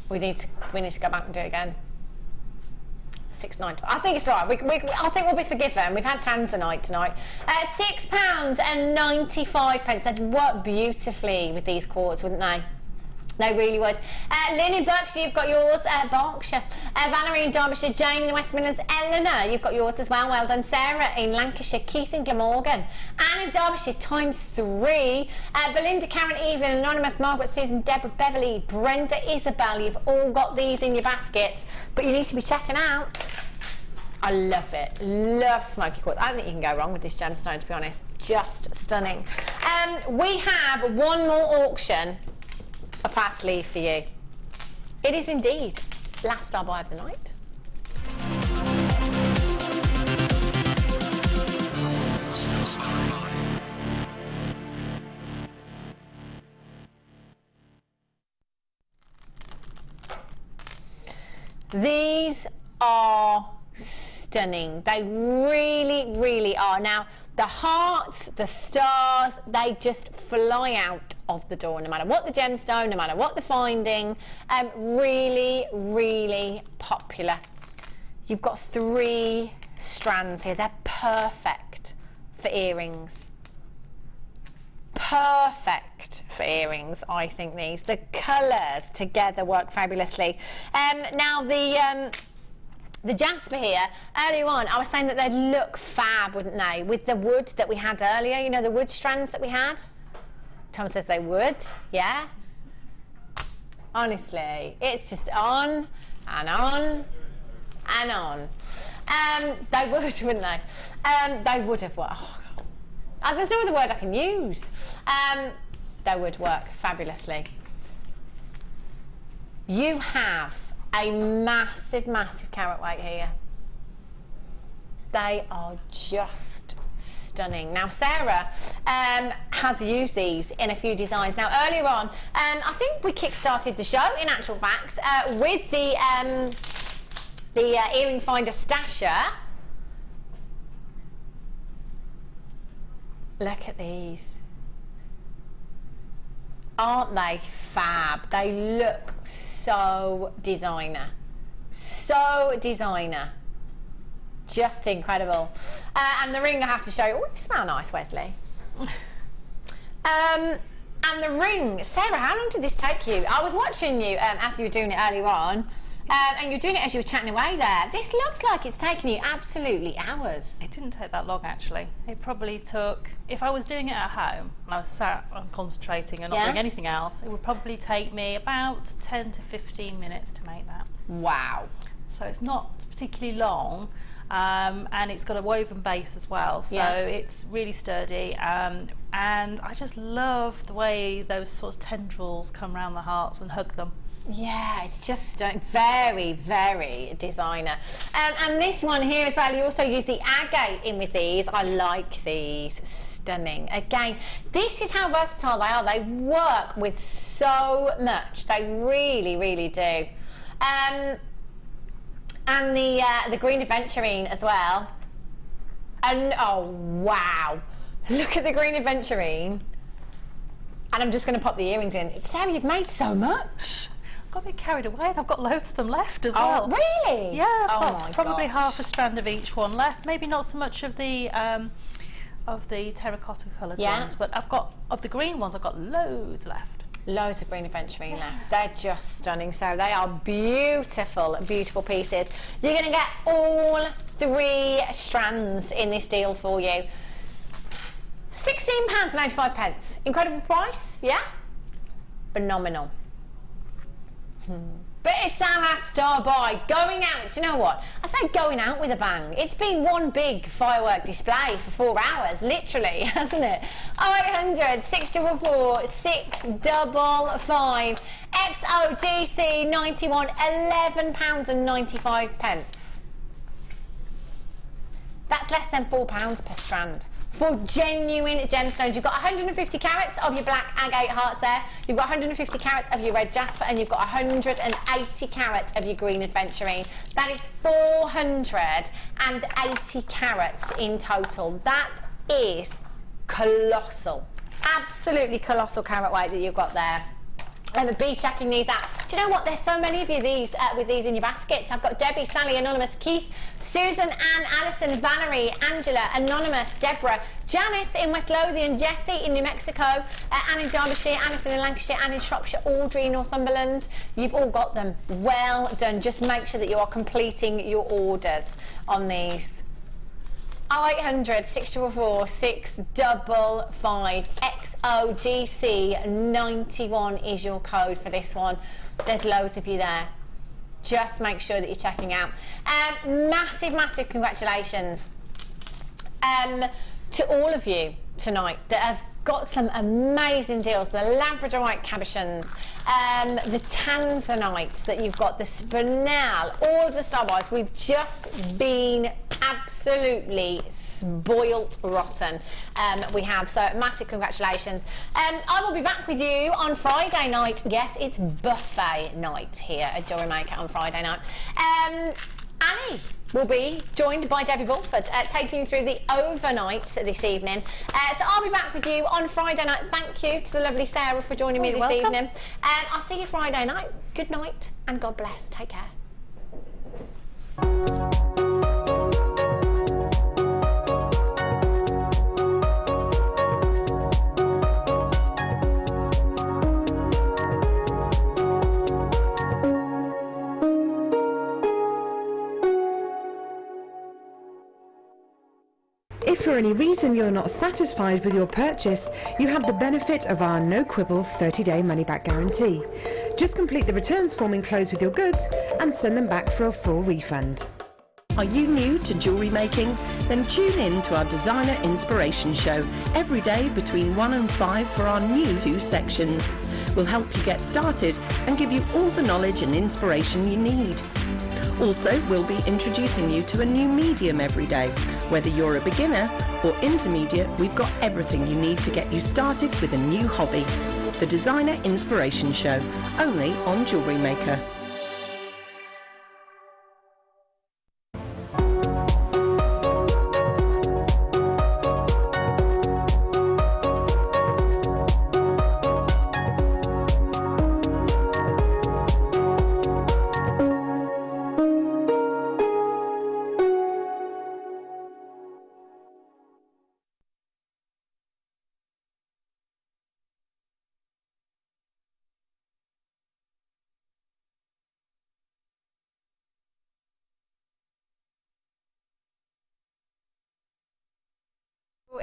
We need to go back and do it again. £6.95. I think it's all right. I think we'll be forgiven. We've had Tanzanite tonight. £6.95. They'd work beautifully with these quartz, wouldn't they? They really would. Lynn in Berkshire, you've got yours. Berkshire. Valerie in Derbyshire. Jane in West Midlands. Eleanor, you've got yours as well. Well done. Sarah in Lancashire. Keith in Glamorgan. Anne in Derbyshire, ×3. Belinda, Karen, Evelyn, Anonymous, Margaret, Susan, Deborah, Beverly, Brenda, Isabel. You've all got these in your baskets, but you need to be checking out. I love it. Love smoky quartz. I don't think you can go wrong with this gemstone, to be honest. Just stunning. We have one more auction up our sleeve for you. It is indeed last star buy of the night. These are stunning. They really, really are. Now, the hearts, the stars, they just fly out of the door, no matter what the gemstone, no matter what the finding. Really, really popular. You've got 3 strands here. They're perfect for earrings. Perfect for earrings, I think these. The colours together work fabulously. Now, the jasper here, earlier on, I was saying that they'd look fab, wouldn't they, with the wood that we had earlier, you know, the wood strands that we had? Tom says they would, yeah? Honestly, it's just on and on and on. They would, wouldn't they? They would have worked. Oh, there's no other word I can use. They would work fabulously. You have a massive, massive carat weight here. They are just stunning. stunning. Now Sarah has used these in a few designs. Now earlier on, I think we kick-started the show in actual fact with the earring finder stasher. Look at these. Aren't they fab? They look so designer. So designer. Just incredible. And the ring I have to show you. Oh, you smell nice, Wesley. And the ring. Sarah, how long did this take you? I was watching you as you were doing it earlier on. And you're doing it as you were chatting away there. This looks like it's taken you absolutely hours. It didn't take that long, actually. It probably took, if I was doing it at home and I was sat and concentrating and not doing anything else, it would probably take me about 10 to 15 minutes to make that. Wow. So it's not particularly long, and it's got a woven base as well, so it's really sturdy, and I just love the way those sort of tendrils come around the hearts and hug them. Yeah, it's just very, very designer. And this one here as well, you also use the agate in with these. I like these. Stunning. Again, this is how versatile they are. They work with so much. They really, really do. And the green aventurine as well. And oh wow, look at the green aventurine. And I'm just going to pop the earrings in. Sarah, you've made so much. Got a bit carried away, and I've got loads of them left as well. Really? Yeah, I've got my probably gosh. half a strand of each one left. Maybe not so much of the terracotta coloured ones, but I've got, of the green ones, I've got loads left. Loads of green aventurine left. They're just stunning. So they are beautiful, beautiful pieces. You're going to get all 3 strands in this deal for you. £16.95. Incredible price, yeah? Phenomenal. But it's our last star buy. Going out, do you know what? I say going out with a bang. It's been one big firework display for 4 hours, literally, hasn't it? 0800 644 655 XOGC 91, £11.95. That's less than £4 per strand. For genuine gemstones, you've got 150 carats of your black agate hearts there, you've got 150 carats of your red jasper, and you've got 180 carats of your green aventurine. That is 480 carats in total. That is colossal, absolutely colossal carat weight that you've got there. And be checking these out. Do you know what? There's so many of you with these in your baskets. I've got Debbie, Sally, Anonymous, Keith, Susan, Anne, Alison, Valerie, Angela, Anonymous, Deborah, Janice in West Lothian, Jessie in New Mexico, Anne in Derbyshire, Alison in Lancashire, Anne in Shropshire, Audrey in Northumberland. You've all got them. Well done. Just make sure that you are completing your orders on these. 0800 644 655 XOGC 91 is your code for this one. There's loads of you there. Just make sure that you're checking out. Massive, massive congratulations to all of you tonight that have got some amazing deals. The Labradorite cabochons, the Tanzanite that you've got, the Spinel, all of the star buys. We've just been absolutely spoilt rotten. We have, so massive congratulations. I will be back with you on Friday night. Yes, it's buffet night here at JewelleryMaker on Friday night. Annie will be joined by Debbie Bulford, taking you through the overnights this evening. So I'll be back with you on Friday night. Thank you to the lovely Sarah for joining me this evening. I'll see you Friday night. Good night and God bless. Take care. If for any reason you're not satisfied with your purchase, you have the benefit of our no quibble 30-day money-back guarantee. Just complete the returns form enclosed with your goods and send them back for a full refund. Are you new to jewellery making? Then tune in to our Designer Inspiration Show every day between 1 and 5 for our new 2 sections. We'll help you get started and give you all the knowledge and inspiration you need. Also, we'll be introducing you to a new medium every day. Whether you're a beginner or intermediate, we've got everything you need to get you started with a new hobby. The Designer Inspiration Show, only on Jewellery Maker.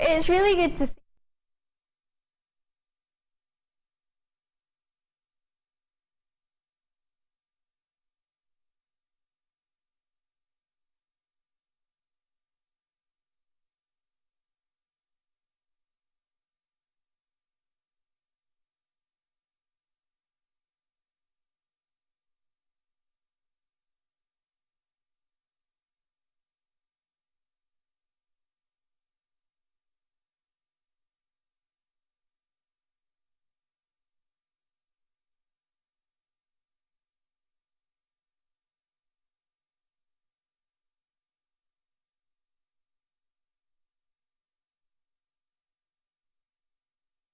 It's really good to see